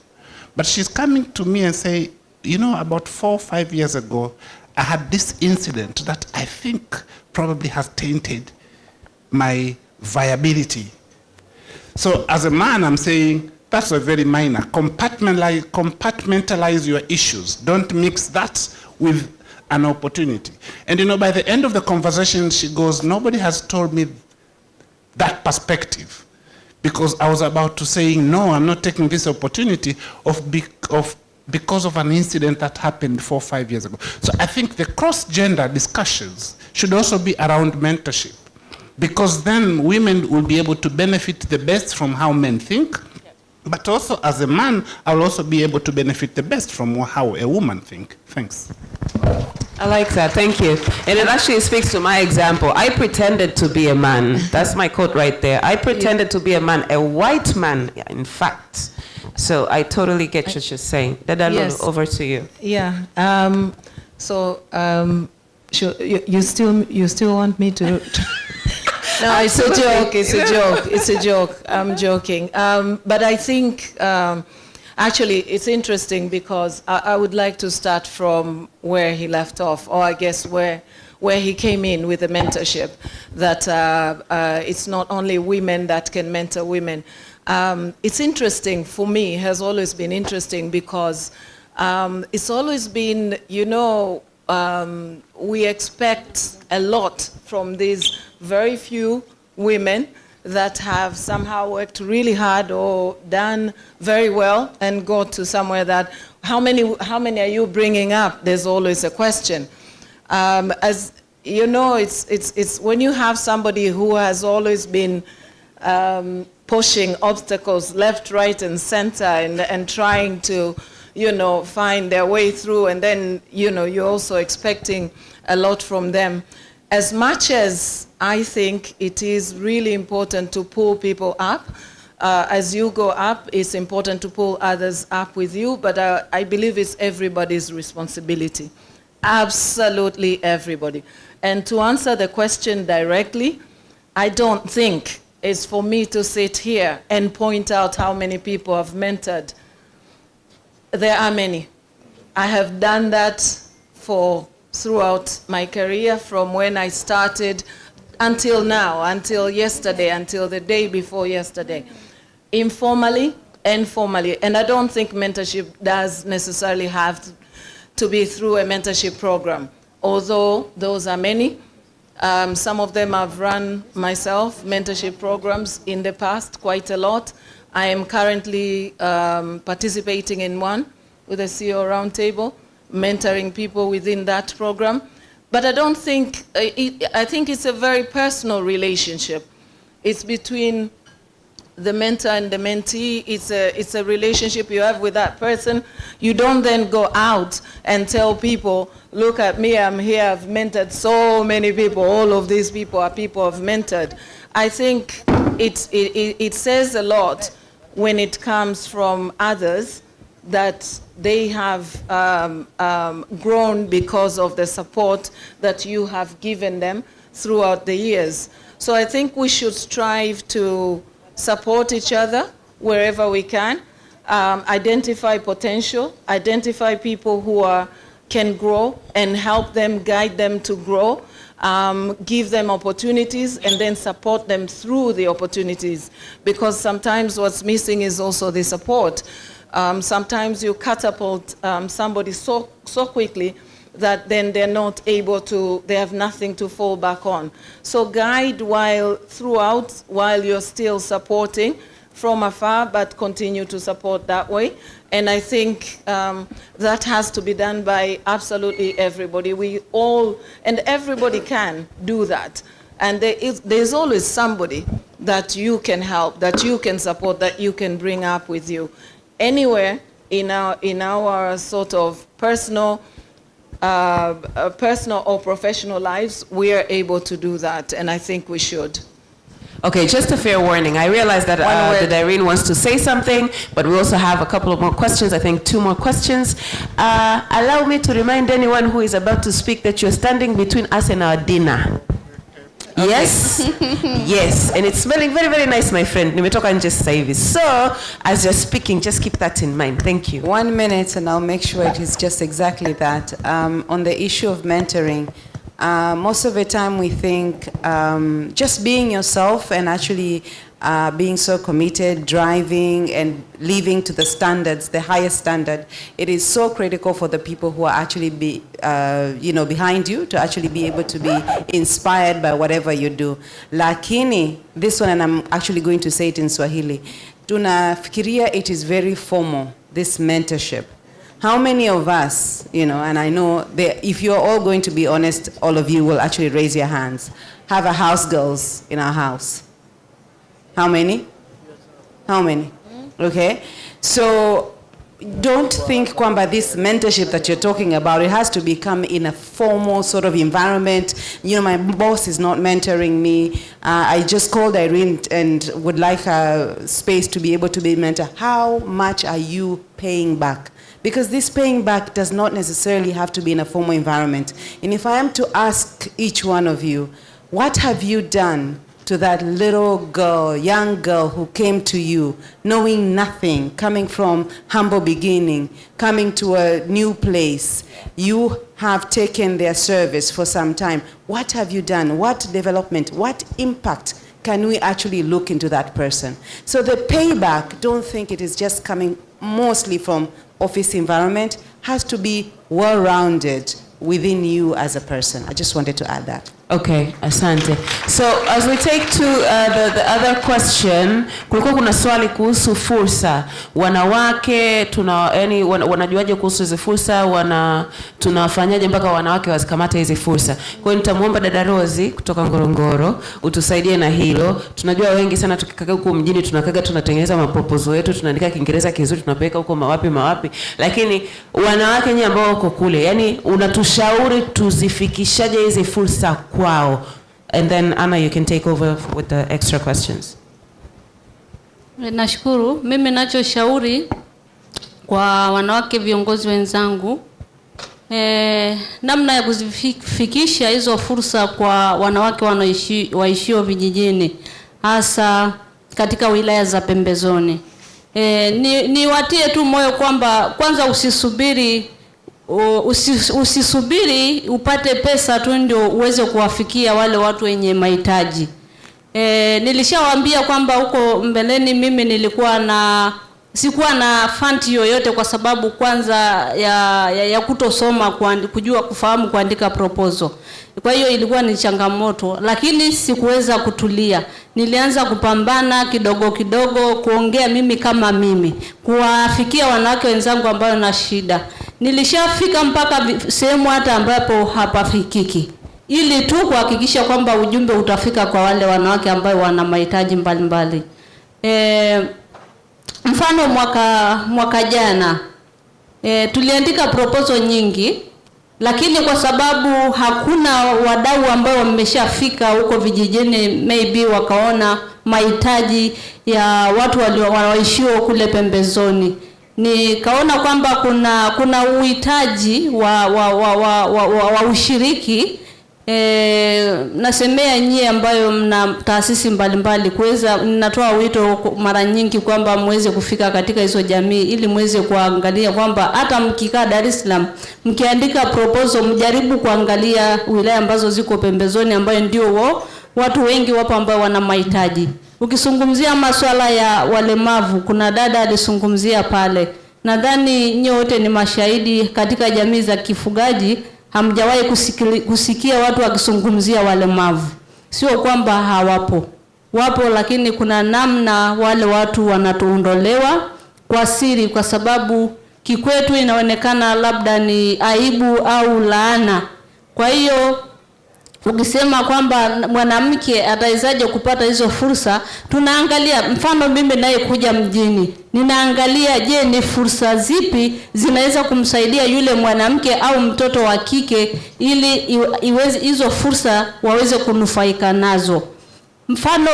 But she's coming to me and say, you know, about 4 or 5 years ago, I had this incident that I think probably has tainted my viability. So as a man, I'm saying, that's a very minor. Compartmentalize your issues. Don't mix that with an opportunity. And you know, by the end of the conversation, she goes, nobody has told me that perspective. Because I was about to say, no, I'm not taking this opportunity because of an incident that happened 4 or 5 years ago. So I think the cross-gender discussions should also be around mentorship. Because then women will be able to benefit the best from how men think, but also as a man, I'll also be able to benefit the best from how a woman thinks. Thanks.
I like that, thank you. And it actually speaks to my example. I pretended to be a man. That's my quote right there. I pretended to be a man, a white man, in fact. So I totally get what you're saying. Dada, yes. Over to you.
Yeah. You still want me to? No, it's a joke. It's a joke. It's a joke. I'm joking. But I think actually it's interesting because I would like to start from where he left off, or I guess where he came in with the mentorship. That it's not only women that can mentor women. It's interesting for me. Has always been interesting because it's always been, you know. We expect a lot from these very few women that have somehow worked really hard or done very well and got to somewhere that, how many are you bringing up? There's always a question. As you know, it's when you have somebody who has always been pushing obstacles left, right, and center and trying to, you know, find their way through, and then, you know, you're also expecting a lot from them. As much as I think it is really important to pull people up, as you go up, it's important to pull others up with you, but I believe it's everybody's responsibility. Absolutely everybody. And to answer the question directly, I don't think it's for me to sit here and point out how many people I've mentored. There are many. I have done that throughout my career, from when I started until now, until yesterday, until the day before yesterday. Informally and formally. And I don't think mentorship does necessarily have to be through a mentorship program, although those are many. Some of them I've run myself, mentorship programs in the past, quite a lot. I am currently participating in one with the CEO Roundtable, mentoring people within that program. But I don't think, I think it's a very personal relationship. It's between the mentor and the mentee. It's a relationship you have with that person. You don't then go out and tell people, look at me, I'm here, I've mentored so many people, all of these people are people I've mentored. I think it says a lot when it comes from others that they have grown because of the support that you have given them throughout the years. So I think we should strive to support each other wherever we can, identify potential, identify people who can grow and help them, guide them to grow, give them opportunities and then support them through the opportunities. Because sometimes what's missing is also the support. Sometimes you catapult somebody so quickly that then they're not able to, they have nothing to fall back on. So guide while you're still supporting from afar, but continue to support that way. And I think that has to be done by absolutely everybody. We all, and everybody can do that. And there's always somebody that you can help, that you can support, that you can bring up with you. Anywhere in our sort of personal or professional lives, we are able to do that, and I think we should.
Okay, just a fair warning. I realize that Irene wants to say something, but we also have a couple of more questions. I think 2 more questions. Allow me to remind anyone who is about to speak that you're standing between us and our dinner. Okay. Yes? Yes, and it's smelling very, very nice, my friend. Nimetoka nje sasa hivi. So, as you're speaking, just keep that in mind. Thank you.
1 minute, and I'll make sure it is just exactly that. On the issue of mentoring, most of the time we think just being yourself and actually being so committed, driving and living to the standards, the highest standard, it is so critical for the people who are actually behind you to actually be able to be inspired by whatever you do. Lakini, this one, and I'm actually going to say it in Swahili, tunafikiria it is very formal, this mentorship. How many of us, and I know that if you're all going to be honest, all of you will actually raise your hands, have a house girls in our house? How many? How many? Okay. So don't think kwamba this mentorship that you're talking about, it has to become in a formal sort of environment. My boss is not mentoring me. I just called Irene and would like a space to be able to be mentored. How much are you paying back? Because this paying back does not necessarily have to be in a formal environment. And if I am to ask each one of you, what have you done to that little girl, young girl who came to you, knowing nothing, coming from humble beginning, coming to a new place? You have taken their service for some time. What have you done? What development, what impact can we actually look into that person? So the payback, don't think it is just coming mostly from office environment, has to be well-rounded within you as a person. I just wanted to add that.
Okay, asante. So as we take to the other question, kulikuwa kuna swali kuhusu fursa. Wanawake wanajuaje kuhusu hizi fursa? Tunafanyaje mpaka wanawake wazikamate hizi fursa? Kwa hiyo nitamuomba dada Rozi kutoka Ngorongoro utusaidie na hilo. Tunajua wengi sana tukikaga huko mjini tunatengeneza maproposal yetu, tunaandika Kiingereza kizuri, tunapeleka huko mawapi. Lakini wanawake nyinyi ambao wako kule, yani unatushauri tuzifikishaje hizi fursa kwao? And then Anna, you can take over with the extra questions.
Nashukuru. Mimi nachoshauri kwa wanawake viongozi wenzangu, namna ya kuzifikisha hizo fursa kwa wanawake waishio vijijini, hasa katika wilaya za pembezoni. Niwatie tu moyo kwamba kwanza usisubiri upate pesa tu ndio uweze kuwafikia wale watu wenye mahitaji. Nilishawaambia kwamba huko mbeleni mimi sikuwa na fund yoyote kwa sababu kwanza ya kutosoma, kufahamu kuandika proposal. Kwa hiyo ilikuwa ni changamoto, lakini sikuweza kutulia. Nilianza kupambana kidogo kuongea mimi kama mimi, kuwafikia wanawake wenzangu ambao na shida. Nilishafika mpaka sehemu hata ambapo hapafikiki, ili tu kuhakikisha kwamba ujumbe utafika kwa wale wanawake ambao wana mahitaji mbalimbali. Mfano mwaka jana tuliandika proposal nyingi, lakini kwa sababu hakuna wadau ambao wameshafika huko vijijini, maybe wakaona mahitaji ya watu wanaoishio kule pembezoni, nikaona kwamba kuna uhitaji wa ushiriki. Nasemea nyie ambayo mna taasisi mbalimbali, ninatoa wito mara nyingi kwamba muweze kufika katika hizo jamii, ili muweze kuangalia kwamba hata mkikaa Dar es Salaam mkiandika proposal, mjaribu kuangalia wilaya ambazo ziko pembezoni, ambayo ndio watu wengi wapo ambao wana mahitaji. Ukizungumzia masuala ya walemavu, kuna dada alizungumzia pale. Nadhani nyote ni mashahidi, katika jamii za kifugaji hamjawahi kusikia watu wakizungumzia walemavu. Sio kwamba hawapo. Wapo, lakini kuna namna wale watu wanatuondolewa kwa siri, kwa sababu kikwetu inaonekana labda ni aibu au laana. Kwa hiyo ukisema kwamba mwanamke atawezaje kupata hizo fursa, tunaangalia mfano mimi naye kuja mjini. Ninaangalia, je, ni fursa zipi zinaweza kumsaidia yule mwanamke au mtoto wa kike ili iweze hizo fursa waweze kunufaika nazo. Mfano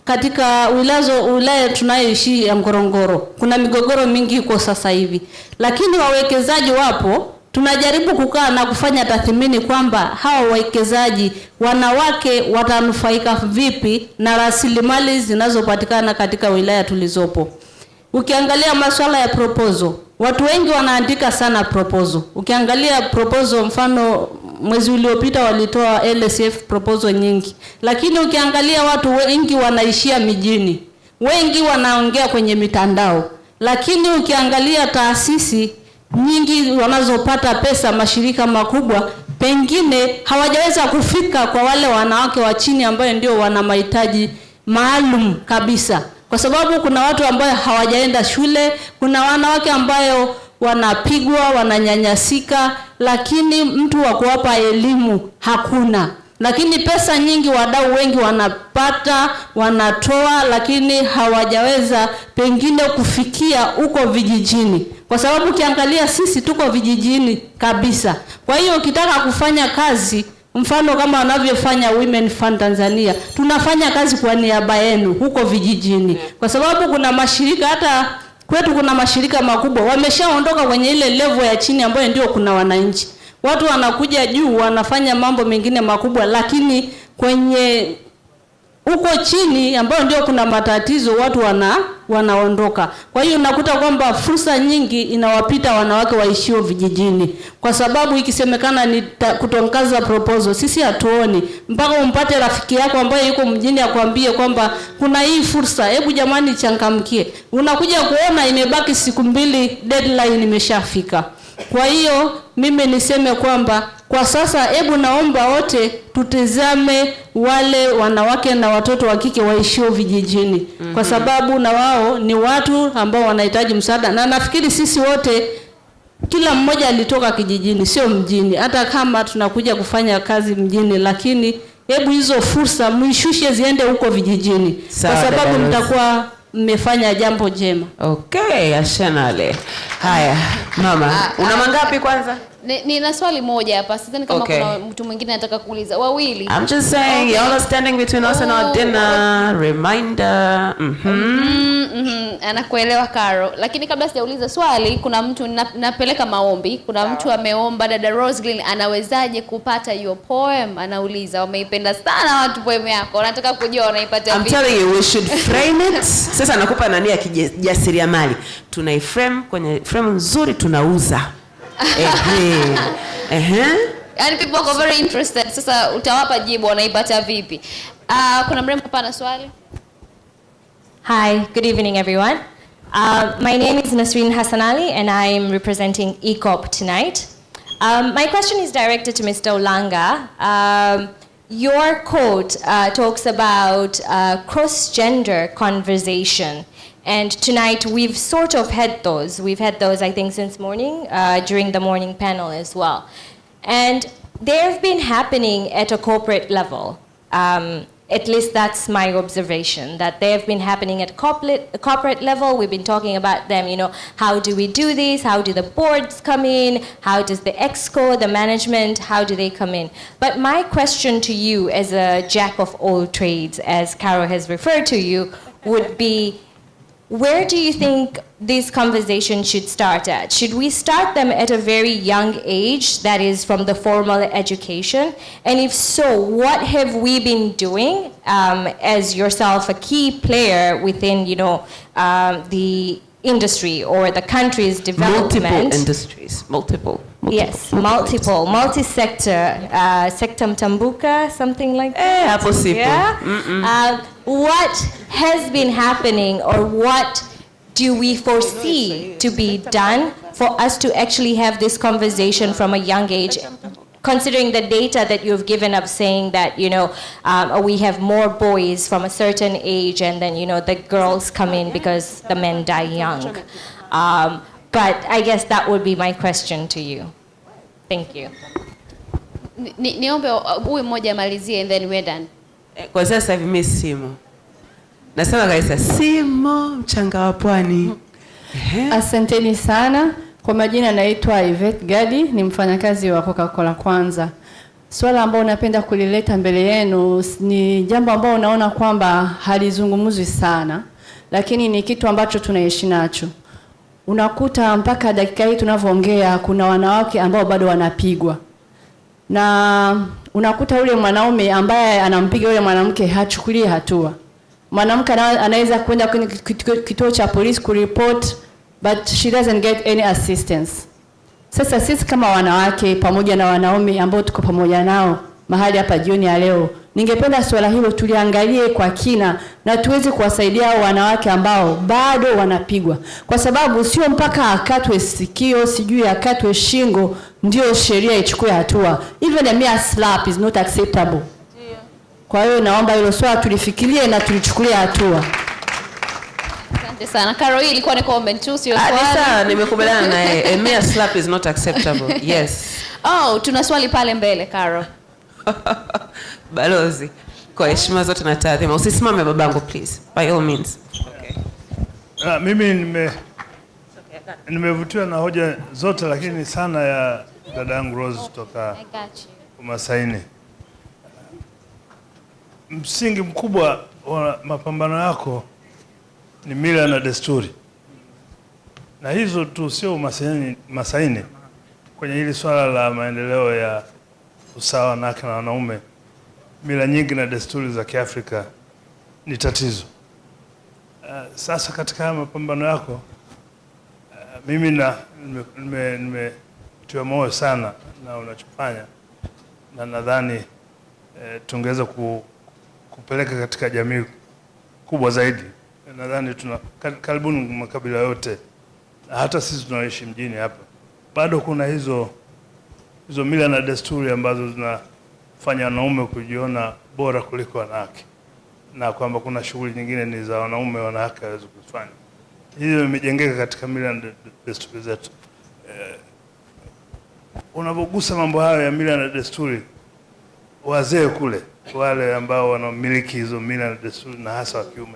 katika wilaya tunayoishi ya Ngorongoro, kuna migogoro mingi kwa sasa hivi. Lakini wawekezaji wapo, tunajaribu kukaa na kufanya tathmini kwamba hawa wawekezaji wanawake watanufaika vipi na rasilimali zinazopatikana katika wilaya tulizopo. Ukiangalia masuala ya proposal, watu wengi wanaandika sana proposal. Ukiangalia proposal, mfano mwezi uliopita walitoa LSF proposal nyingi. Lakini ukiangalia watu wengi wanaishia mijini. Wengi wanaongea kwenye mitandao. Lakini ukiangalia taasisi nyingi wanazopata pesa, mashirika makubwa, pengine hawajaweza kufika kwa wale wanawake wa chini ambao ndio wana mahitaji maalum kabisa. Kwa sababu kuna watu ambao hawajaenda shule, kuna wanawake ambao wanapigwa, wananyanyasika, lakini mtu wa kuwapa elimu hakuna. Lakini pesa nyingi wadau wengi wanapata, wanatoa, lakini hawajaweza pengine kufikia huko vijijini. Kwa sababu ukiangalia sisi tuko vijijini kabisa. Kwa hiyo ukitaka kufanya kazi, mfano kama wanavyofanya Women Fund Tanzania, tunafanya kazi kwa niaba yenu huko vijijini. Kwa sababu kuna mashirika, hata kwetu kuna mashirika makubwa wameshaondoka kwenye ile level ya chini ambayo ndio kuna wananchi. Watu wanakuja juu wanafanya mambo mengine makubwa, lakini kwenye huko chini ambayo ndio kuna matatizo watu wanaondoka. Kwa hiyo unakuta kwamba fursa nyingi inawapita wanawake waishio vijijini. Kwa sababu ikisemekana ni kutongaza proposal, sisi hatuoni mpaka umpate rafiki yako ambaye yuko mjini akwambie kwamba kuna hii fursa, hebu jamani changamkie. Unakuja kuona imebaki siku 2 deadline imeshafika. Kwa hiyo mimi niseme kwamba kwa sasa hebu naomba wote tutizame wale wanawake na watoto wa kike waishio vijijini. Kwa sababu na wao ni watu ambao wanahitaji msaada, na nafikiri sisi wote kila mmoja alitoka kijijini, sio mjini. Hata kama tunakuja kufanya kazi mjini, lakini hebu hizo fursa mwishushe ziende huko vijijini. Kwa sababu mtakuwa mmefanya jambo jema.
Okay, ashanale. Haya, mama, una mangapi kwanza?
Nina swali moja hapa. Sidhani kama kuna mtu mwingine anataka kuuliza. Wawili.
I'm just saying, y'all are standing between us and our dinner. Reminder.
Anakuelewa Karo. Lakini kabla sijauliza swali, kuna mtu napeleka maombi. Kuna mtu ameomba, dada Roslyn, anawezaje kupata your poem? Anauliza, wameipenda sana watu poem yako. Nataka kujua wanaipata vipi.
I'm telling you, we should frame it. Sasa nakupa nani ya kijasiriamali. Tunaiframe kwenye frame nzuri, tunauza.
And people are very interested. Sasa utawapa jibu wanaipata vipi? Kuna mrembo hapa na swali.
Hi, good evening everyone. My name is Nasreen Hassanali and I'm representing ECOP tonight. My question is directed to Mr. Olanga. Your quote talks about cross-gender conversation. And tonight we've sort of had those. We've had those, I think, since morning, during the morning panel as well. And they've been happening at a corporate level. At least that's my observation, that they've been happening at corporate level. We've been talking about them, you know, how do we do this? How do the boards come in? How does the exco, the management, how do they come in? But my question to you as a jack of all trades, as Caro has referred to you, would be, where do you think this conversation should start at? Should we start them at a very young age, that is from the formal education? And if so, what have we been doing as yourself a key player within, you know, the industry or the country's development?
Multiple industries, multiple.
Yes, multi-sector, sector mtambuka, something like that. Yeah. What has been happening, or what do we foresee to be done for us to actually have this conversation from a young age? considering the data that you've given up saying that, we have more boys from a certain age and then, the girls come in because the men die young. But I guess that would be my question to you. Thank you.
Niombe huyu mmoja malizie and then we're done.
Kwa sasa hivi mimi simo. Nasema kabisa simo mchanga wa pwani.
Asanteni sana. Kwa majina naitwa Yvette Gadi, ni mfanyakazi wa Coca-Cola Kwanza. Swala ambalo napenda kulileta mbele yenu ni jambo ambalo naona kwamba halizungumzwi sana, lakini ni kitu ambacho tunaishi nacho. Unakuta mpaka dakika hii tunavyoongea kuna wanawake ambao bado wanapigwa. Na unakuta yule mwanaume ambaye anampiga yule mwanamke hachukulie hatua. Mwanamke anaweza kwenda kwenye kituo cha polisi kuripoti, but she doesn't get any assistance. Sasa sisi kama wanawake pamoja na wanaume ambao tuko pamoja nao mahali hapa jioni ya leo, ningependa swala hilo tuliangalie kwa kina na tuweze kuwasaidia hao wanawake ambao bado wanapigwa. Kwa sababu sio mpaka akatwe sikio, sijui akatwe shingo ndio sheria ichukue hatua. Even a mere slap is not acceptable. Kwa hiyo naomba hilo swala tulifikirie na tulichukulie hatua.
Asante sana. Karo, hii ilikuwa ni comment tu, sio swali.
Sasa nimekubaliana naye. A mere slap is not acceptable. Yes.
Oh, tuna swali pale mbele, Karo.
Balozi, kwa heshima zote na taadhima, usisimame babangu please, by all means.
Okay. Mimi nimevutiwa na hoja zote, lakini sana ya dadangu Rose kutoka Masaini. Msingi mkubwa wa mapambano yako ni mila na desturi. Na hizo tu sio Masaini kwenye hili swala la maendeleo ya usawa wanawake na wanaume. Mila nyingi na desturi za Kiafrika ni tatizo. Sasa katika mapambano yako mimi nimetiwa moyo sana na unachofanya, na nadhani tungeweza kupeleka katika jamii kubwa zaidi. Nadhani karibuni makabila yote, hata sisi tunaishi mjini hapa, bado kuna hizo mila na desturi ambazo zinafanya wanaume kujiona bora kuliko wanawake, na kwamba kuna shughuli nyingine ni za wanaume, wanawake hawezi kufanya. Hiyo imejengeka katika mila na desturi zetu. Unapogusa mambo hayo ya mila na desturi, wazee kule, wale ambao wanamiliki hizo mila na desturi na hasa wa kiume,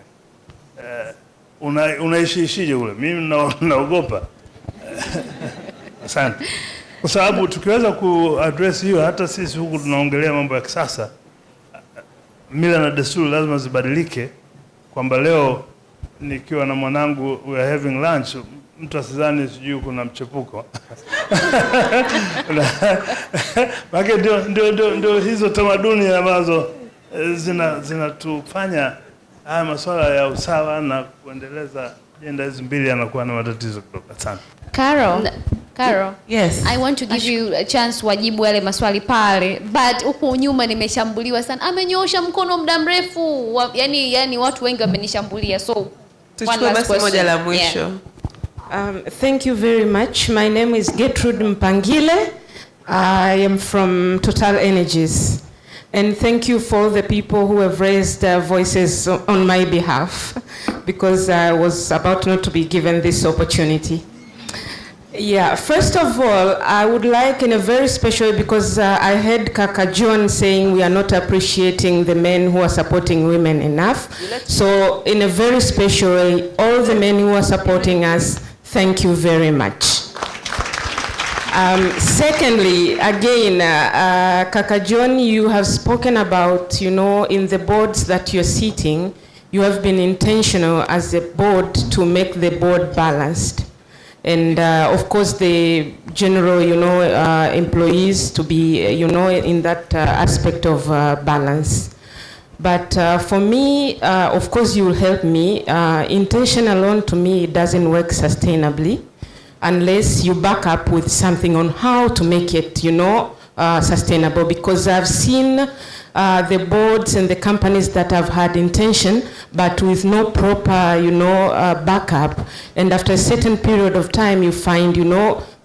unaishije kule? Mimi naogopa. Asante. Kwa sababu tukiweza kuaddress hiyo, hata sisi huku tunaongelea mambo ya kisasa, mila na desturi lazima zibadilike, kwamba leo nikiwa na mwanangu we are having lunch, mtu asidhani sijui kuna mchepuko. Maana ndio hizo tamaduni ambazo zinatufanya haya masuala ya usawa na kuendeleza jenda hizi mbili yanakuwa na matatizo kidogo sana.
Karo,
yes.
I want to give you a chance wajibu yale maswali pale, but huko nyuma nimeshambuliwa sana. Amenyoosha mkono muda mrefu. Yani watu wengi wamenishambulia. So
tuchukue basi moja la mwisho.
Yeah. Thank you very much. My name is Gertrude Mpangile. I am from Total Energies. And thank you for the people who have raised their voices on my behalf, because I was about not to be given this opportunity. Yeah, first of all, I would like in a very special, because I heard Kaka John saying we are not appreciating the men who are supporting women enough. So in a very special way, all the men who are supporting us, thank you very much. Secondly, again, Kaka John, you have spoken about, in the boards that you're sitting, you have been intentional as a board to make the board balanced. And of course, the general, employees to be, in that aspect of balance. But for me, of course, you will help me. Intention alone, to me, it doesn't work sustainably unless you back up with something on how to make it, sustainable? Because I've seen the boards and the companies that have had intention, but with no proper, backup. And after a certain period of time, you find,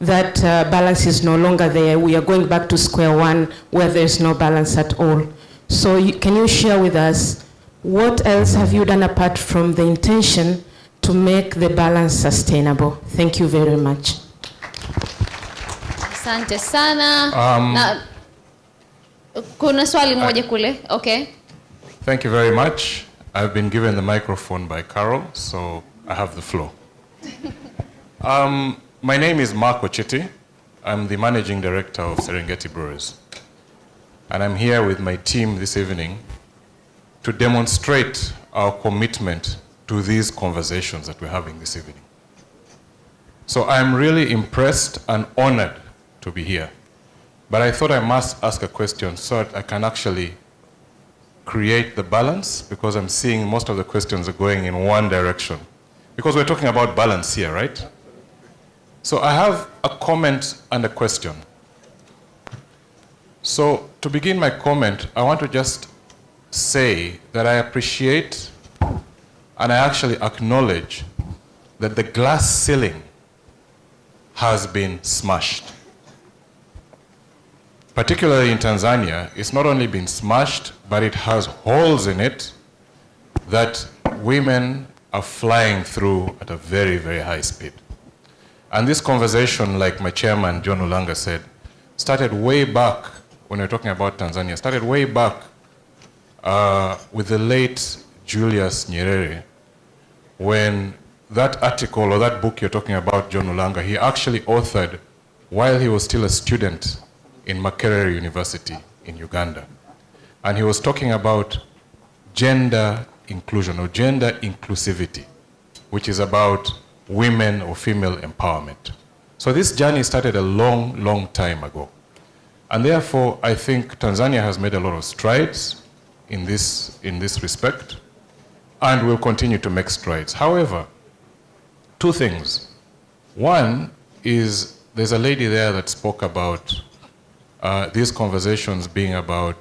that balance is no longer there. We are going back to square one where there's no balance at all. So can you share with us what else have you done apart from the intention to make the balance sustainable? Thank you very much.
Asante sana. Kuna swali moja kule. Okay.
Thank you very much. I've been given the microphone by Carol, so I have the floor. My name is Mark Ochiti. I'm the Managing Director of Serengeti Brewers. And I'm here with my team this evening to demonstrate our commitment to these conversations that we're having this evening. So I'm really impressed and honored to be here. But I thought I must ask a question so that I can actually create the balance, because I'm seeing most of the questions are going in one direction. Because we're talking about balance here, right? So I have a comment and a question. So to begin my comment, I want to just say that I appreciate and I actually acknowledge that the glass ceiling has been smashed. Particularly in Tanzania, it's not only been smashed, but it has holes in it that women are flying through at a very, very high speed. And this conversation, like my chairman, John Ulanga, said, started way back when we're talking about Tanzania, started way back with the late Julius Nyerere, when that article or that book you're talking about, John Ulanga, he actually authored while he was still a student in Makerere University in Uganda. And he was talking about gender inclusion or gender inclusivity, which is about women or female empowerment. So this journey started a long, long time ago. And therefore, I think Tanzania has made a lot of strides in this respect, and will continue to make strides. However, two things. One is there's a lady there that spoke about these conversations being about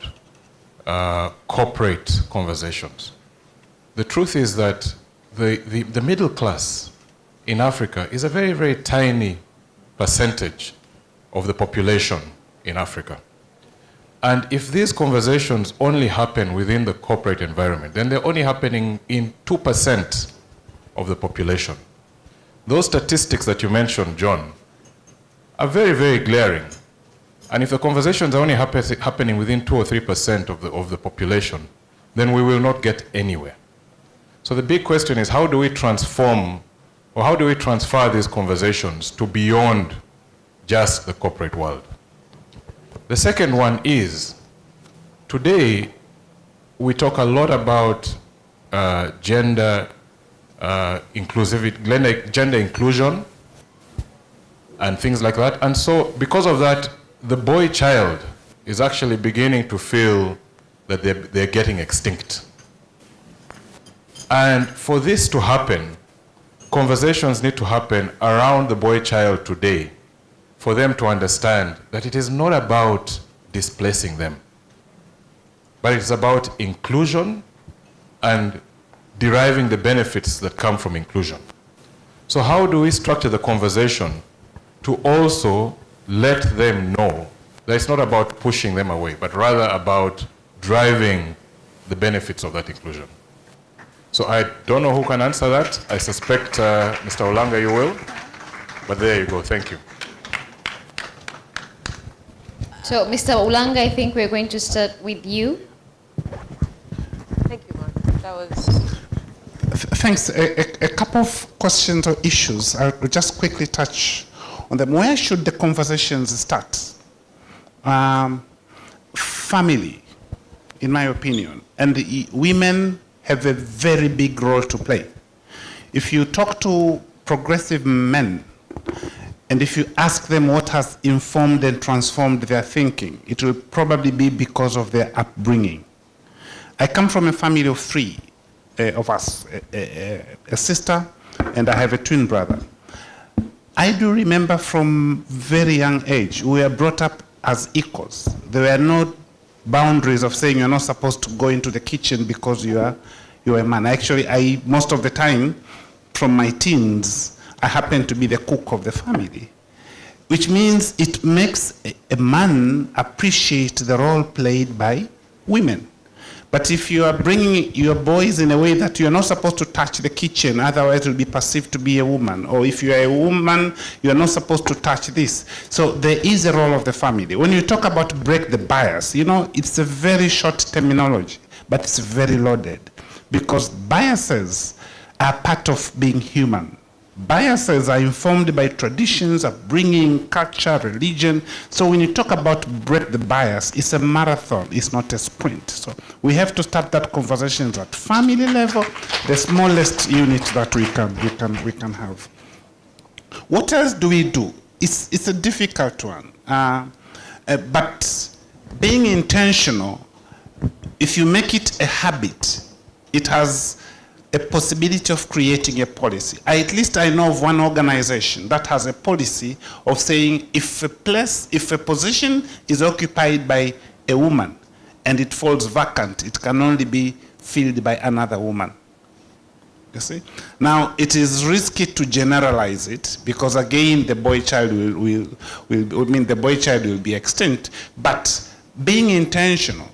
corporate conversations. The truth is that the middle class in Africa is a very, very tiny percentage of the population in Africa. And if these conversations only happen within the corporate environment, then they're only happening in 2% of the population. Those statistics that you mentioned, John, are very, very glaring. And if the conversations are only happening within 2 or 3% of the population, then we will not get anywhere. So the big question is, how do we transform, or how do we transfer these conversations to beyond just the corporate world? The second one is, today we talk a lot about gender inclusivity, gender inclusion, and things like that. And so because of that, the boy child is actually beginning to feel that they're getting extinct. And for this to happen, conversations need to happen around the boy child today for them to understand that it is not about displacing them, but it's about inclusion and deriving the benefits that come from inclusion. So how do we structure the conversation to also let them know that it's not about pushing them away, but rather about driving the benefits of that inclusion? So I don't know who can answer that. I suspect Mr. Ulanga you will, but there you go. Thank you.
So Mr. Ulanga, I think we're going to start with you.
Thank you, Mark. That was...
Thanks. A couple of questions or issues. I'll just quickly touch on them. Where should the conversations start? Family, in my opinion, and the women have a very big role to play. If you talk to progressive men, and if you ask them what has informed and transformed their thinking, it will probably be because of their upbringing. I come from a family of three of us, a sister, and I have a twin brother. I do remember from very young age, we were brought up
as equals. There were no boundaries of saying you're not supposed to go into the kitchen because you're a man. Actually, most of the time, from my teens, I happen to be the cook of the family, which means it makes a man appreciate the role played by women. But if you are bringing your boys in a way that you're not supposed to touch the kitchen, otherwise you'll be perceived to be a woman, or if you're a woman, you're not supposed to touch this. So there is a role of the family. When you talk about break the bias, you know, it's a very short terminology, but it's very loaded, because biases are part of being human. Biases are informed by traditions, upbringing, culture, religion. So when you talk about break the bias, it's a marathon, it's not a sprint. So we have to start that conversation at family level, the smallest unit that we can have. What else do we do? It's a difficult one. But being intentional, if you make it a habit, it has a possibility of creating a policy. At least I know of one organization that has a policy of saying if a position is occupied by a woman and it falls vacant, it can only be filled by another woman. You see? Now, it is risky to generalize it because again, the boy child will be extinct, but being intentional.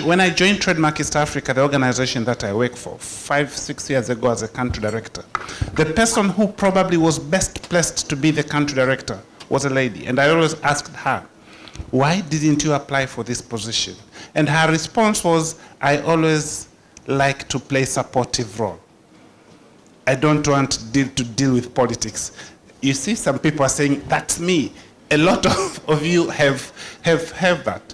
When I joined Trademark East Africa, the organization that I work for, 5-6 years ago as a country director, the person who probably was best placed to be the country director was a lady. And I always asked her, why didn't you apply for this position? And her response was, I always like to play supportive role. I don't want to deal with politics. You see, some people are saying, that's me. A lot of you have that.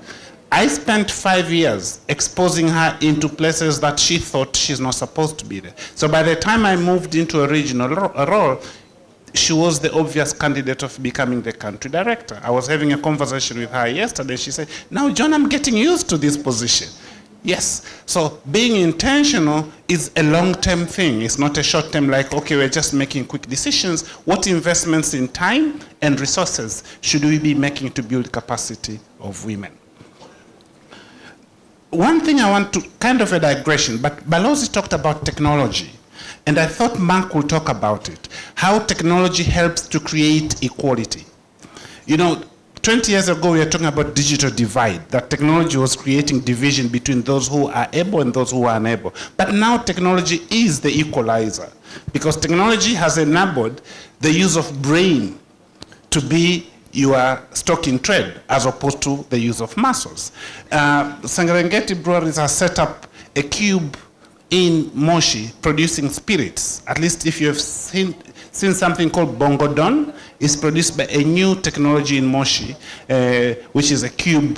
I spent 5 years exposing her into places that she thought she's not supposed to be there. So by the time I moved into a regional role, she was the obvious candidate of becoming the country director. I was having a conversation with her yesterday. She said, now, John, I'm getting used to this position. Yes. So being intentional is a long-term thing. It's not a short-term like, okay, we're just making quick decisions. What investments in time and resources should we be making to build capacity of women? One thing I want to, kind of a digression, but Balozi talked about technology, and I thought Mark would talk about it, how technology helps to create equality. You know, 20 years ago, we were talking about digital divide, that technology was creating division between those who are able and those who are unable. But now technology is the equalizer, because technology has enabled the use of brain to be your stock in trade, as opposed to the use of muscles. Sangarengeti Breweries has set up a cube in Moshi producing spirits. At least if you have seen something called Bongo Don, it's produced by a new technology in Moshi, which is a cube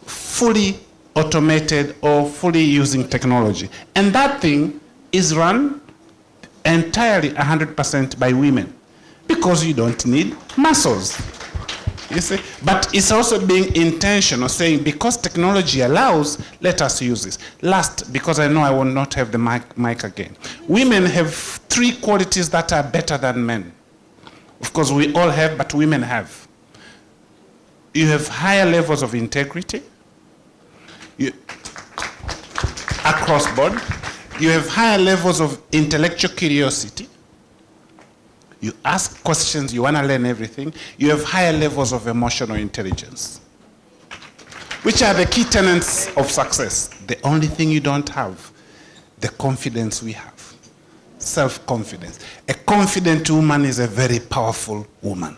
fully automated or fully using technology. And that thing is run entirely 100% by women, because you don't need muscles. You see? But it's also being intentional, saying because technology allows, let us use this. Last, because I know I will not have the mic again. Women have 3 qualities that are better than men. Of course, we all have, but women have. You have higher levels of integrity across board. You have higher levels of intellectual curiosity. You ask questions, you want to learn everything. You have higher levels of emotional intelligence, which are the key tenets of success. The only thing you don't have, the confidence we have, self-confidence. A confident woman is a very powerful woman.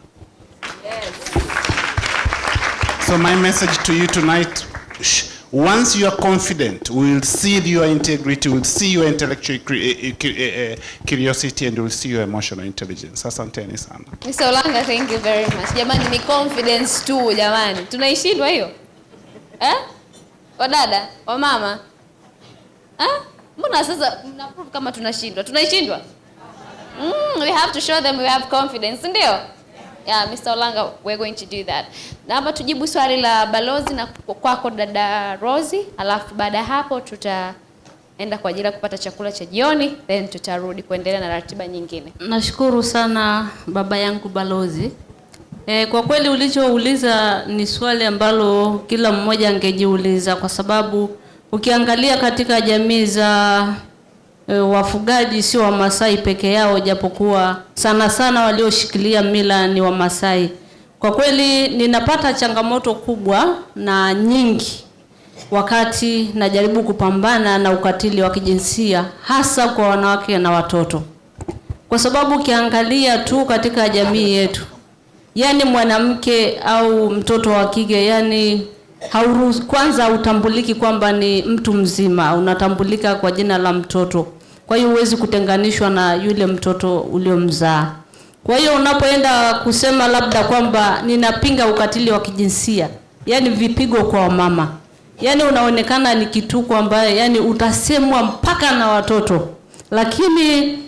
Yes. So my message to you tonight, once you are confident, we will see your integrity, we will see your intellectual curiosity, and we will see your emotional intelligence. Asanteni sana.
Mr. Olanga, thank you very much. Jamani, ni confidence tu, jamani. Tunaishindwa hiyo? Wadada, wamama? Mbona sasa mnaprove kama tunashindwa? Tunaishindwa? We have to show them we have confidence, ndio? Yeah, Mr. Olanga, we're going to do that. Naomba tujibu swali la balozi na kwako dada Rosie, alafu baada hapo tutaenda kwa ajili ya kupata chakula cha jioni, then tutarudi kuendelea na ratiba nyingine.
Nashukuru sana baba yangu balozi Kwa kweli ulichouliza ni swali ambalo kila mmoja angejiuliza, kwa sababu ukiangalia katika jamii za wafugaji sio Wamasai peke yao, japokuwa sana sana walioshikilia mila ni Wamasai. Kwa kweli ninapata changamoto kubwa na nyingi wakati najaribu kupambana na ukatili wa kijinsia, hasa kwa wanawake na watoto. Kwa sababu ukiangalia tu katika jamii yetu, yani mwanamke au mtoto wa kike, yani kwanza utambuliki kwamba ni mtu mzima, unatambulika kwa jina la mtoto. Kwa hiyo huwezi kutenganishwa na yule mtoto uliomzaa. Kwa hiyo unapoenda kusema labda kwamba ninapinga ukatili wa kijinsia, yani vipigo kwa wamama, yani unaonekana ni kituko ambaye yani utasemwa mpaka na watoto. Lakini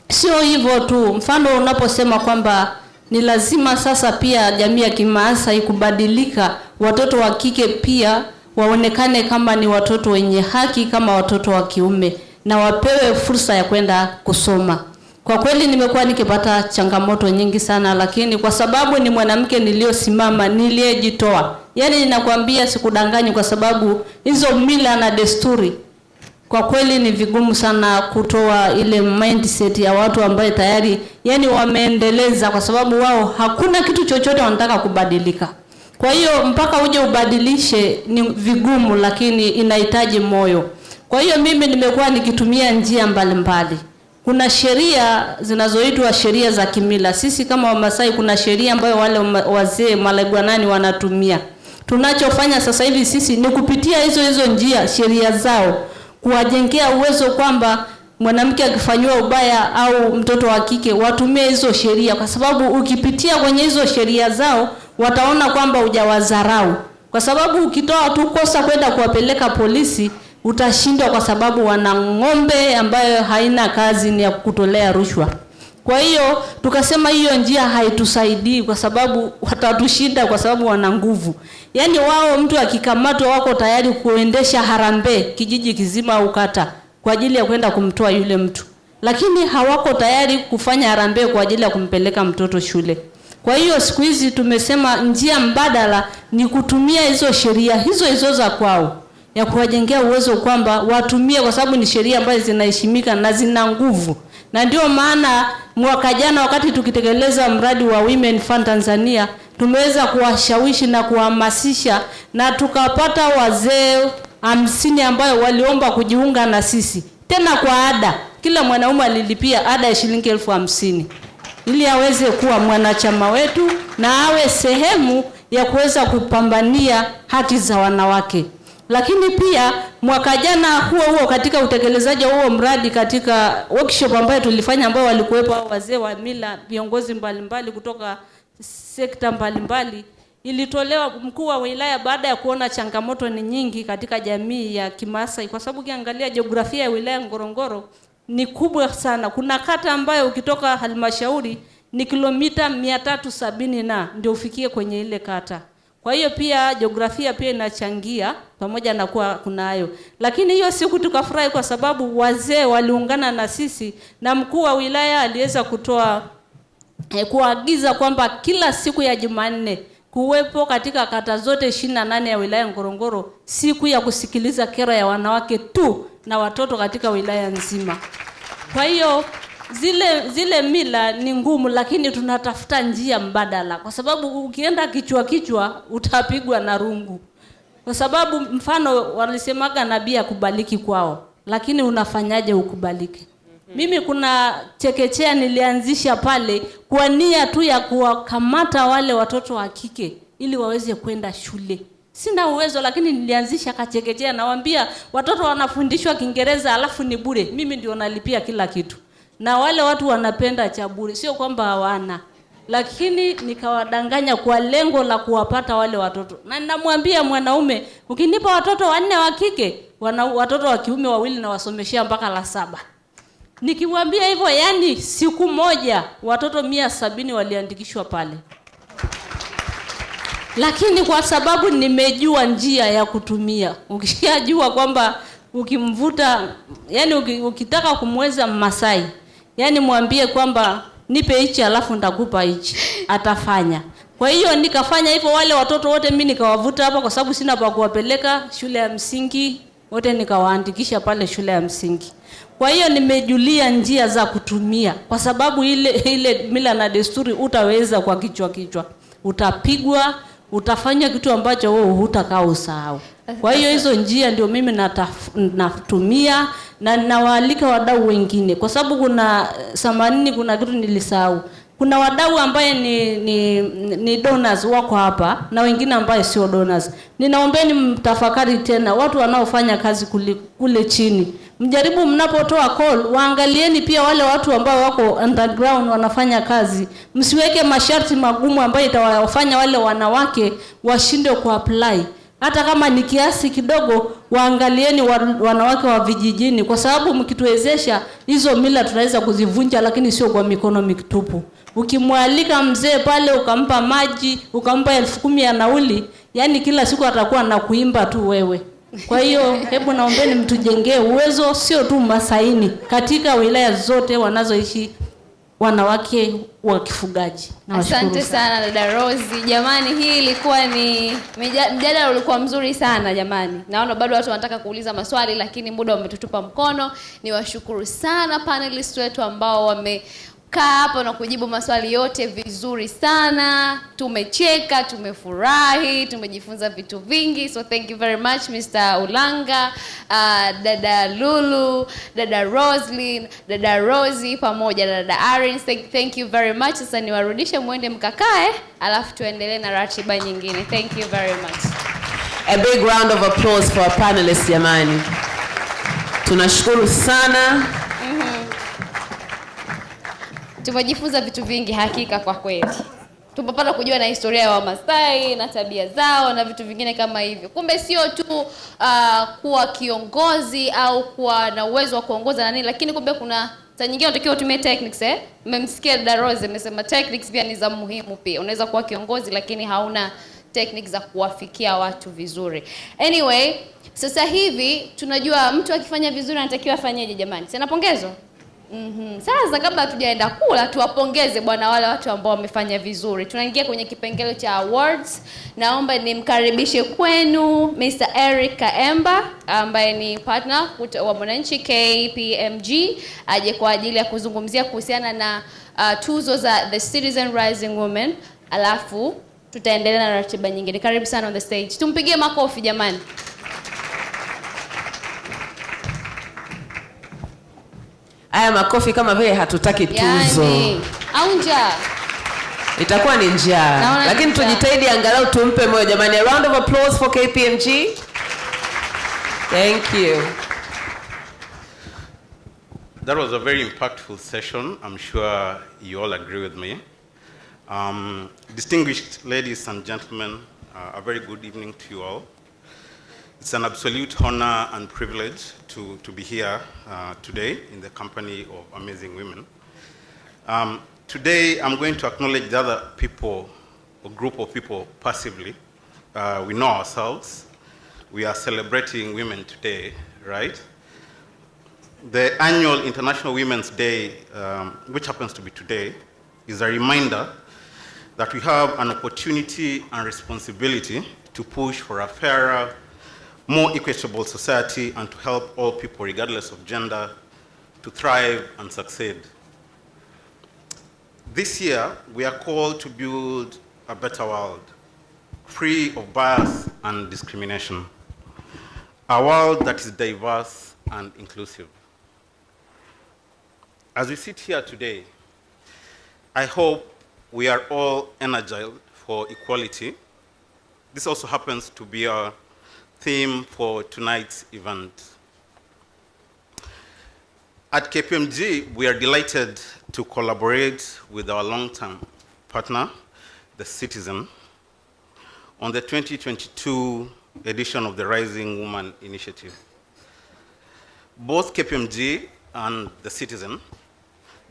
sio hivyo tu. Mfano unaposema kwamba ni lazima sasa pia jamii ya Kimaasai kubadilika, watoto wa kike pia waonekane kama ni watoto wenye haki kama watoto wa kiume na wapewe fursa ya kwenda kusoma. Kwa kweli nimekuwa nikipata changamoto nyingi sana, lakini kwa sababu ni mwanamke niliosimama, niliyejitoa, yani ninakwambia sikudanganyi, kwa sababu hizo mila na desturi kwa kweli ni vigumu sana kutoa ile mindset ya watu ambaye tayari yani wameendeleza, kwa sababu wao hakuna kitu chochote wanataka kubadilika. Kwa hiyo mpaka uje ubadilishe ni vigumu, lakini inahitaji moyo. Kwa hiyo mimi nimekuwa nikitumia njia mbalimbali. Kuna sheria zinazoitwa sheria za kimila. Sisi kama Wamasai kuna sheria ambayo wale wazee malaigwanani wanatumia. Tunachofanya sasa hivi sisi ni kupitia hizo njia, sheria zao, kuwajengea uwezo kwamba mwanamke akifanywa ubaya au mtoto wa kike watumie hizo sheria, kwa sababu ukipitia kwenye hizo sheria zao wataona kwamba hujawadharau. Kwa sababu ukitoa tu kosa kwenda kuwapeleka polisi utashindwa, kwa sababu wana ng'ombe ambayo haina kazi ni ya kutolea rushwa. Kwa hiyo tukasema hiyo njia haitusaidii, kwa sababu watatushinda kwa sababu wana nguvu. Yani wao mtu akikamatwa wako tayari kuendesha harambee kijiji kizima au kata kwa ajili ya kwenda kumtoa yule mtu. Lakini hawako tayari kufanya harambee kwa ajili ya kumpeleka mtoto shule. Kwa hiyo siku hizi tumesema njia mbadala ni kutumia hizo sheria hizo za kwao, ya kuwajengea uwezo kwamba watumie, kwa sababu ni sheria ambazo zinaheshimika na zina nguvu. Na ndio maana mwaka jana wakati tukitekeleza mradi wa Women Fund Tanzania, tumeweza kuwashawishi na kuhamasisha na tukapata wazee 50 ambao waliomba kujiunga na sisi. Tena kwa ada, kila mwanaume alilipia ada ya shilingi 50,000 ili aweze kuwa mwanachama wetu na awe sehemu ya kuweza kupambania haki za wanawake. Lakini pia mwaka jana huo katika utekelezaji wa huo mradi, katika workshop ambayo tulifanya, ambao walikuwepo wazee wa mila, viongozi mbalimbali kutoka sekta mbalimbali, ilitolewa mkuu wa wilaya baada ya kuona changamoto ni nyingi katika jamii ya Kimaasai, kwa sababu ukiangalia jiografia ya wilaya Ngorongoro ni kubwa sana. Kuna kata ambayo ukitoka halmashauri ni kilomita 370 na ndio ufikie kwenye ile kata. Kwa hiyo pia jiografia pia inachangia pamoja na kuwa kuna hayo. Lakini hiyo siku tukafurahi kwa sababu wazee waliungana na sisi, na mkuu wa wilaya aliweza kutoa kuagiza kwamba kila siku ya Jumanne kuwepo katika kata zote 28 ya wilaya Ngorongoro siku ya kusikiliza kero ya wanawake tu na watoto katika wilaya nzima. Kwa hiyo zile mila ni ngumu, lakini tunatafuta njia mbadala, kwa sababu ukienda kichwa utapigwa na rungu. Kwa sababu mfano walisemaga nabii akubaliki kwao, lakini unafanyaje ukubalike? Mimi kuna chekechea nilianzisha pale kwa nia tu ya kuwakamata wale watoto wa kike ili waweze kwenda shule. Sina uwezo, lakini nilianzisha kachekechea, nawaambia watoto wanafundishwa Kiingereza alafu ni bure. Mimi ndio nalipia kila kitu. Na wale watu wanapenda cha bure, sio kwamba hawana. Lakini nikawadanganya kwa lengo la kuwapata wale watoto. Na ninamwambia mwanaume, ukinipa watoto 4 wa kike, watoto wa kiume 2 na wasomeshia mpaka la 7. Nikiwaambia hivyo, yani siku moja watoto 170 waliandikishwa pale. Lakini kwa sababu nimejua njia ya kutumia. Ukishajua kwamba ukimvuta, yani ukitaka kumweza Mmasai, yani mwambie kwamba nipe hichi alafu nitakupa hichi, atafanya. Kwa hiyo nikafanya hivyo, wale watoto wote mimi nikawavuta hapa kwa sababu sina pa kuwapeleka shule ya msingi, wote nikawaandikisha pale shule ya msingi. Kwa hiyo nimejulia njia za kutumia, kwa sababu ile mila na desturi utaweza kwa kichwa, utapigwa, utafanya kitu ambacho wewe hutakaa usahau. Kwa hiyo hizo njia ndio mimi natumia, na nawaalika wadau wengine, kwa sababu kuna kitu nilisahau. Kuna wadau ambaye ni donors wako hapa na wengine ambaye sio donors. Ninaombeni mtafakari tena watu wanaofanya kazi kule chini. Mjaribu mnapotoa call, waangalieni pia wale watu ambao wako underground wanafanya kazi. Msiweke masharti magumu ambayo itawafanya wale wanawake washinde kuapply. Hata kama ni kiasi kidogo, waangalieni wanawake wa vijijini, kwa sababu mkituwezesha hizo mila tunaweza kuzivunja, lakini sio kwa mikono mitupu. Ukimwalika mzee pale ukampa maji, ukampa 10,000 ya nauli, yani kila siku atakuwa na kuimba tu wewe. Kwa hiyo hebu naombeni mtujengee uwezo, sio tu Masaini, katika wilaya zote wanazoishi wanawake wa kifugaji.
Asante sana dada Rose. Jamani, hii ilikuwa ni mjadala ulikuwa mzuri sana jamani. Naona bado watu wanataka kuuliza maswali lakini muda umetutupa mkono. Niwashukuru sana panelists wetu ambao wamekaa hapa na kujibu maswali yote vizuri sana. Tumecheka, tumefurahi, tumejifunza vitu vingi. So thank you very much Mr. Ulanga, dada Lulu, dada Roslyn, dada Rosie pamoja na dada Arin. Thank you very much. Sasa niwarudishe muende mkakae alafu tuendelee na ratiba nyingine. Thank you very much.
A big round of applause for our panelists jamani. Tunashukuru sana.
Tumejifunza vitu vingi hakika kwa kweli. Tumepata kujua na historia ya Wamasai na tabia zao na vitu vingine kama hivyo. Kumbe sio tu kuwa kiongozi au kuwa na uwezo wa kuongoza na nini, lakini kumbe kuna saa nyingine unatakiwa utumie techniques Mmemsikia dada Rose amesema techniques pia ni za muhimu pia. Unaweza kuwa kiongozi lakini hauna techniques za kuwafikia watu vizuri. Anyway, sasa hivi tunajua mtu akifanya vizuri anatakiwa afanyeje jamani? Si anapongezwa? Sasa kabla hatujaenda kula tuwapongeze bwana wale watu ambao wamefanya vizuri. Tunaingia kwenye kipengele cha awards. Naomba nimkaribishe kwenu Mr. Eric Kaemba ambaye ni partner wa Mwananchi KPMG aje kwa ajili ya kuzungumzia kuhusiana na tuzo za The Citizen Rising Woman. Alafu tutaendelea na ratiba nyingine. Karibu sana on the stage. Tumpigie makofi jamani.
Aya makofi kama vile hatutaki tuzo.
Au njaa.
Itakuwa ni njaa. Lakini tujitahidi angalau tumpe moyo jamani. A round of applause for KPMG. Thank you.
That was a very impactful session. I'm sure you all agree with me. Distinguished ladies and gentlemen, a very good evening to you all. It's an absolute honor and privilege to be here today in the company of amazing women. Today, I'm going to acknowledge the other people, or group of people, passively. We know ourselves. We are celebrating women today, right? The annual International Women's Day, which happens to be today, is a reminder that we have an opportunity and responsibility to push for a fairer, more equitable society and to help all people, regardless of gender, to thrive and succeed. This year, we are called to build a better world, free of bias and discrimination, a world that is diverse and inclusive. As we sit here today, I hope we are all energized for equality. This also happens to be our theme for tonight's event. At KPMG, we are delighted to collaborate with our long-term partner, the Citizen, on the 2022 edition of the Rising Woman Initiative. Both KPMG and the Citizen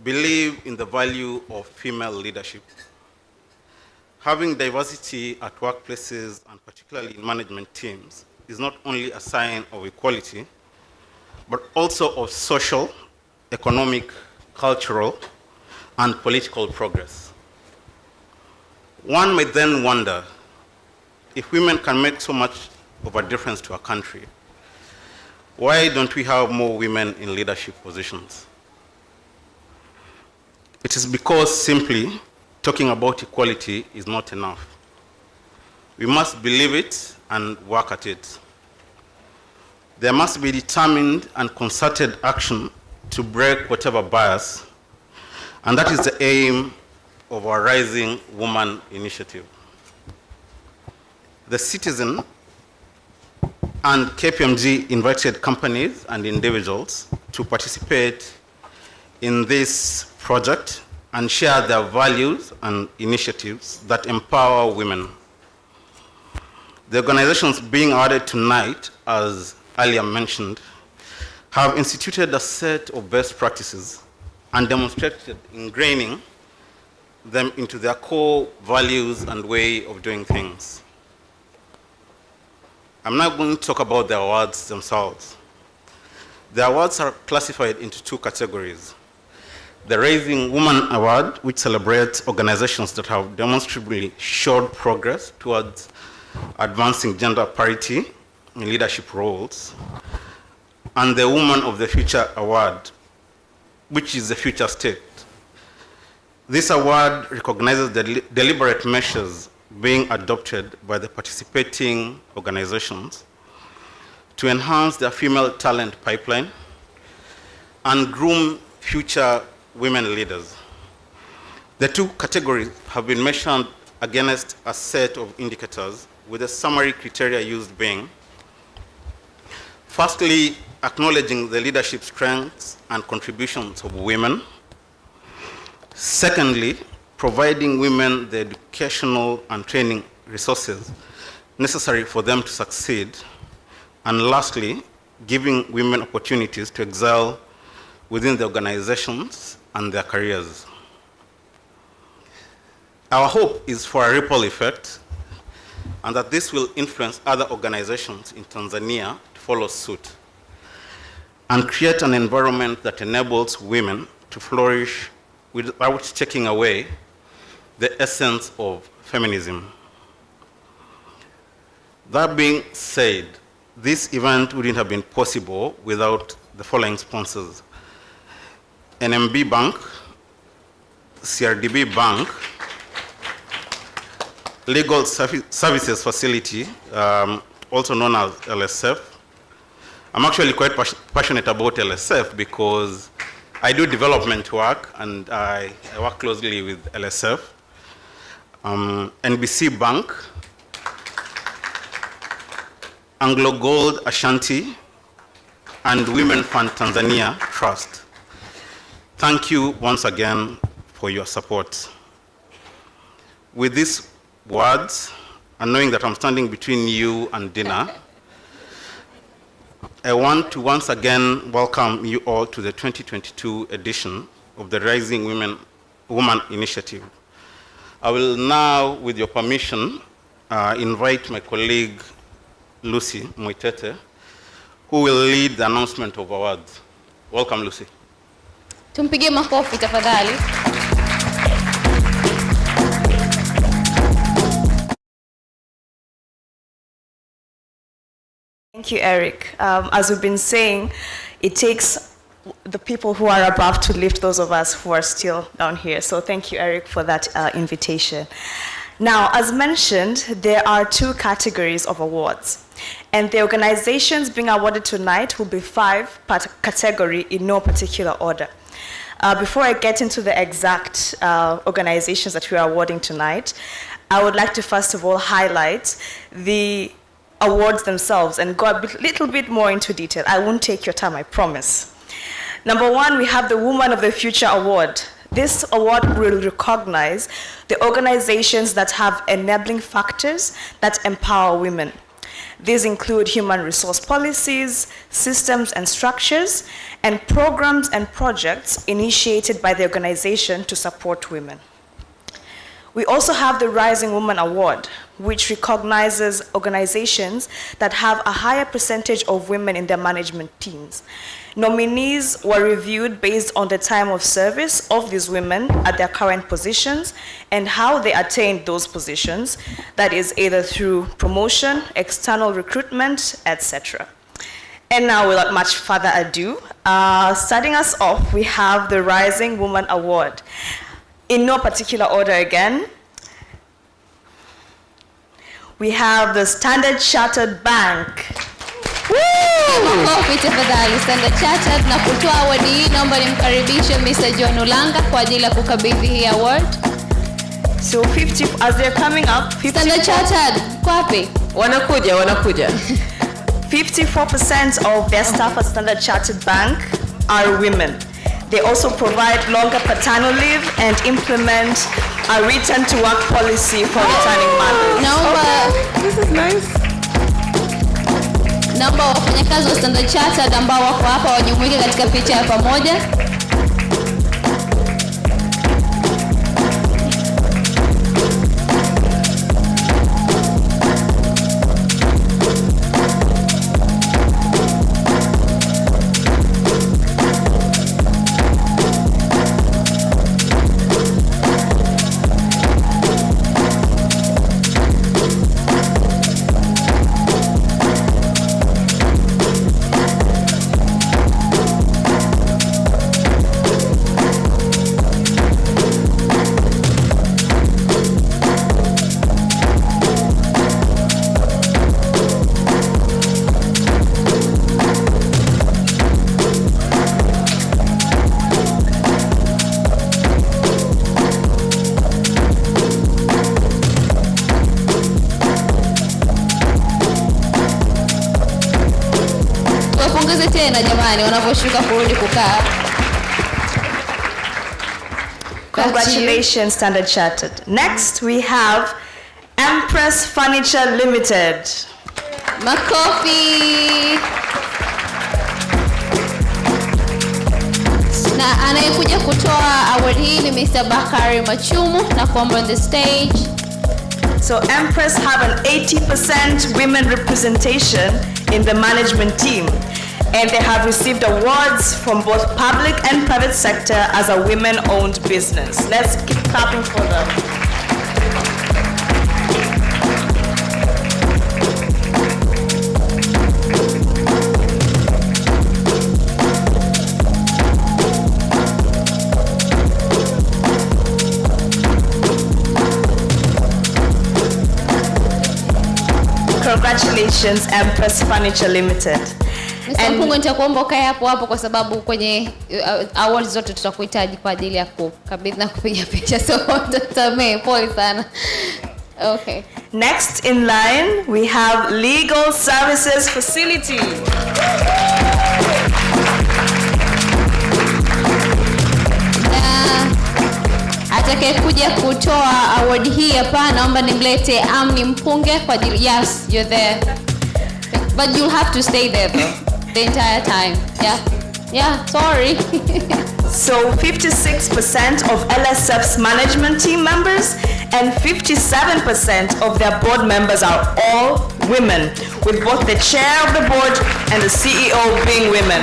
believe in the value of female leadership. Having diversity at workplaces, and particularly in management teams, is not only a sign of equality, but also of social, economic, cultural, and political progress. One may then wonder, if women can make so much of a difference to our country, why don't we have more women in leadership positions? It is because simply talking about equality is not enough. We must believe it and work at it. There must be determined and concerted action to break whatever bias, and that is the aim of our Rising Woman Initiative. The Citizen and KPMG invited companies and individuals to participate in this project and share their values and initiatives that empower women. The organizations being added tonight, as earlier mentioned, have instituted a set of best practices and demonstrated ingraining them into their core values and way of doing things. I'm now going to talk about the awards themselves. The awards are classified into two categories. The Rising Woman Award, which celebrates organizations that have demonstrably showed progress towards advancing gender parity in leadership roles, and the Woman of the Future Award, which is the future state. This award recognizes the deliberate measures being adopted by the participating organizations to enhance their female talent pipeline and groom future women leaders. The two categories have been measured against a set of indicators, with the summary criteria used being: firstly, acknowledging the leadership strengths and contributions of women; secondly, providing women the educational and training resources necessary for them to succeed; and lastly, giving women opportunities to excel within the organizations and their careers. Our hope is for a ripple effect, and that this will influence other organizations in Tanzania to follow suit and create an environment that enables women to flourish without taking away the essence of feminism. That being said, this event wouldn't have been possible without the following sponsors: NMB Bank, CRDB Bank, Legal Services Facility, also known as LSF. I'm actually quite passionate about LSF because I do development work and I work closely with LSF. NBC Bank, Anglo Gold Ashanti, and Women Fund Tanzania Trust. Thank you once again for your support. With these words, and knowing that I'm standing between you and dinner, I want to once again welcome you all to the 2022 edition of the Rising Woman Initiative. I will now, with your permission, invite my colleague Lucy Mwitete, who will lead the announcement of awards. Welcome, Lucy.
Tumpige makofi tafadhali.
Thank you, Eric. As we've been saying, it takes the people who are above to lift those of us who are still down here. So thank you, Eric, for that invitation. Now, as mentioned, there are two categories of awards, and the organizations being awarded tonight will be 5 per category in no particular order. Before I get into the exact organizations that we are awarding tonight, I would like to first of all highlight the awards themselves and go a little bit more into detail. I won't take your time, I promise. Number 1, we have the Woman of the Future Award. This award will recognize the organizations that have enabling factors that empower women. These include human resource policies, systems and structures, and programs and projects initiated by the organization to support women. We also have the Rising Woman Award, which recognizes organizations that have a higher percentage of women in their management teams. Nominees were reviewed based on the time of service of these women at their current positions and how they attained those positions, that is either through promotion, external recruitment, etc. And now, without much further ado, starting us off, we have the Rising Woman Award. In no particular order again, we have the Standard Chartered Bank.
Makofi tafadhali Standard Chartered, na kutoa award hii naomba nimkaribishe Mr. John Ulanga kwa ajili ya kukabidhi hii award.
So 50 as they're coming up, 50
Standard Chartered kwapi?
Wanakuja.
54% of their staff at Standard Chartered Bank are women. They also provide longer paternal leave and implement a return to work policy for returning mothers.
Okay.
This is nice.
Naomba wafanyakazi wa Standard Chartered ambao wako hapa wajumuike katika picha ya pamoja. Tena jamani wanaposhuka kurudi kukaa.
Congratulations Standard Chartered. Next we have Empress Furniture Limited.
Makofi. Na anayekuja kutoa award hii ni Mr. Bakari Machumu na kuomba on the stage.
So Empress have an 80% women representation in the management team. And they have received awards from both public and private sector as a women-owned business. Let's keep clapping for them. Congratulations, Empress Furniture Limited.
Mr. Mpungu nitakuomba ukae hapo hapo kwa sababu kwenye awards zote tutakuhitaji kwa ajili ya kukabidhi na kupiga picha, so tutamee pole sana. Okay.
Next in line we have Legal Services Facility.
Atakayekuja kutoa award hii hapa naomba nimlete Amni Mpunge kwa ajili. Yes, you're there. But you'll have to stay there though. The entire time. Yeah, sorry.
So 56% of LSF's management team members and 57% of their board members are all women, with both the chair of the board and the CEO being women.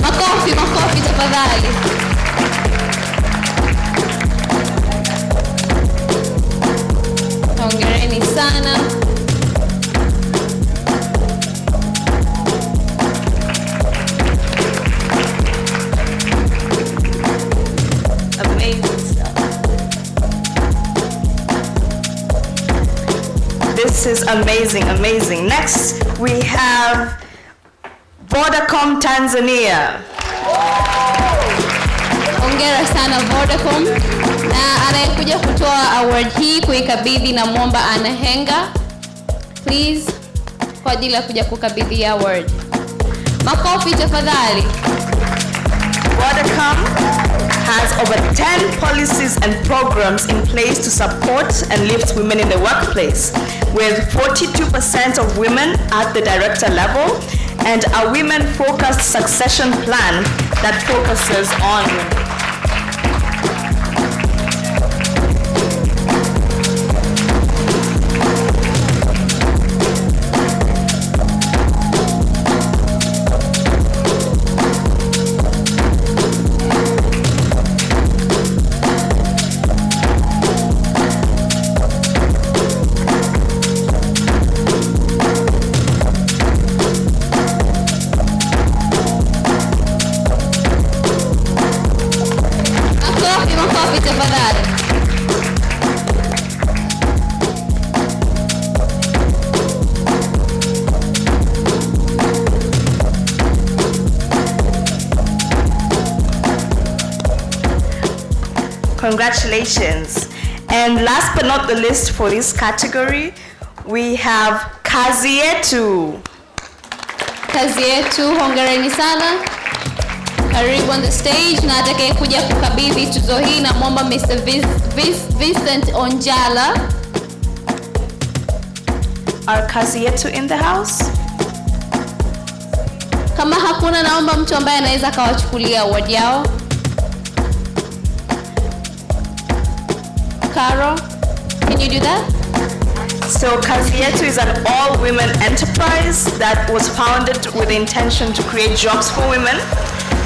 Makofi tafadhali. Hongereni sana.
Amazing stuff. This is amazing. Next we have Vodacom Tanzania.
Hongera sana Vodacom. Na anayekuja kutoa award hii kuikabidhi na muomba Anahenga, please, kwa ajili ya kuja kukabidhi award. Makofi tafadhali.
Vodacom has over 10 policies and programs in place to support and lift women in the workplace, with 42% of women at the director level, and a women-focused succession plan that focuses on women. Congratulations. And last but not the least for this category, we have kazi yetu.
Kazi yetu, hongereni sana. Karibu on the stage, na atakaye kuja kukabidhi tuzo hii na mwomba Mr. Vincent Onjala.
Our kazi yetu in the house?
Kama hakuna, naomba mtu ambaye anaweza kawachukulia award yao. Caro, can you do that?
So Kazi Yetu is an all-women enterprise that was founded with the intention to create jobs for women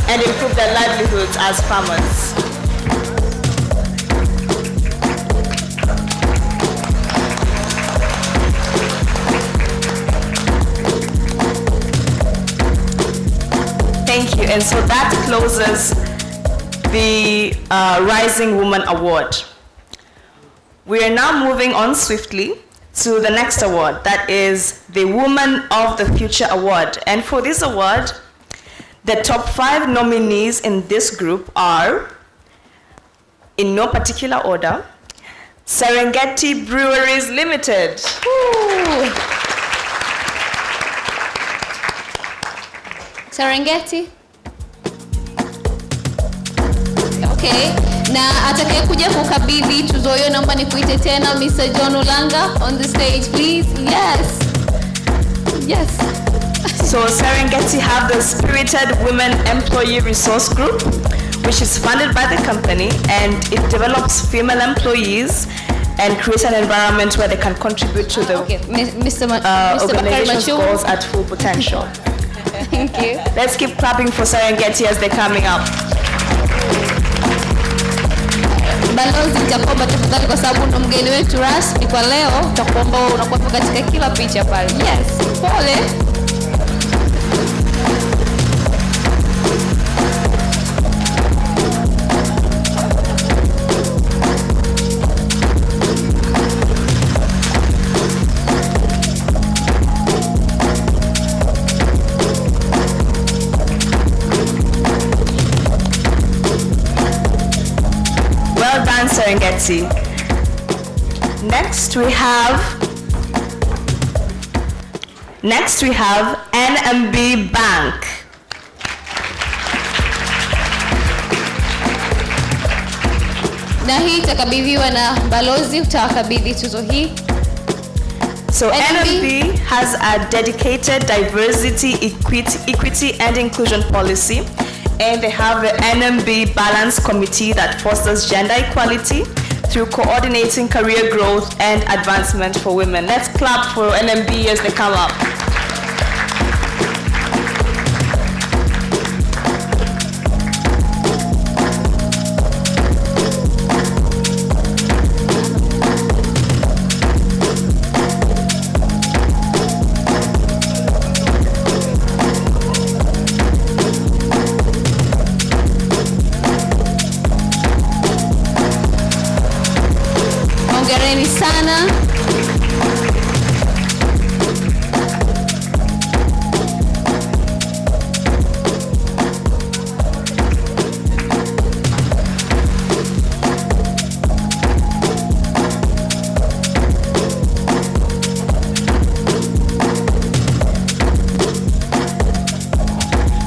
and improve their livelihoods as farmers. Thank you. And so that closes the Rising Woman Award. We are now moving on swiftly to the next award, that is the Woman of the Future Award. And for this award, the top 5 nominees in this group are, in no particular order, Serengeti Breweries Limited.
Woo. Serengeti. Okay. Na atakaye kuja kukabidhi tuzo hiyo, naomba nikuite tena Mr. John Ulanga on the stage, please. Yes. Yes.
So Serengeti have the Spirited Women Employee Resource Group, which is funded by the company, and it develops female employees and creates an environment where they can contribute to the organization's goals at full potential.
Thank you.
Let's keep clapping for Serengeti as they're coming up.
Balozi, nitakuomba tafadhali, kwa sababu ndo mgeni wetu rasmi kwa leo, tutakuomba unakuwa katika kila picha pale. Yes, pole.
Well done, Serengeti. Next we have NMB Bank.
Na hii itakabidhiwa na balozi, utawakabidhi tuzo hii.
So NMB has a dedicated diversity, equity and inclusion policy, and they have the NMB Balance Committee that fosters gender equality through coordinating career growth and advancement for women. Let's clap for NMB as they come up.
Hongereni sana.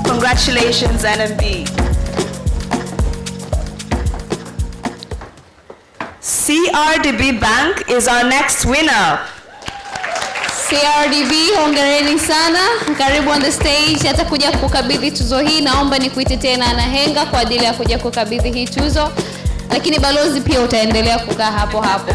Congratulations, NMB. CRDB Bank is our next winner.
CRDB, hongereni sana. Karibu on the stage. Atakuja kukabidhi tuzo hii. Naomba nikuite tena Anahenga kwa ajili ya kuja kukabidhi hii tuzo. Lakini balozi pia utaendelea kukaa hapo hapo.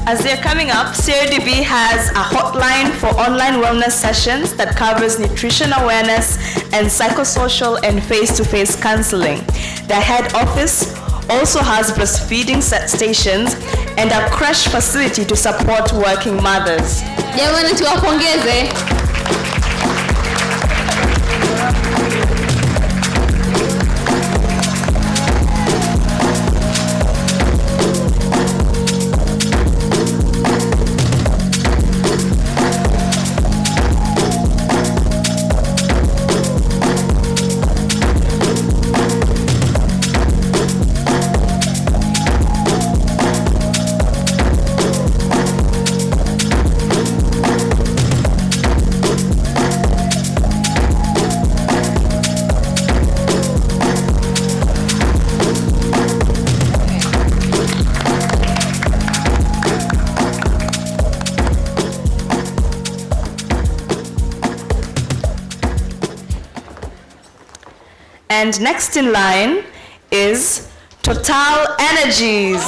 As they're coming up, CRDB has a hotline for online wellness sessions that covers nutrition awareness and psychosocial and face-to-face counseling. Their head office also has breastfeeding stations and a crash facility to support working mothers.
Jamani, tuwapongeze.
And next in line is Total Energies.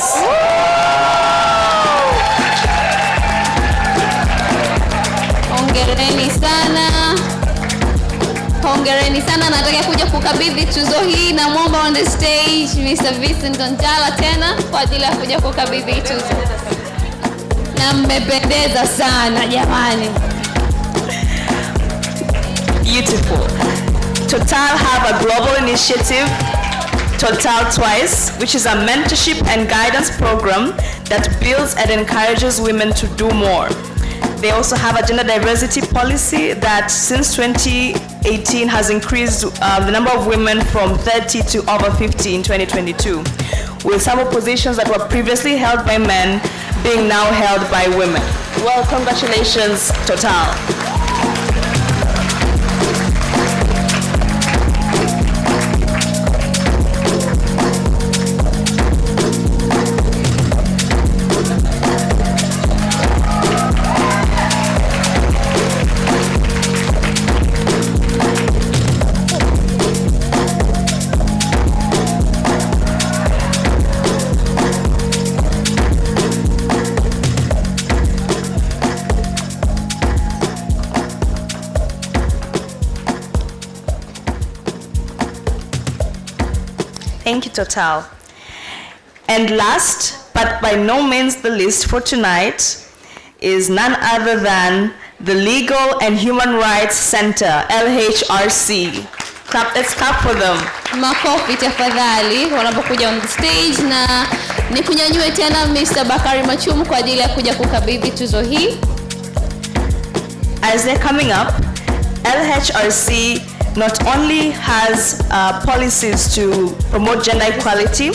Hongereni sana. Hongereni sana. Nataka kuja kukabidhi tuzo hii na mwomba on the stage Mr. Vincent Onjala tena kwa ajili ya kuja kukabidhi tuzo. Na mmependeza sana jamani.
Beautiful. Total have a global initiative, Total Twice, which is a mentorship and guidance program that builds and encourages women to do more. They also have a gender diversity policy that since 2018 has increased the number of women from 30 to over 50 in 2022, with some positions that were previously held by men being now held by women. Well, congratulations, Total. Thank you, Total. And last, but by no means the least for tonight, is none other than the Legal and Human Rights Center, LHRC. Let's clap for them.
Makofi tafadhali wanapokuja on the stage, na nikunyanyue tena Mr. Bakari Machumu kwa ajili ya kuja kukabidhi tuzo hii.
As they're coming up, LHRC not only has policies to promote gender equality,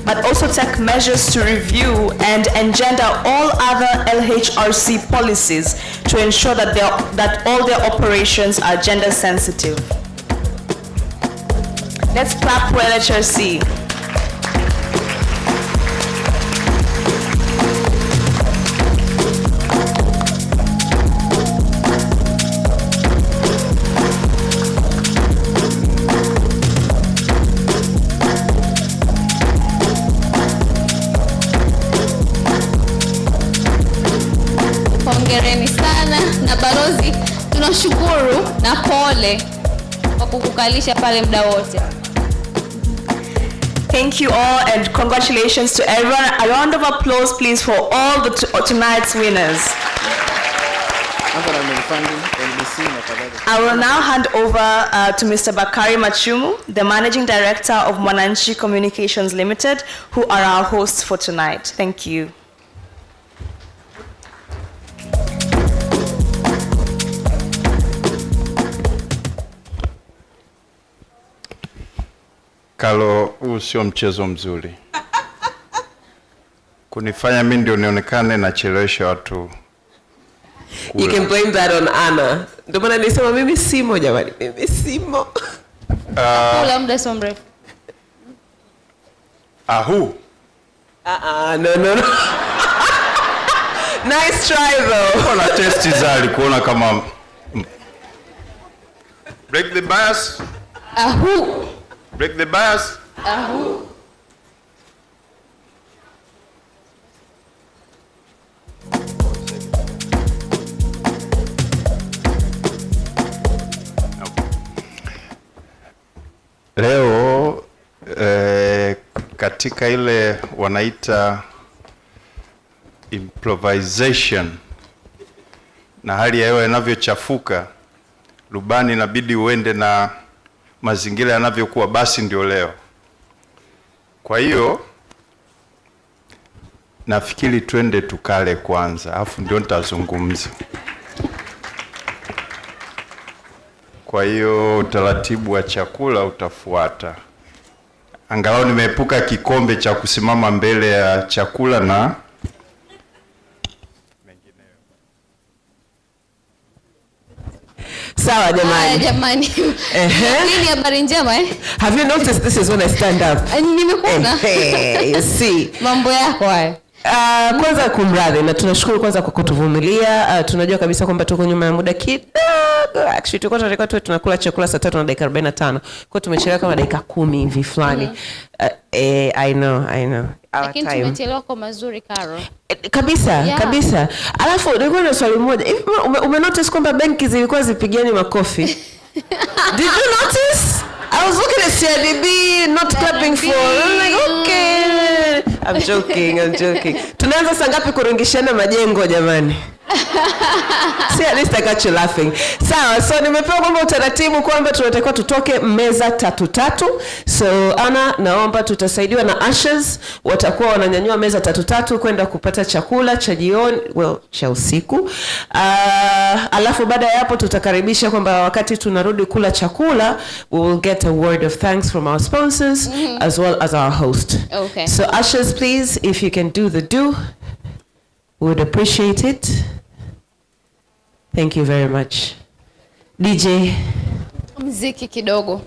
but also take measures to review and engender all other LHRC policies to ensure that all their operations are gender sensitive. Let's clap for LHRC.
Hongereni sana na balozi, tunashukuru na pole kwa kukukalisha pale muda wote.
Thank you all and congratulations to everyone. A round of applause please for all tonight's winners. I will now hand over to Mr. Bakari Machumu, the Managing Director of Mwananchi Communications Limited, who are our hosts for tonight. Thank you.
Kalo, huu sio mchezo mzuri. Kunifanya mimi ndio nionekane na chelewesha watu.
You can blame that on Anna. Ndio maana nisema mimi simo jamani, mimi simo.
Kula muda sio mrefu.
Ahu.
No. Nice try though.
Kuna testi zali kuona kama break the bias.
Ahu.
Break the bias.
Ahu.
Leo katika ile wanaita improvisation na hali ya hewa inavyochafuka, rubani inabidi uende na mazingira yanavyokuwa, basi ndio leo. Kwa hiyo nafikiri twende tukale kwanza, afu ndio nitazungumza. Kwa hiyo utaratibu wa chakula utafuata. Angalau nimeepuka kikombe cha kusimama mbele ya chakula na
Sawa jamani.
Jamani. Nini habari njema eh?
Have you noticed this is when I stand up?
Nimekuona.
You see.
Mambo yako haya.
Kwanza kumradhi na tunashukuru kwanza kwa kutuvumilia. Tunajua kabisa kwamba tuko nyuma ya muda kidogo. Actually tulikuwa tunakula chakula saa 3:45. Kwa tumechelewa kama dakika 10 hivi fulani. I know.
Lakini tumechelewa kwa mazuri Karo.
Kabisa. Alafu nilikuwa na swali moja. Ume notice kwamba benki zilikuwa zipigani makofi? Did you notice? I was looking at CIDB not clapping for. I'm like, okay. I'm joking. Tunaanza saa ngapi kurungishana majengo jamani? See, at least I got you laughing. Sawa, so nimepewa kwamba utaratibu kwamba tunatakiwa tutoke meza 3. So Ana, naomba tutasaidiwa na ushers, watakuwa wananyanyua meza 3 kwenda kupata chakula cha jioni, cha usiku. Alafu baada ya hapo tutakaribisha kwamba wakati tunarudi kula chakula, we will get a word of thanks from our sponsors as well as our host.
Okay.
So ushers, please, if you can do the do, we would appreciate it. Thank you very much. DJ.
Mziki kidogo.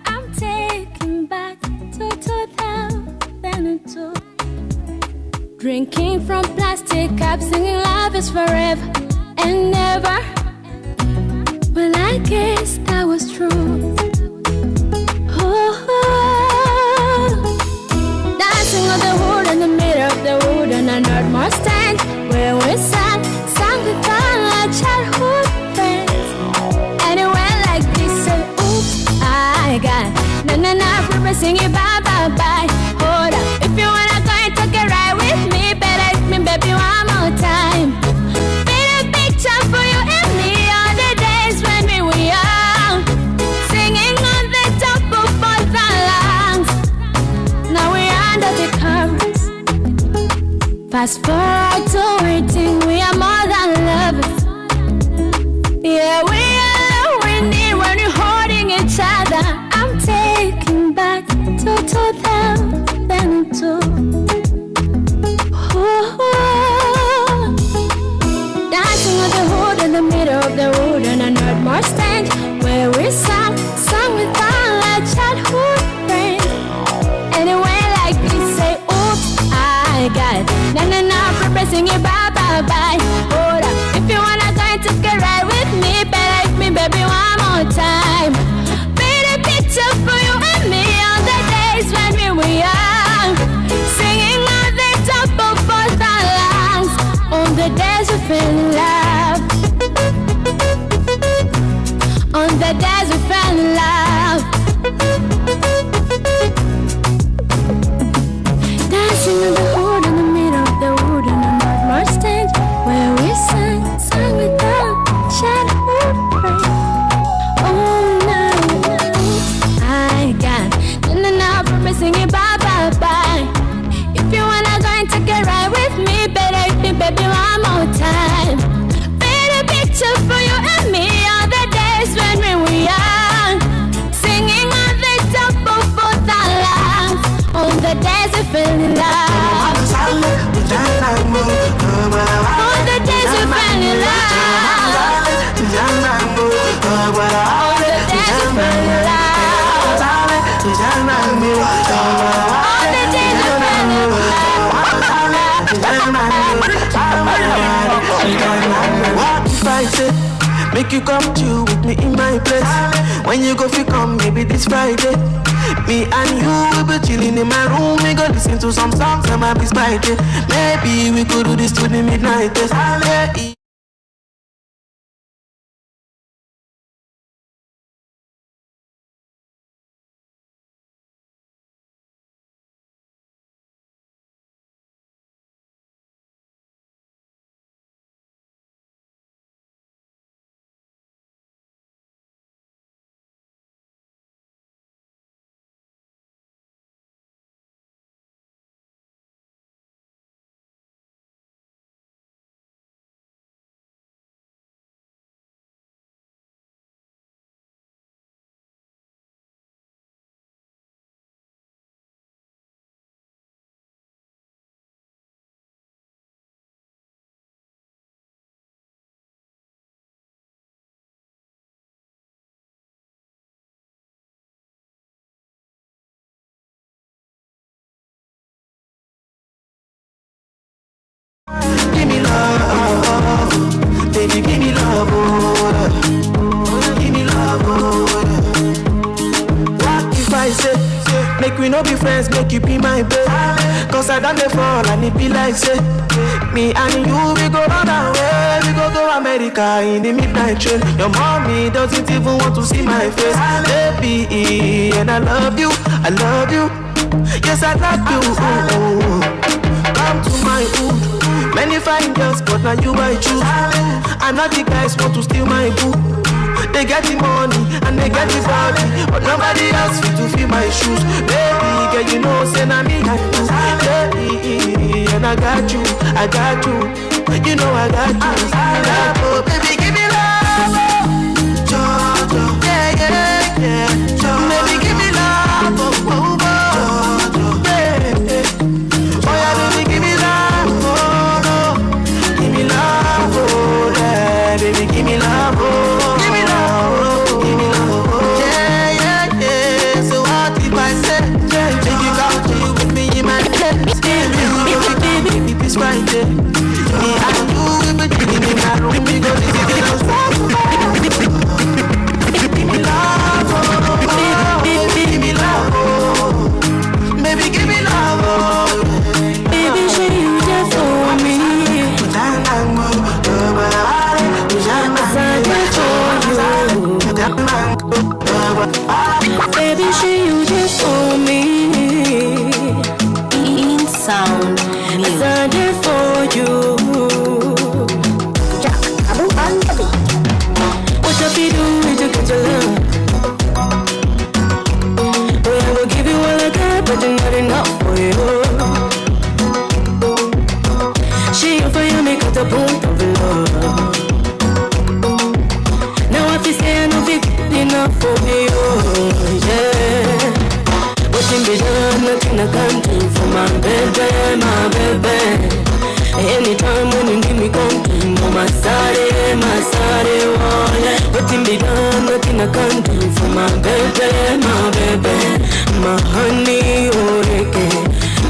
I'm taking back to 2002. Drinking from plastic cups, singing love is forever and never. Well, I guess that was true. Dancing on the wood in the middle of the wood on a Nordmore stand where we sang with all our childhood friends. And it went like this, say, oops, I got we're singing bye bye bye. Hold up, if you wanna go and take a ride with me, better hit me, baby, one more time. Paint a picture for you and me on the days when we were young. Fast forward to waiting, we are more than lovers. Yeah, we are all we need when we're holding each other. I'm taking back to 2002. Dancing with the hood in the middle of the road on an Ardmore stand, where we sang with our childhood friends. Anyway, like we say, oops, I got na pressing it, bye bye bye. Hold up, if you wanna go and take a ride with me, better with me, baby, one more time. Paint a picture for you and me on the days when we were young, singing on the top of both our lungs, on the days we fell in love, on the days we fell in love. Dancing on the hood in the middle of the wood on an Ardmore stand, where we sang with our childhood friends. Oh no, I got na promising you bye bye bye. If you wanna go and take a ride with me, better with me, baby, one more time. Paint a picture for you and me on the days when we were young, singing on the top of both our lungs, on the days we fell in love. On the days we fell in love. On the days we fell in love. On the days we fell in love.
What if I say, make you come chill with me in my place? When you go, if you come, maybe this Friday. Me and you will be chilling in my room. We go listen to some songs and my be spicy. Maybe we could do this to the midnight test. Give me love, baby, give me love, oh, give me love, oh. What if I say, make we no be friends, make you be my babe? Cause I done fall and it be like say, me and you, we go run away, we go to America in the midnight train. Your mommy doesn't even want to see my face, baby, and I love you, yes I love you, come to my hood. Many fine girls, but now you I choose. And now the guys want to steal my boo. They get the money and they get the body, but nobody else fit to fill my shoes. Baby, girl, you know, say na me I do. Baby, and I got you, you know I got you. Oh, baby, give me love, Jojo, yeah, yeah, yeah. Baby, give me love, oh, oh, oh. Baby, give me love, oh, give me love, oh, give me love, oh. Yeah, yeah, yeah. So what if I say, take you out to you with me in my head? Baby, this right there. Me and you, we be chilling in my room, we go to the my side, oh. Nothing be done, nothing I can do for my baby, my honey, oh,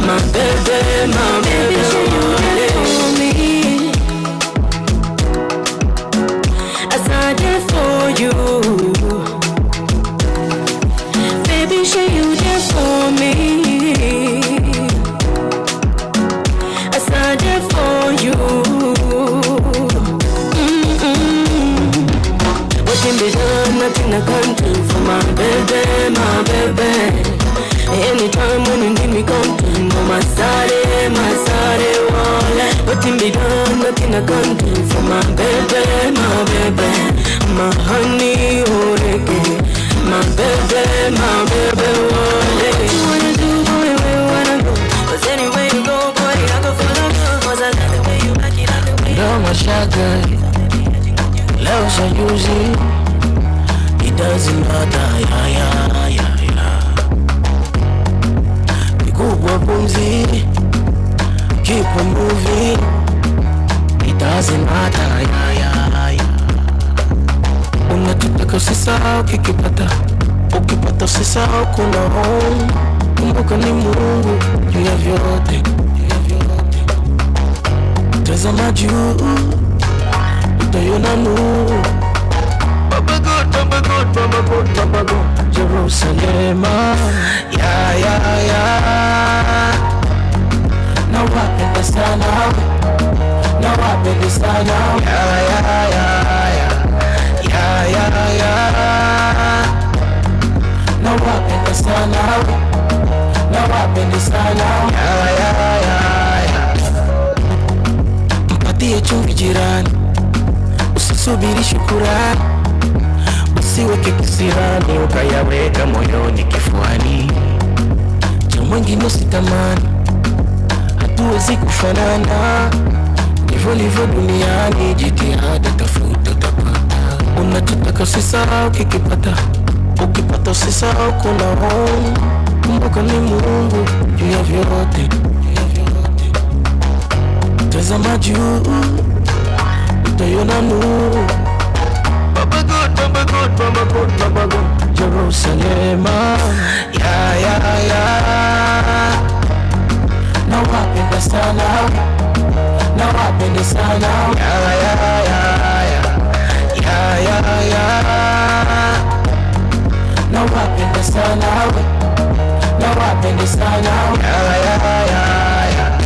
my baby, for me. As I did for you, baby, say you there for me. As I did for you. Be done, nothing I can do for my baby. Anytime when you need me, come to my side, wall. Nothing be done, nothing I can do for my baby, my honey, oh, my baby, wall. What you wanna do, boy, where you wanna go? 'Cause anywhere you go, boy, I go follow you. 'Cause I like the way you back it, like the way you
You're my shotgun. Love so easy. It doesn't matter, yeah. Nikubwa pumzi, keep on moving. It doesn't matter, yeah. Unachotaka usisahau kikipata, ukipata usisahau kuna home. Kumbuka ni Mungu juu ya vyote. Tazama juu, utaiona nuru. Baba God, Jerusalem, yeah. Now wapenda sana, yeah. Now wapenda sana, yeah. Mpatie chumvi jirani, usisubiri shukurani. Usiweke kisirani, ukayaweka moyoni kifuani. Cha mwingine usitamani, hatuwezi kufanana. Ndivyo duniani, jitihada tafuta utapata. Unachotaka usisahau kikipata, ukipata usisahau kuna home. Kumbuka ni Mungu juu ya vyote. Tazama juu, utaiona nuru. Baba God, Jerusalem, yeah. Now wapenda sana, yeah. Now wapenda sana, yeah.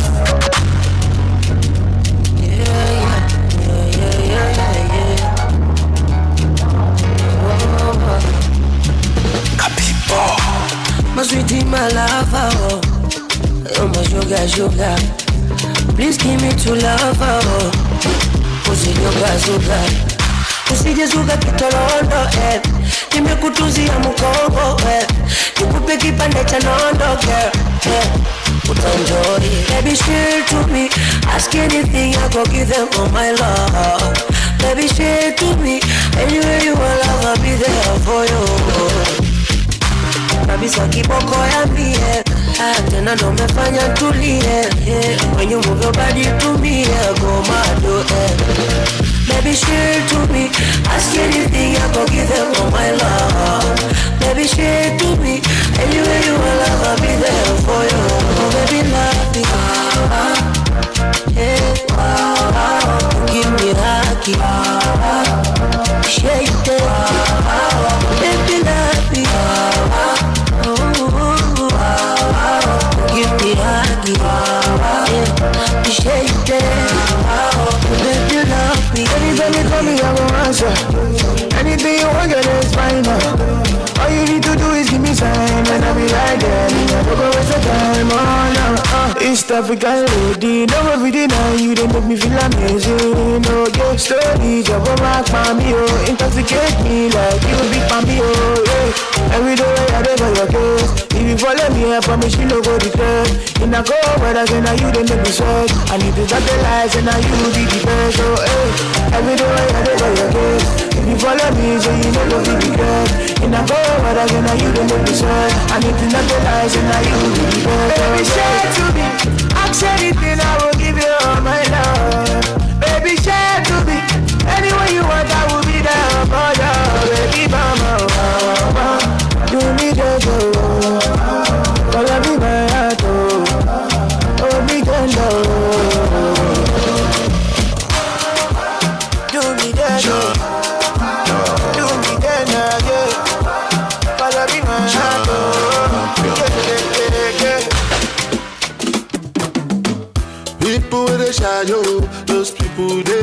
My sweetie, my lover, oh. Oh, my sugar. Please give me to love, oh. Usije zuga kitorondo, nimekutuzia mkongo, nikupe kipande cha nondo, utanjoy. Baby, share to me, ask anything, I go give them all my love. Baby, share to me, anywhere you want, I'll be there for you. Kabisa kiboko ya mie, tena ndo mefanya tulie. When you move your body to me, go mad, Baby, share to me, ask anything, I go give them all my love. Baby, share to me, anywhere you will, I'll be there for you. Oh, baby, love me, give me lucky, shake it, baby, love me, give me lucky, shake it, baby, love me.
Anytime you call me, I will answer. Anything you want, girl, it's fine now. All you need to do is give me sign, and I'll be right there. Don't go waste your time, oh no. East African lady, don't ever deny you, they make me feel amazing. Oh, your story, your back for me, oh, intoxicate me like you big for me, oh, yeah. Every day I do for your case. If you follow me, I promise you no go regret. In a go, but I say now you they make me sweat. I need to stop the lies, and now you be the best, oh, hey. Every day I do for your case. If you follow me, so you know go regret. In a go, but I say now you they make me sweat. I need to stop the lies, and now you be the best. Baby, share to me, ask anything, I will give you all my love. Baby, share to me,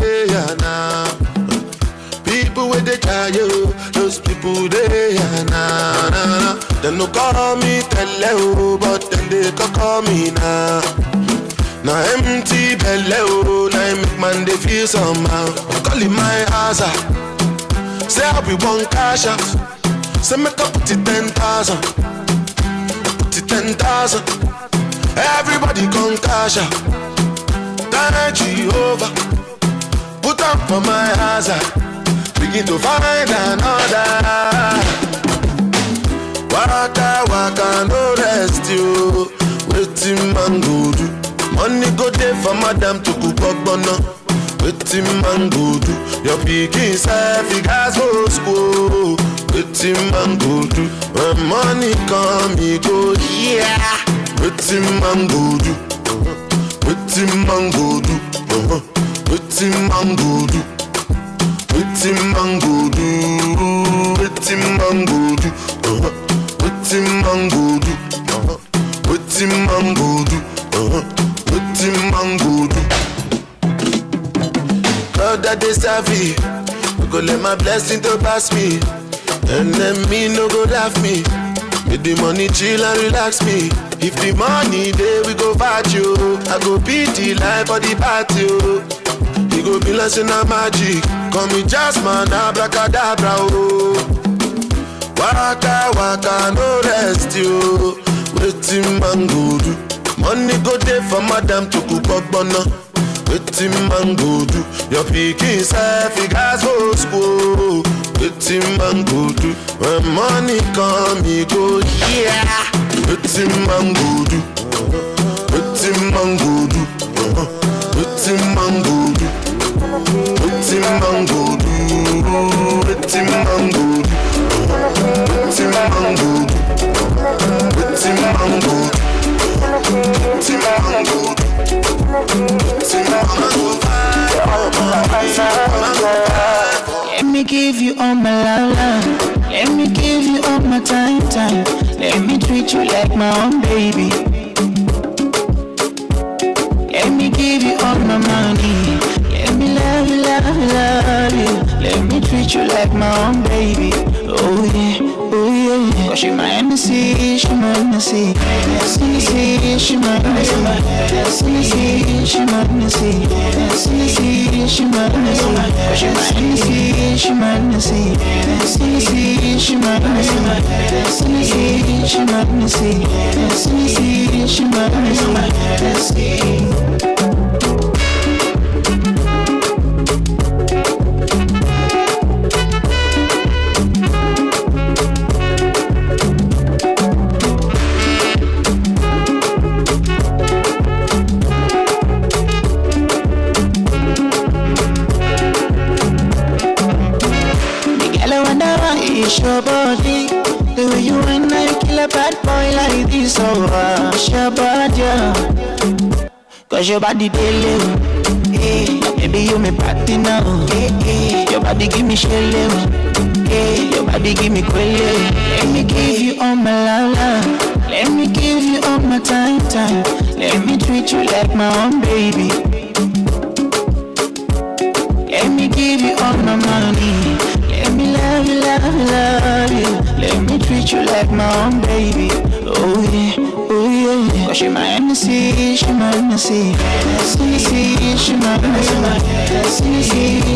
they now. People with the try you, those people they na. They no call me tell but then they call me now. Now empty belly, now make man they feel somehow. Calling my house, say I be one cash out. Say make up put it 10,000, put it 10,000. Everybody come cash out. Thank Jehovah, put up for my house. Begin to find another. Waka waka no rest you. Waiting man go do. Money go there for madam to cook up bono. Waiting man go do. Your pikin self you guys go school. Waiting man go do. When money come you go yeah. Waiting man go do. Waiting man go do. Waiting man go do. Waiting man go do. Waiting man go do. Waiting man go do. Waiting man go do. Waiting man go do. God that they serve me, go let my blessing to pass me, and then me no go laugh me. With the money chill and relax me. If the money there we go fight you. I go beat the life for the party. You go be like a magic. Call me Jasmine, abracadabra. Waka waka no rest you. Waiting man go do. Money go there for madam to cook up bono. Waiting man go do. Your pikin self you guys go school. Waiting man go do. When money come you go yeah. Waiting man go do. Waiting man go do. Waiting man go do. Waiting man go do. Waiting man go do. Waiting man go do. Waiting man go do. Waiting man go do.
Let me give you all my love. Let me give you all my time. Let me treat you like my own baby. Let me give you all my money. Let me love you. Let me treat you like my own baby. Oh yeah. Cause she my Hennessy, she my Hennessy. She my Hennessy. She my Hennessy. She my Hennessy. She my Hennessy. She my Hennessy. She my Hennessy. She my Hennessy. Your body, the way you and I kill a bad boy like this. Oh, your body, yeah. Cause your body daily, hey, baby you me party now, hey. Your body give me shell, hey. Your body give me quelle. Let me give you all my love. Let me give you all my time. Let me treat you like my own baby. Let me give you all my money. Let me love you. Let me treat you like my own baby. Oh yeah. Cause she my Hennessy, she my Hennessy. She my Hennessy.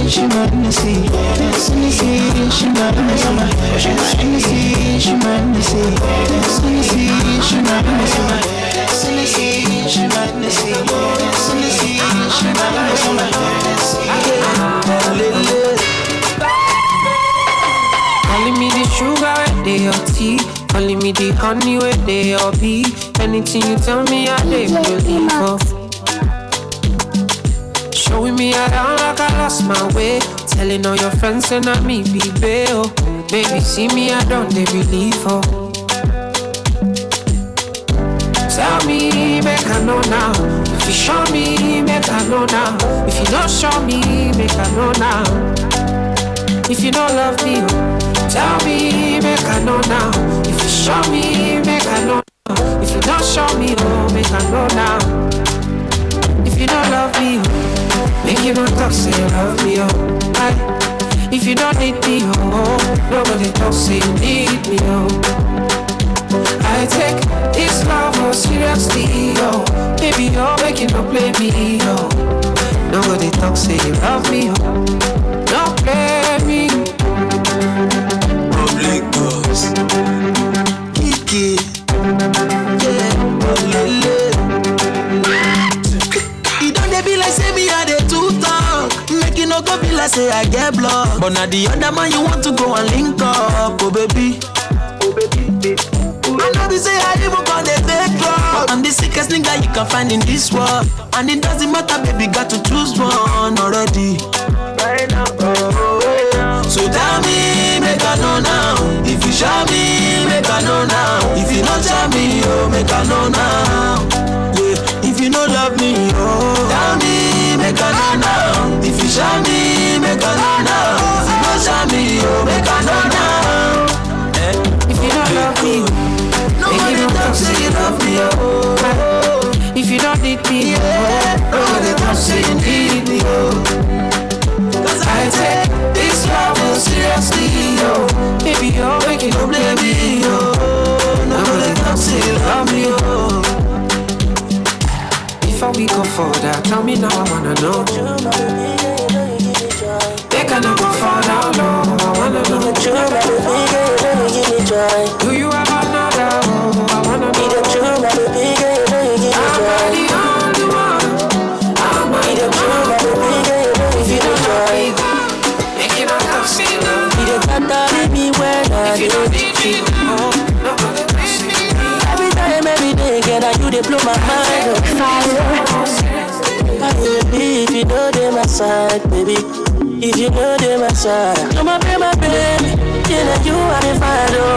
She my Hennessy. She my Hennessy. Cause she my Hennessy, she my Hennessy. She my Hennessy. She my Hennessy. She my Hennessy.
Calling me the sugar where they your tea. Calling me the honey where they your bee. Anything you tell me I dey believe of. Showing me around like I lost my way. Telling all your friends and I me be bail. Baby see me I don't they believe her. Tell me make I know now. If you show me make I know now. If you don't show me make I know now. If you don't love me, tell me, make I know now. If you show me, make I know now. If you don't show me, oh, make I know now. If you don't love me, Make you not talk, say you love me, oh. Aye. If you don't need me, oh, nobody talk, say you need me, oh. I take this love oh, seriously, oh. Baby, you're making no play me, oh. Nobody talk, say you love me, oh. Don't play me.
Public boss, Kiki, yeah, Olele. You don't dey be like say me I dey too talk. Make you no go be like say I get blocked. But now the other man you want to go and link up, oh baby. I know be say I even call the fake love. I'm the sickest nigga you can find in this world. And it doesn't matter, baby, got to choose one already. Right now, so tell me, make I know now. If you show me, make I know now. If you don't tell me, oh, make I know now. Yeah, if you don't love me, oh, tell me, make I know now. If you show me, make I know now. If you don't show me, oh, make I know now.
If you don't love me,
nobody talk say you love me, oh.
If you don't need me,
yeah, nobody talk say you need me, oh.
Cause I take this love oh, seriously, oh. Baby, you're making no blame me, oh.
Nobody talk say you love me, oh.
Before we go further, tell me now I wanna know. They cannot go far down low, I wanna know. Do you have another? Oh, I wanna know. Am I the only one? Am I the one? If you don't love me, make it not come see now. If you don't need me now, nobody please me.
Every time, every day, girl, you they blow my mind up. Baby, if you know they my side, baby. If you know they my side, you're my baby, yeah, you are the father.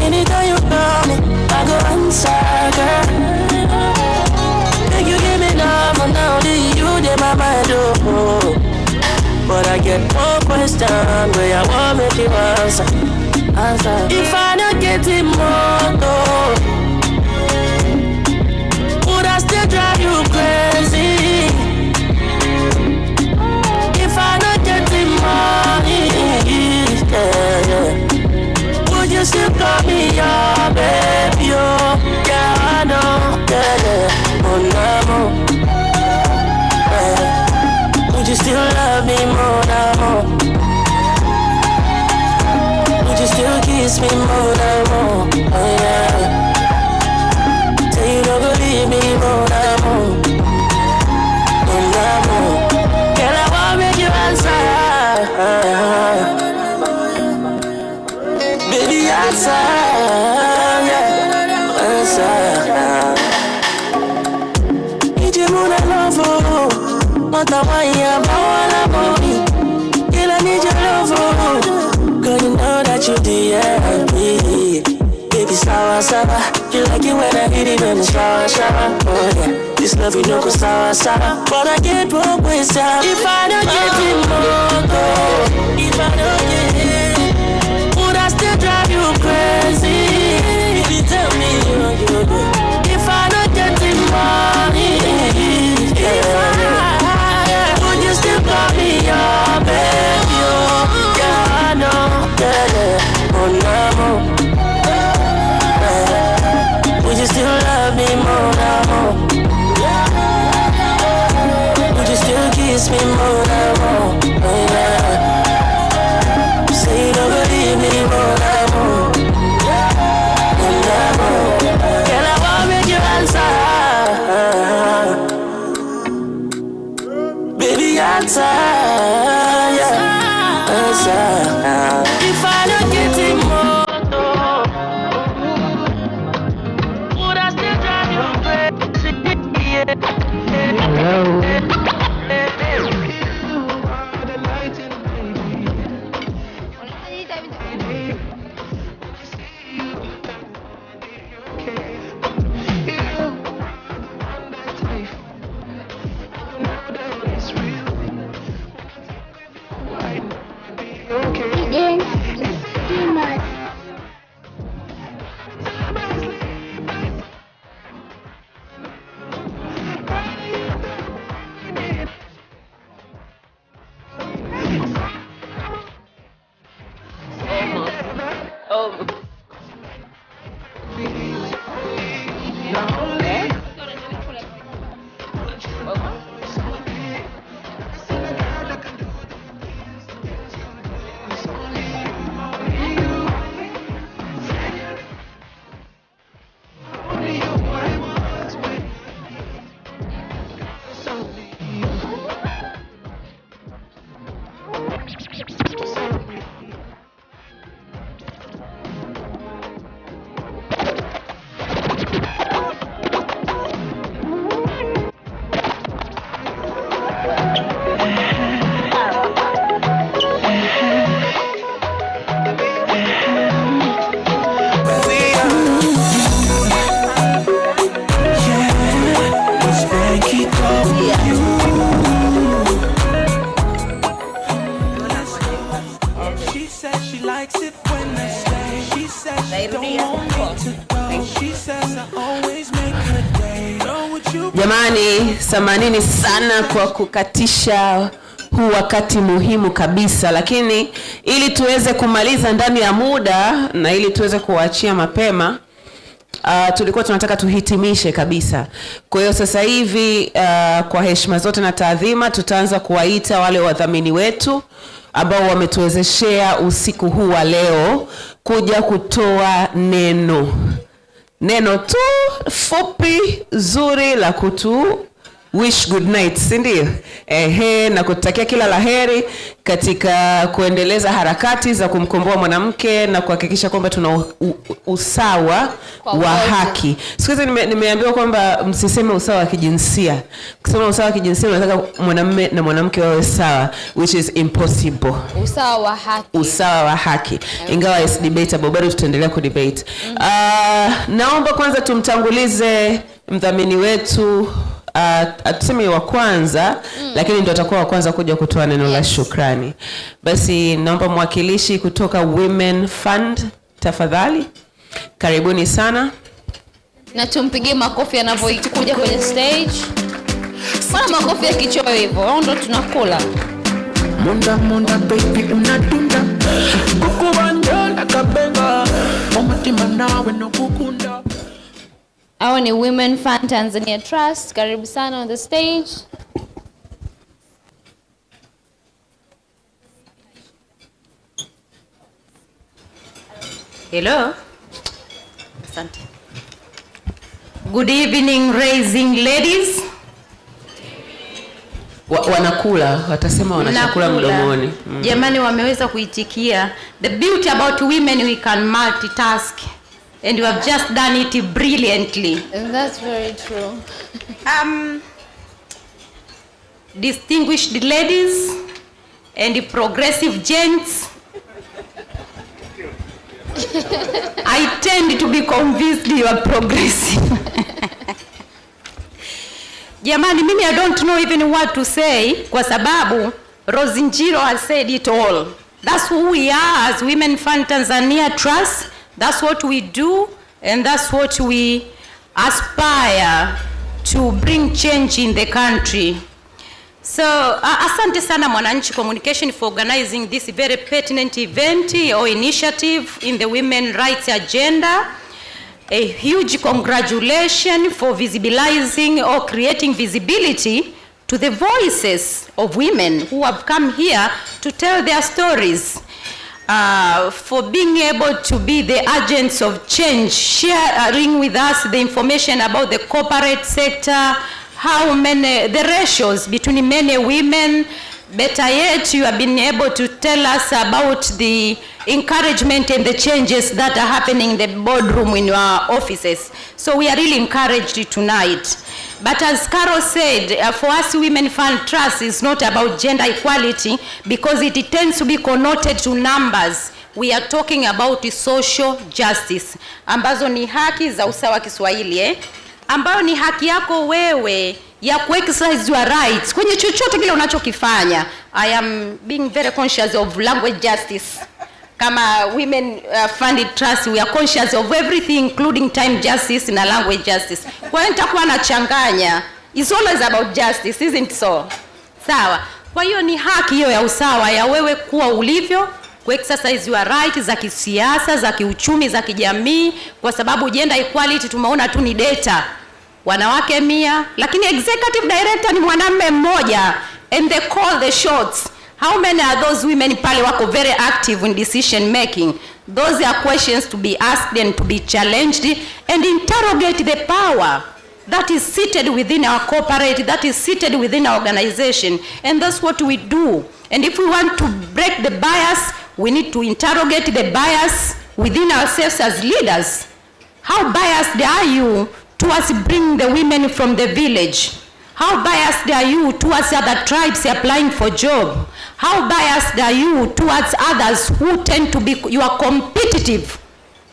Anytime you call me, I go answer, girl. Make you give me love, and now you they my mind, oh. But I get one question where I want make you answer. If I don't get it more, would I still drive you crazy? If I don't get the money, yeah, yeah. Would you still call me your baby? Oh, yeah, I know, yeah, yeah. Mon amour, yeah. Would you still love me, mon amour? Would you still kiss me, mon amour? Oh, yeah. Say you don't believe me, mon amour. Mon amour. Girl, I wanna make you answer. Baby, answer. Yeah. Answer. Need you more than love, oh. Not a wine, I'm all about you. Girl, I need your love, oh. Girl, you know that you D.I.P. Baby, sour, sour. You like it when I hit it in the shower, shower. Oh, yeah. This love, you know, go sour, sour. But I get broke with sour. If I don't get it, more, if I don't get it, would I still drive you crazy? Baby, tell me you do. If I don't get the money, yeah, would you still call me your baby? Oh, yeah, I know, yeah, mon amour. Would you still love me, mon amour? Would you still kiss me, mon amour? Oh, yeah. Say you don't believe me, mon amour. Mon amour. Girl, I wanna make you answer. Baby, answer. Yeah. Answer. If I don't get it more, would I still drive you crazy? Hello.
Jamani, samanini sana kwa kukatisha huu wakati muhimu kabisa, lakini ili tuweze kumaliza ndani ya muda na ili tuweze kuachia mapema, tulikuwa tunataka tuhitimishe kabisa. Kwa hiyo sasa hivi kwa heshima zote na taadhima tutaanza kuwaita wale wadhamini wetu ambao wametuwezeshea usiku huu wa leo kuja kutoa neno tu fupi zuri la kutu wish good night, si ndio? Na kutakia kila laheri katika kuendeleza harakati za kumkomboa mwanamke na kuhakikisha kwamba tuna usawa wa haki. Siku hizi nimeambiwa kwamba msiseme usawa wa kijinsia. Kusema usawa wa kijinsia unataka mwanamume na mwanamke wawe sawa, which is impossible.
Usawa wa haki. Usawa
wa haki. Ingawa is debatable, bado tutaendelea kudebate. Naomba kwanza tumtangulize mdhamini wetu atuseme wa kwanza, lakini ndio atakuwa wa kwanza kuja kutoa neno la shukrani. Basi naomba mwakilishi kutoka Women Fund tafadhali. Karibuni sana.
Na tumpigie makofi anapokuja kwenye stage. Mbona makofi ya kichoyo hivyo? Ndio tunakula.
Munda baby unadunda. Kukubanjola kabenga. Omutima nawe no kukunda.
Hao ni Women Fund Tanzania Trust. Karibu sana on the stage.
Hello. Asante. Good evening, raising ladies.
Wanakula, watasema wanachakula mdomoni.
Jamani wameweza kuitikia. The beauty about women, we can multitask. And you have just done it brilliantly.
And that's very true.
Distinguished ladies and progressive gents, I tend to be convinced you are progressive. Jamani, mimi I don't know even what to say kwa sababu Rosinjiro has said it all. That's who we are as Women Fund Tanzania Trust. That's what we do, and that's what we aspire to bring change in the country. So, asante sana Mwananchi Communication for organizing this very pertinent event or initiative in the women rights agenda. A huge congratulations for visibilizing or creating visibility to the voices of women who have come here to tell their stories. For being able to be the agents of change, sharing with us the information about the corporate sector, how many, the ratios between men and women. Better yet, you have been able to tell us about the encouragement and the changes that are happening in the boardroom in your offices. So we are really encouraged tonight. But as Carol said, for us Women Fund Trust is not about gender equality because it tends to be connoted to numbers. We are talking about social justice. Ambazo ni haki za usawa Kiswahili, ambayo ni haki yako wewe ya ku-exercise your rights kwenye chochote kile unachokifanya. I am being very conscious of language justice. Kama Women Funded Trust, we are conscious of everything including time justice na language justice. Kwa hiyo nitakuwa nachanganya. It's always about justice, isn't so? Sawa. Kwa hiyo ni haki hiyo ya usawa ya wewe kuwa ulivyo, ku-exercise your rights za kisiasa, za kiuchumi, za kijamii, kwa sababu gender equality tumeona tu ni data. Wanawake 100, lakini executive director ni mwanamume mmoja, and they call the shots. How many are those women pale wako very active in decision making? Those are questions to be asked and to be challenged and interrogate the power that is seated within our corporate, that is seated within our organization. And that's what we do. And if we want to break the bias, we need to interrogate the bias within ourselves as leaders. How biased are you towards bringing the women from the village? How biased are you towards other tribes applying for job? How biased are you towards others who tend to be, you are competitive,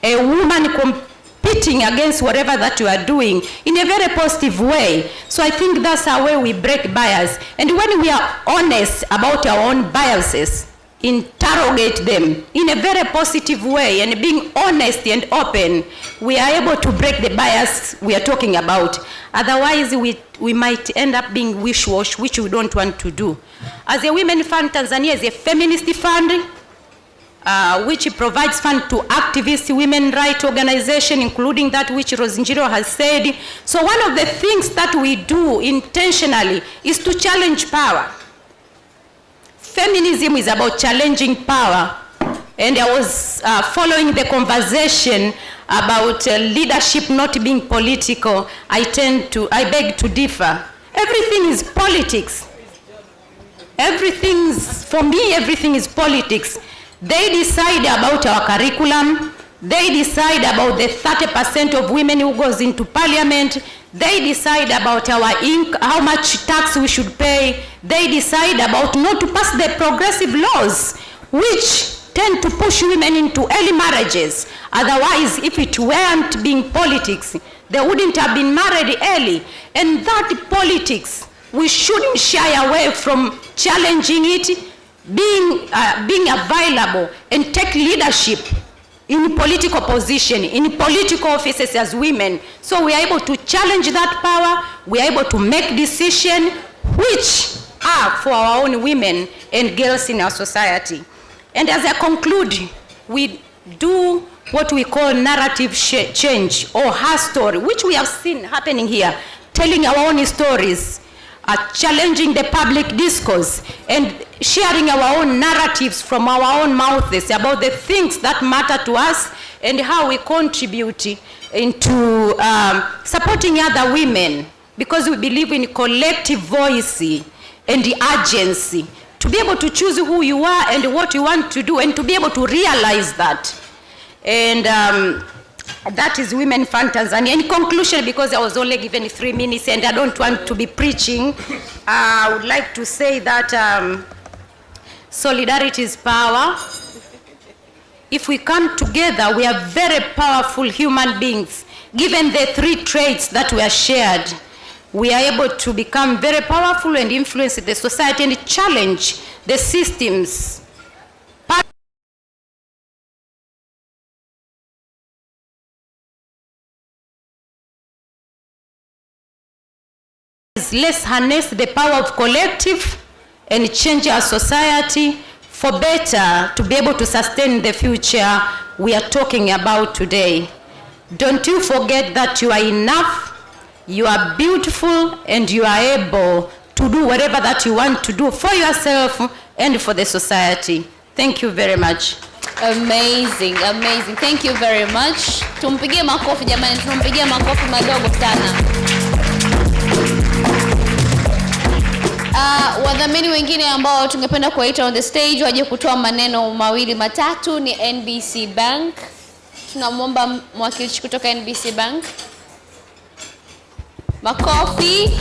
a woman competing against whatever that you are doing in a very positive way. So I think that's how way we break bias. And when we are honest about our own biases, interrogate them in a very positive way and being honest and open, we are able to break the bias we are talking about. Otherwise, we might end up being wish-wash, which we don't want to do. As a Women Fund, Tanzania is a feminist fund, which provides fund to activist women rights organizations, including that which Rosinjiro has said. So one of the things that we do intentionally is to challenge power. Feminism is about challenging power. And I was following the conversation about leadership not being political. I beg to differ. Everything is politics. For me, everything is politics. They decide about our curriculum. They decide about the 30% of women who goes into parliament. They decide about how much tax we should pay. They decide about not to pass the progressive laws, which tend to push women into early marriages. Otherwise, if it weren't being politics, they wouldn't have been married early. And that politics, we shouldn't shy away from challenging it, being available and take leadership in political position, in political offices as women. So we are able to challenge that power, we are able to make decisions which are for our own women and girls in our society. And as I conclude, we do what we call narrative change or her story, which we have seen happening here, telling our own stories, challenging the public discourse, and sharing our own narratives from our own mouths about the things that matter to us and how we contribute into supporting other women, because we believe in collective voice and the agency to be able to choose who you are and what you want to do, and to be able to realize that. And that is Women Fund Tanzania. In conclusion, because I was only given 3 minutes and I don't want to be preaching, I would like to say that solidarity is power. If we come together, we are very powerful human beings. Given the 3 traits that were shared, we are able to become very powerful and influence the society and challenge the systems. Let's harness the power of collective and change our society for better, to be able to sustain the future we are talking about today. Don't you forget that you are enough, you are beautiful, and you are able to do whatever that you want to do for yourself and for the society. Thank you very much.
Amazing, amazing. Thank you very much. Tumpigie makofi jamani, tumpigie makofi madogo sana. Wadhamini wengine ambao tungependa kuwaita on the stage waje kutoa maneno mawili matatu ni NBC Bank. Tunamwomba mwakilishi kutoka NBC Bank. Makofi.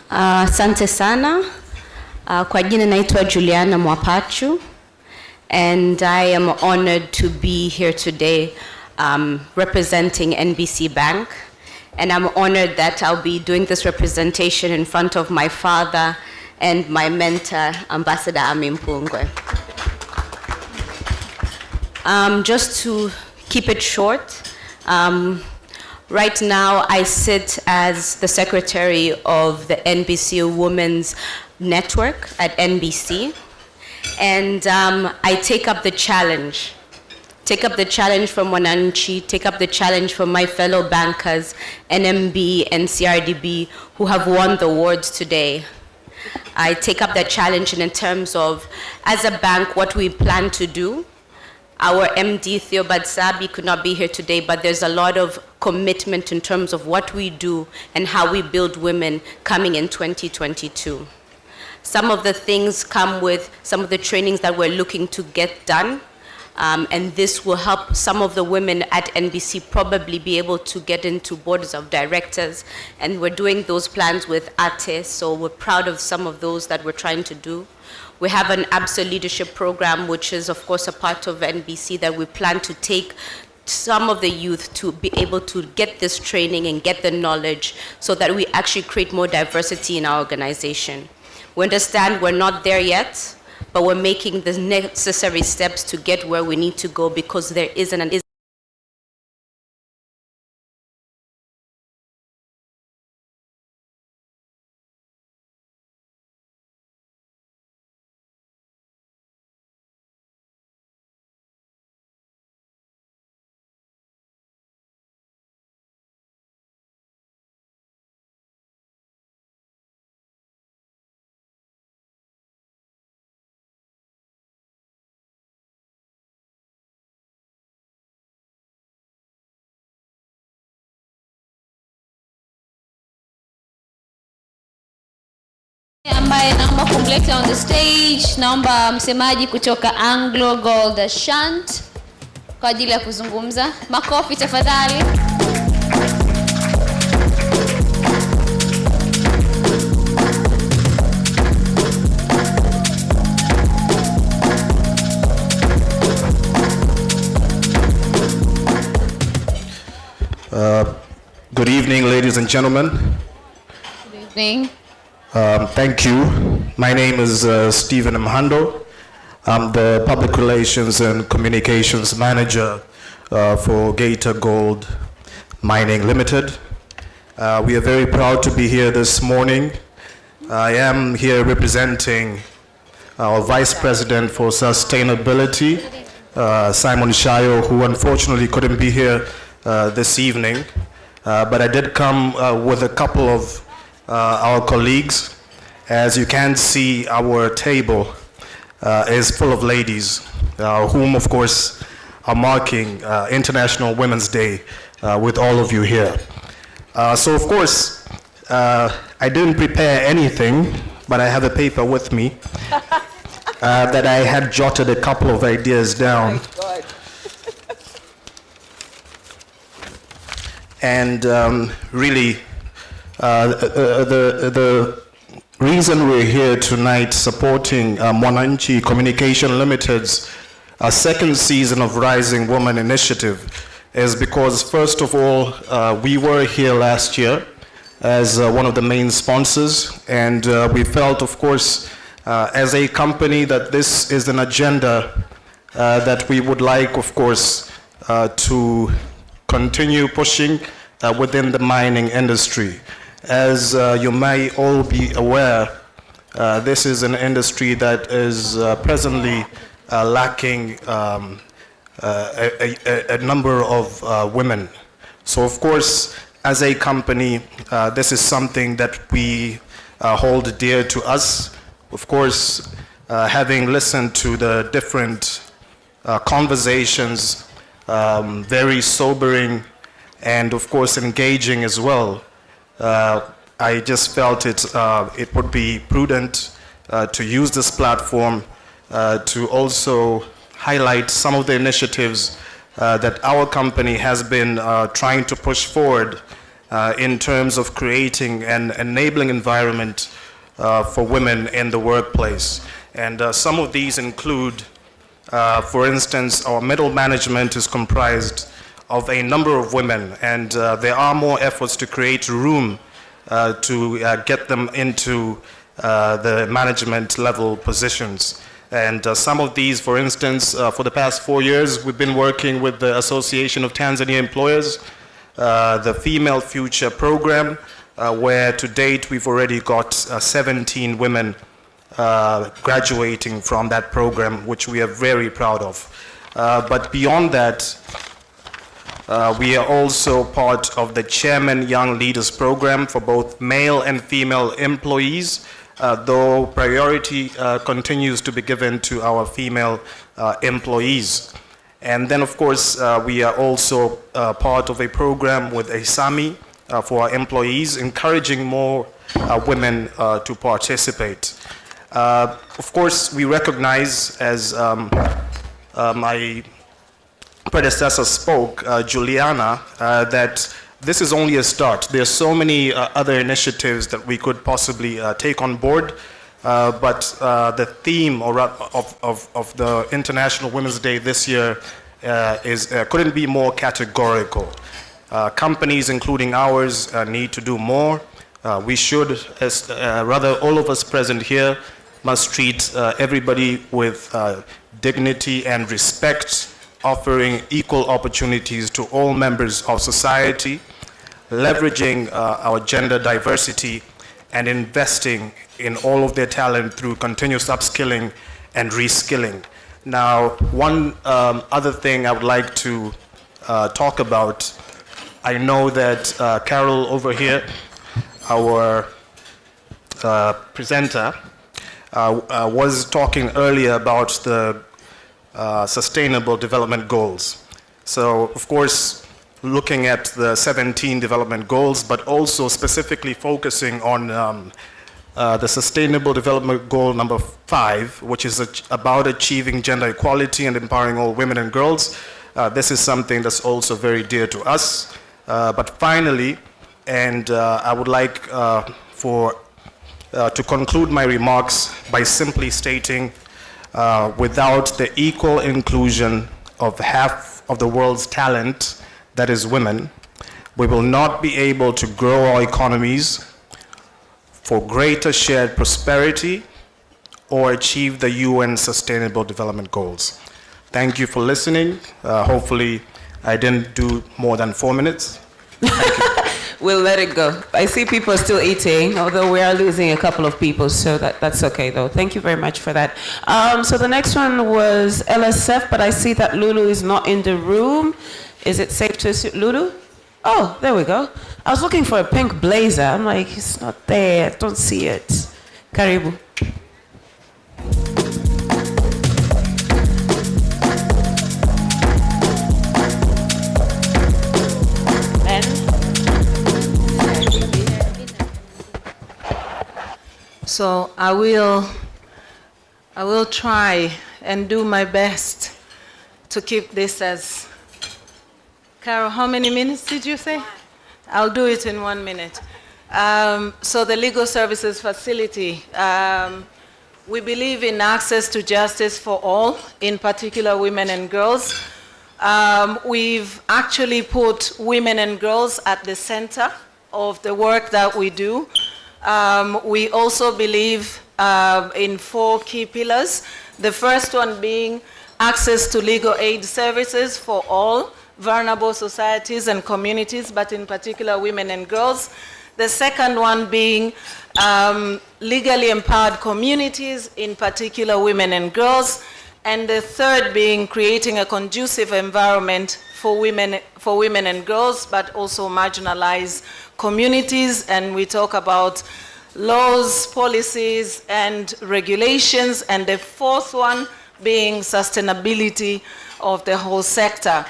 Asante sana. Kwa jina naitwa Juliana Mwapachu, and I am honored to be here today representing NBC Bank. And I'm honored that I'll be doing this representation in front of my father and my mentor, Ambassador Ami Mpungwe. Just to keep it short, right now I sit as the secretary of the NBC Women's Network at NBC, and I take up the challenge take up the challenge from Mwananchi, take up the challenge from my fellow bankers, NMB and CRDB, who have won the awards today. I take up that challenge in terms of, as a bank, what we plan to do. Our MD, Theo Badsabi, could not be here today, but there's a lot of commitment in terms of what we do and how we build women coming in 2022. Some of the things come with some of the trainings that we're looking to get done. And this will help some of the women at NBC probably be able to get into boards of directors. And we're doing those plans with ATE, so we're proud of some of those that we're trying to do. We have an ABSA leadership program, which is of course a part of NBC, that we plan to take some of the youth to be able to get this training and get the knowledge so that we actually create more diversity in our organization. We understand we're not there yet, but we're making the necessary steps to get where we need to go, because there isn't an
ambaye naomba kumleta on the stage, naomba msemaji kutoka Anglo Gold Ashanti kwa ajili ya kuzungumza. Makofi tafadhali.
Good evening, ladies and gentlemen.
Good evening.
Thank you. My name is Stephen Mhando. I'm the Public Relations and Communications Manager for Gator Gold Mining Limited. We are very proud to be here this morning. I am here representing our Vice President for Sustainability, Simon Shayo, who unfortunately couldn't be here this evening. But I did come with a couple of our colleagues. As you can see, our table is full of ladies, whom of course are marking International Women's Day with all of you here. So of course, I didn't prepare anything, but I have a paper with me that I had jotted a couple of ideas down. And really, the reason we're here tonight supporting Mwananchi Communication Limited's second season of Rising Woman Initiative is because, first of all, we were here last year as one of the main sponsors, and we felt, of course, as a company that this is an agenda that we would like, of course, to continue pushing within the mining industry. As you may all be aware, this is an industry that is presently lacking a number of women. So of course, as a company, this is something that we hold dear to us. Of course, having listened to the different conversations, very sobering and of course engaging as well, I just felt it would be prudent to use this platform to also highlight some of the initiatives that our company has been trying to push forward in terms of creating an enabling environment for women in the workplace. And some of these include, for instance, our middle management is comprised of a number of women, and there are more efforts to create room to get them into the management level positions. And some of these, for instance, for the past 4 years, we've been working with the Association of Tanzania Employers, the Female Future Program, where to date we've already got 17 women graduating from that program, which we are very proud of. But beyond that, we are also part of the Chairman Young Leaders Program for both male and female employees, though priority continues to be given to our female employees. And then, of course, we are also part of a program with ASAMI for our employees, encouraging more women to participate. Of course, we recognize, as my predecessor spoke, Juliana, that this is only a start. There are so many other initiatives that we could possibly take on board, but the theme of the International Women's Day this year couldn't be more categorical. Companies, including ours, need to do more. We should, rather all of us present here, must treat everybody with dignity and respect, offering equal opportunities to all members of society, leveraging our gender diversity, and investing in all of their talent through continuous upskilling and reskilling. Now, one other thing I would like to talk about, I know that Carol over here, our presenter, was talking earlier about the Sustainable Development Goals. So, of course, looking at the 17 development goals, but also specifically focusing on the Sustainable Development Goal number 5, which is about achieving gender equality and empowering all women and girls. This is something that's also very dear to us. But finally, and I would like to conclude my remarks by simply stating, without the equal inclusion of half of the world's talent, that is women, we will not be able to grow our economies for greater shared prosperity or achieve the UN Sustainable Development Goals. Thank you for listening. Hopefully, I didn't do more than 4 minutes.
We'll let it go. I see people are still eating, although we are losing a couple of people, so that's okay though. Thank you very much for that. So the next one was LSF, but I see that Lulu is not in the room. Is it safe to assume, Lulu? Oh, there we go. I was looking for a pink blazer. I'm like, it's not there. I don't see it. Karibu.
So I will try and do my best to keep this as, Carol, how many minutes did you say? I'll do it in 1 minute. So the Legal Services Facility, we believe in access to justice for all, in particular women and girls. We've actually put women and girls at the center of the work that we do. We also believe in 4 key pillars. The first one being access to legal aid services for all vulnerable societies and communities, but in particular women and girls. The second one being legally empowered communities, in particular women and girls. And the third being creating a conducive environment for women and girls, but also marginalized communities. And we talk about laws, policies, and regulations. And the fourth one being sustainability of the whole sector.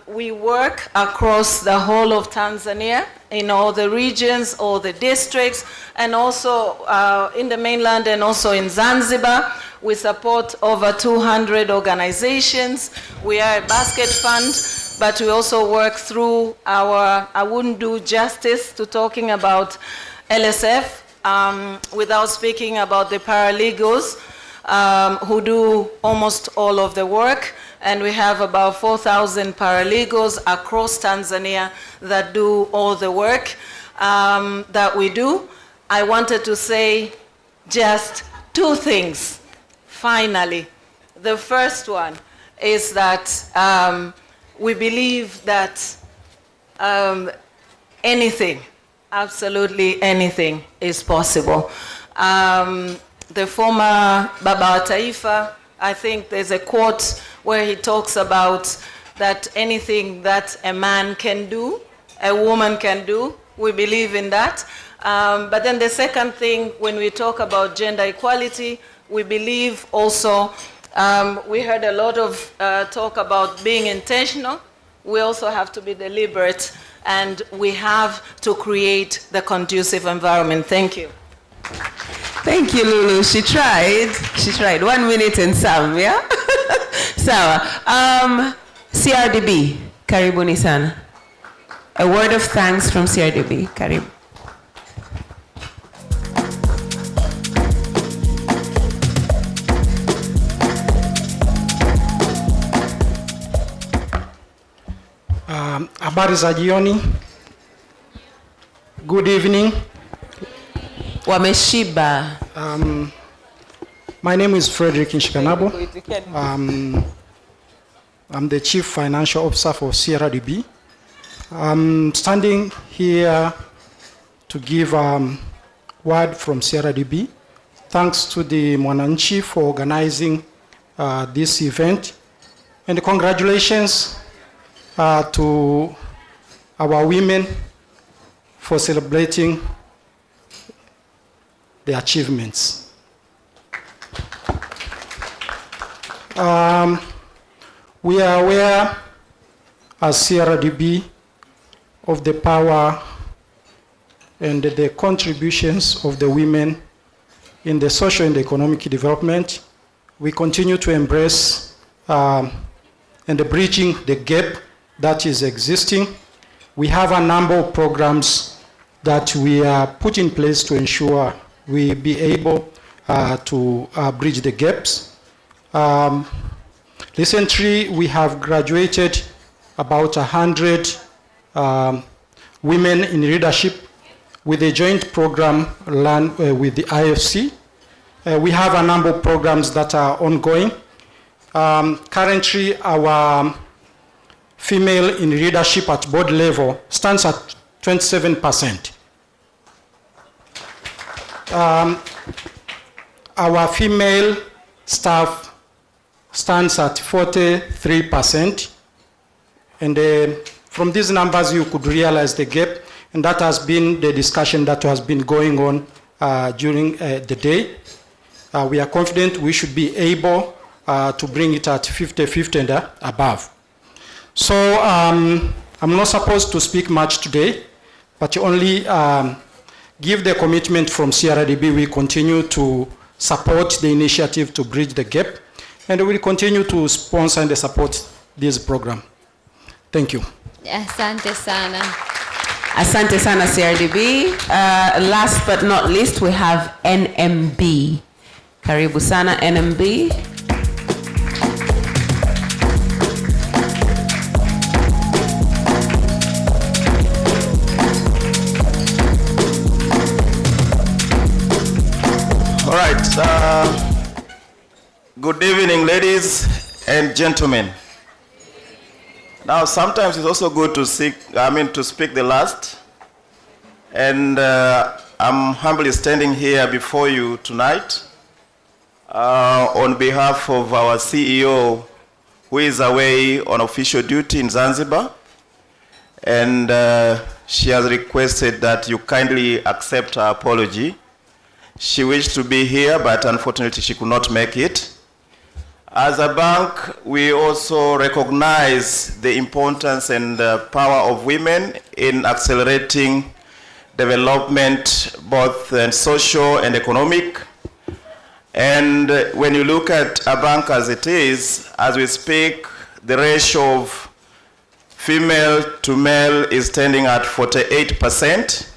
We work across the whole of Tanzania, in all the regions, all the districts, and also in the mainland and also in Zanzibar. We support over 200 organizations. We are a basket fund, but we also work through our, I wouldn't do justice to talking about LSF without speaking about the paralegals who do almost all of the work. And we have about 4,000 paralegals across Tanzania that do all the work that we do. I wanted to say just 2 things, finally. The first one is that we believe that anything, absolutely anything is possible. The former Baba wa Taifa, I think there's a quote where he talks about that anything that a man can do, a woman can do. We believe in that. But then the second thing, when we talk about gender equality, we believe also, we heard a lot of talk about being intentional. We also have to be deliberate, and we have to create the conducive environment. Thank you.
Thank you, Lulu. She tried. She tried. 1 minute and some, yeah? Sawa. CRDB, karibuni sana. A word of thanks from CRDB. Karibu.
Habari za jioni. Good evening.
Wameshiba.
My name is Frederick Nshikanabo. I'm the Chief Financial Officer for CRDB. I'm standing here to give word from CRDB. Thanks to the Mwananchi for organizing this event. And congratulations to our women for celebrating the achievements. We are aware as CRDB of the power and the contributions of the women in the social and economic development. We continue to embrace and bridging the gap that is existing. We have a number of programs that we are put in place to ensure we be able to bridge the gaps. Recently, we have graduated about 100 women in leadership with a joint program run with the IFC. We have a number of programs that are ongoing. Currently, our female in leadership at board level stands at 27%. Our female staff stands at 43%. And from these numbers, you could realize the gap. And that has been the discussion that has been going on during the day. We are confident we should be able to bring it at 50-50 and above. So I'm not supposed to speak much today, but only give the commitment from CRDB. We continue to support the initiative to bridge the gap, and we will continue to sponsor and support this program. Thank you.
Asante sana.
Asante sana, CRDB. Last but not least, we have NMB. Karibu sana, NMB.
All right. Good evening, ladies and gentlemen. Now, sometimes it's also good to speak the last. And I'm humbly standing here before you tonight on behalf of our CEO, who is away on official duty in Zanzibar. And she has requested that you kindly accept her apology. She wished to be here, but unfortunately she could not make it. As a bank, we also recognize the importance and power of women in accelerating development, both social and economic. And when you look at a bank as it is, as we speak, the ratio of female to male is standing at 48%.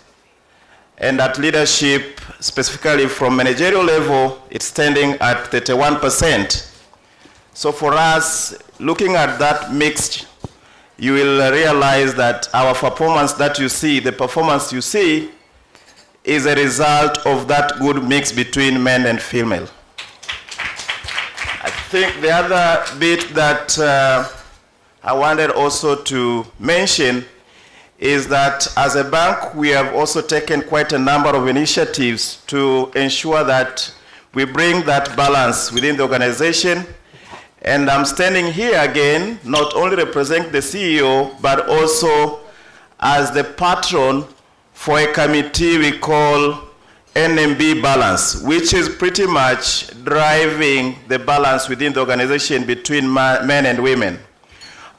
And at leadership, specifically from managerial level, it's standing at 31%. So for us, looking at that mix, you will realize that our performance that you see, the performance you see, is a result of that good mix between men and female. I think the other bit that I wanted also to mention is that as a bank, we have also taken quite a number of initiatives to ensure that we bring that balance within the organization And I'm standing here again, not only representing the CEO, but also as the patron for a committee we call NMB Balance, which is pretty much driving the balance within the organization between men and women.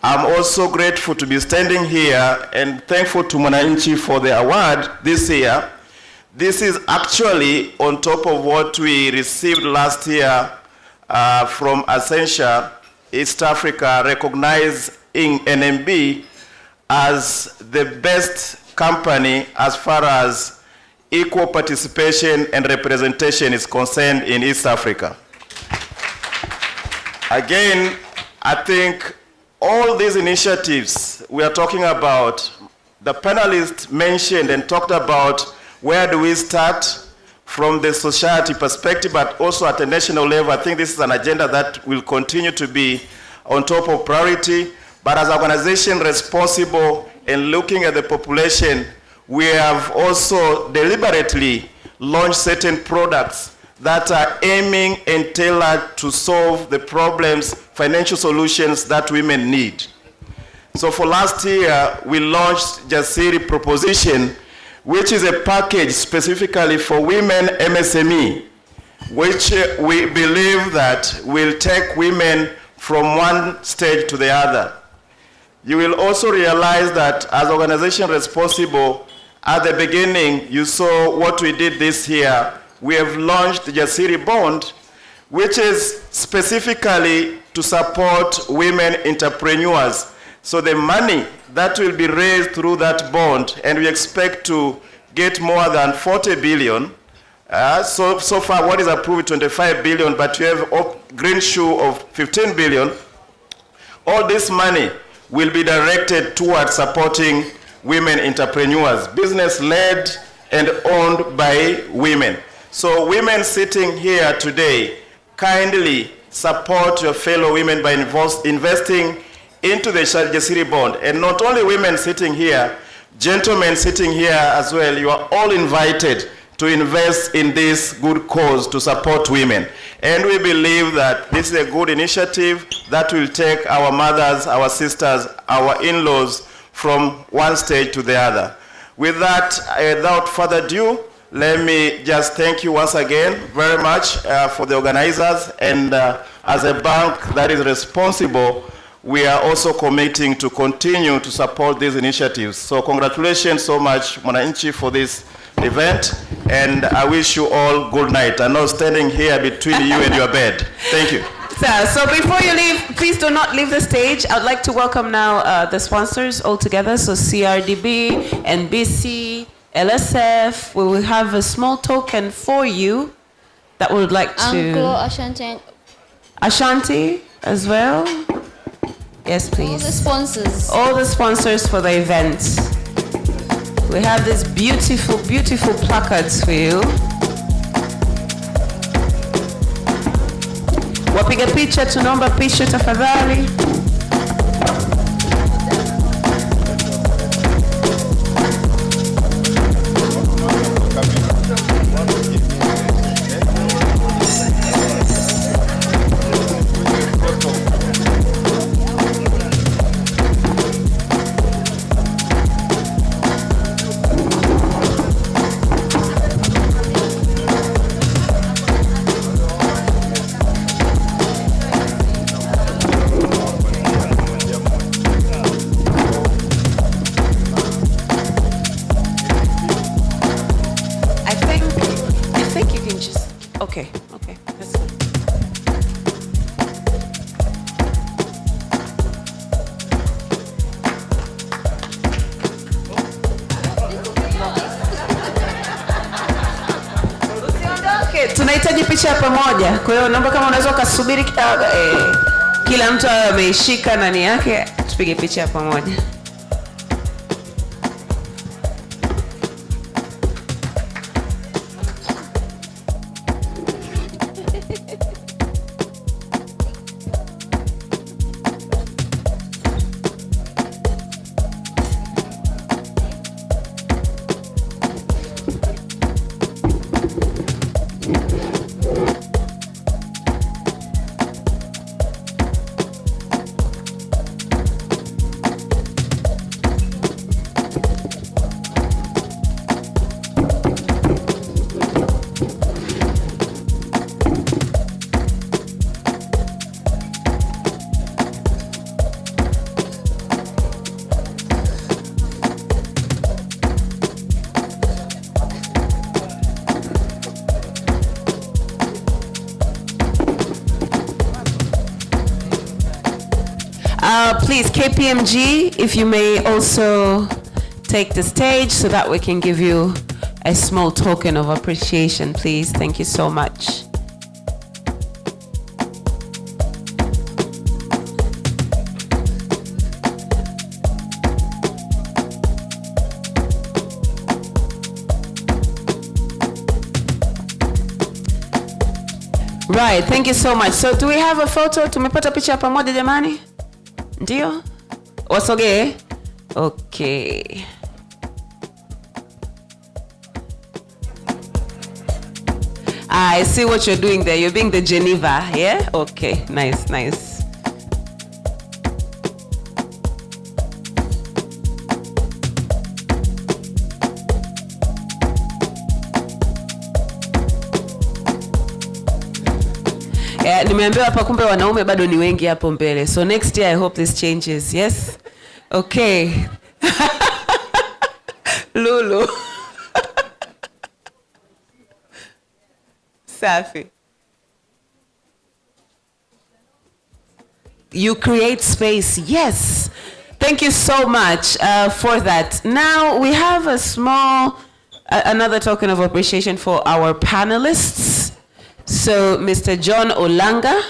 I'm also grateful to be standing here and thankful to Mwananchi for the award this year. This is actually on top of what we received last year from Essentia East Africa, recognizing NMB as the best company as far as equal participation and representation is concerned in East Africa. Again, I think all these initiatives we are talking about, the panelists mentioned and talked about where do we start from the society perspective, but also at a national level. I think this is an agenda that will continue to be on top of priority. But as an organization responsible and looking at the population, we have also deliberately launched certain products that are aiming and tailored to solve the problems, financial solutions that women need. So for last year, we launched Jasiri Proposition, which is a package specifically for women MSME, which we believe that will take women from one stage to the other. You will also realize that as organization responsible, at the beginning, you saw what we did this year. We have launched the Jasiri Bond, which is specifically to support women entrepreneurs. So the money that will be raised through that bond, and we expect to get more than 40 billion. So far, what is approved, 25 billion, but we have a green shoe of 15 billion. All this money will be directed towards supporting women entrepreneurs, business-led and owned by women. So women sitting here today, kindly support your fellow women by investing into the Jasiri Bond. And not only women sitting here, gentlemen sitting here as well, you are all invited to invest in this good cause to support women. And we believe that this is a good initiative that will take our mothers, our sisters, our in-laws from one stage to the other. With that, without further ado, let me just thank you once again very much for the organizers. And as a bank that is responsible, we are also committing to continue to support these initiatives. So congratulations so much, Mwananchi, for this event. And I wish you all good night. I'm not standing here between you and your bed. Thank you.
So before you leave, please do not leave the stage. I'd like to welcome now the sponsors all together. So CRDB, NBC, LSF. We will have a small token for you that we would like to...
Uncle Ashanti.
Ashanti as well. Yes, please.
All the sponsors.
All the sponsors for the event. We have these beautiful, beautiful placards for you. Wapiga picha, tunaomba picha tafadhali. Tunahitaji picha ya pamoja. Kwa hiyo naomba kama unaweza ukasubiri kidogo, kila mtu ameishika nani yake, tupige picha ya pamoja. Please, KPMG, if you may also take the stage so that we can give you a small token of appreciation, please. Thank you so much. Right, thank you so much. So do we have a photo? Tumepata picha pamoja jamani? Ndio? Wasogee? Okay. I see what you're doing there. You're being the Geneva, yeah? Okay, nice, nice. Nimeambiwa hapa kumbe wanaume bado ni wengi hapo mbele. So next year I hope this changes. Yes? Okay. Lulu. Safi. You create space. Yes. Thank you so much for that. Now we have a small, another token of appreciation for our panelists. So Mr. John Olanga,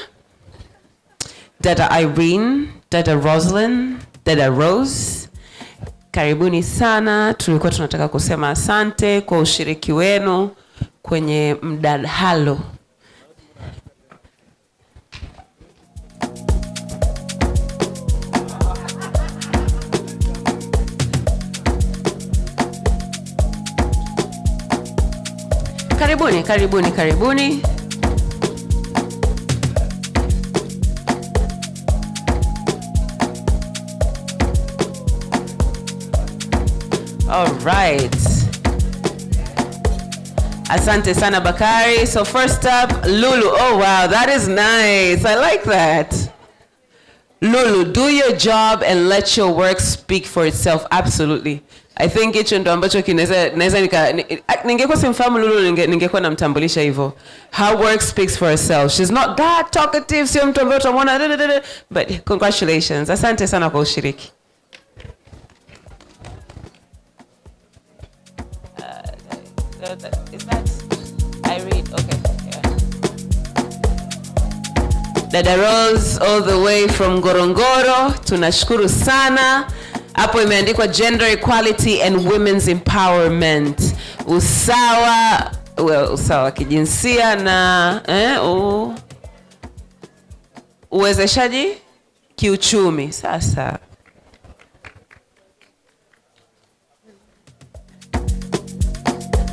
Dada Irene, Dada Rosalind, Dada Rose, karibuni sana. Tulikuwa tunataka kusema asante kwa ushiriki wenu kwenye mdahalo. Karibuni, karibuni, karibuni. All right. Asante sana Bakari. So first up, Lulu. Oh wow, that is nice. I like that. Lulu, do your job and let your work speak for itself. Absolutely. I think hicho ndo ambacho naweza ningekuwa simfahamu Lulu ningekuwa namtambulisha hivyo. Her work speaks for herself. She's not that talkative, sio mtu ambaye utamwona, but congratulations. Asante sana kwa ushiriki. Is that Irene? Okay. Yeah. Dada Rose all the way from Ngorongoro. Tunashukuru sana. Hapo imeandikwa gender equality and women's empowerment. Usawa, usawa kijinsia na uwezeshaji kiuchumi. Sasa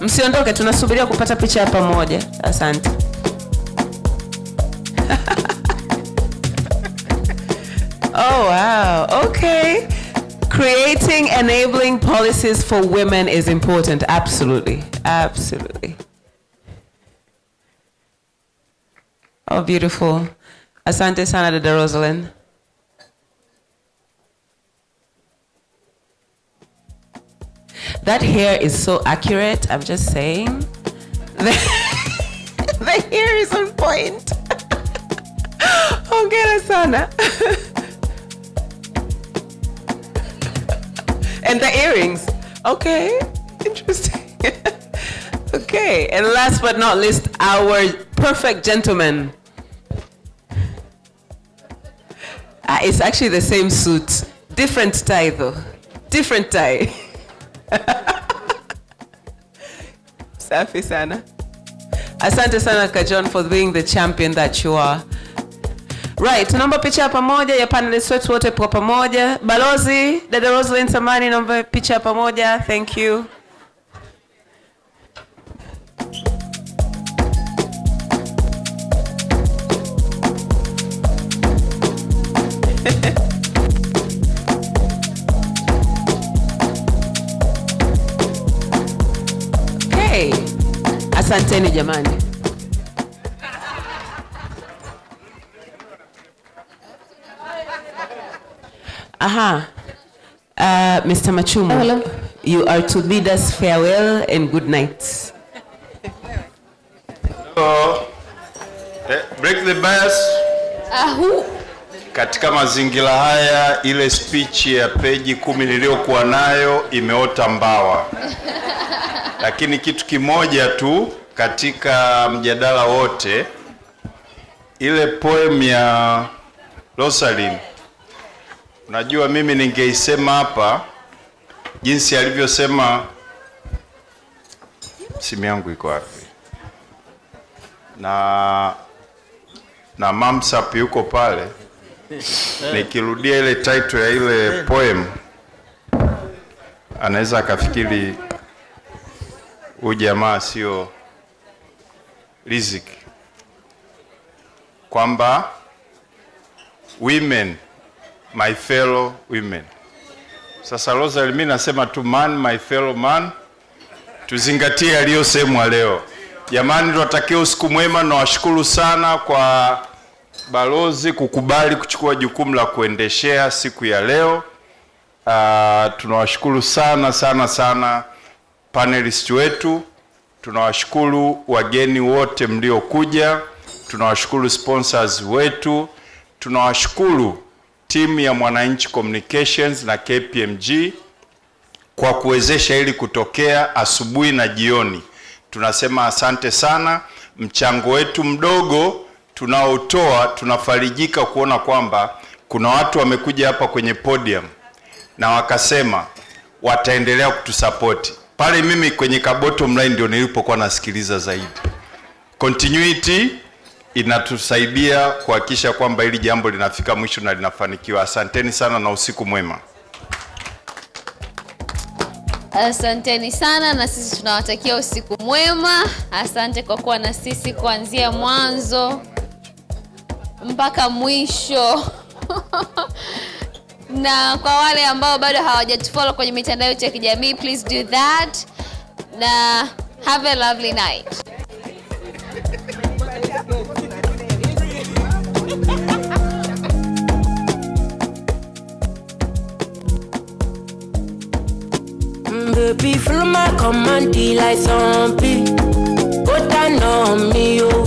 msiondoke, tunasubiria kupata picha ya pamoja. Asante. Oh wow. Okay. Creating enabling policies for women is important. Absolutely. Absolutely. Oh, beautiful. Asante sana Dada Rosalind. That hair is so accurate, I'm just saying. The hair is on point. Hongera sana. And the earrings. Okay, interesting. Okay, and last but not least, our perfect gentleman. It's actually the same suit. Different tie though. Different tie. Safi sana. Asante sana Kajon for being the champion that you are. Right, tunaomba picha ya pamoja ya panelists wetu wote kwa pamoja. Balozi, Dada Rosalind Samani, naomba picha ya pamoja. Thank you. Okay. Asanteni jamani. Mr. Machumu, hello. You are to bid us farewell and good night.
So, break the bias.
Who?
katika mazingira haya ile speech ya peji 10 niliyokuwa nayo imeota mbawa. Lakini kitu kimoja tu katika mjadala wote, ile poem ya Rosalind, unajua mimi ningeisema hapa jinsi alivyosema. Simu yangu iko wapi? Na Mamsap yuko pale. Nikirudia ile title ya ile poem, anaweza akafikiri huyu jamaa sio riziki, kwamba women, my fellow women. Sasa Rosalie, mimi nasema tu man, my fellow man, tuzingatie yaliyosemwa leo. Jamani, tunatakia usiku mwema na washukuru sana kwa balozi kukubali kuchukua jukumu la kuendeshea siku ya leo. Tunawashukuru sana sana sana panelists wetu. Tunawashukuru wageni wote mliokuja. Tunawashukuru sponsors wetu. Tunawashukuru timu ya Mwananchi Communications na KPMG kwa kuwezesha ili kutokea asubuhi na jioni. Tunasema asante sana. Mchango wetu mdogo tunaotoa, tunafarijika kuona kwamba kuna watu wamekuja hapa kwenye podium na wakasema wataendelea kutusapoti. Pale mimi kwenye bottom line ndio nilipokuwa nasikiliza zaidi. Continuity inatusaidia kuhakikisha kwamba hili jambo linafika mwisho na linafanikiwa. Asanteni sana na usiku mwema.
Asanteni sana, na sisi tunawatakia usiku mwema. Asante kwa kuwa na sisi kuanzia mwanzo mpaka mwisho. Na kwa wale ambao bado hawajatufollow kwenye mitandao yetu ya kijamii, please do that. Na have a lovely night.
Baby, follow my command, like zombie. Put down on me, oh,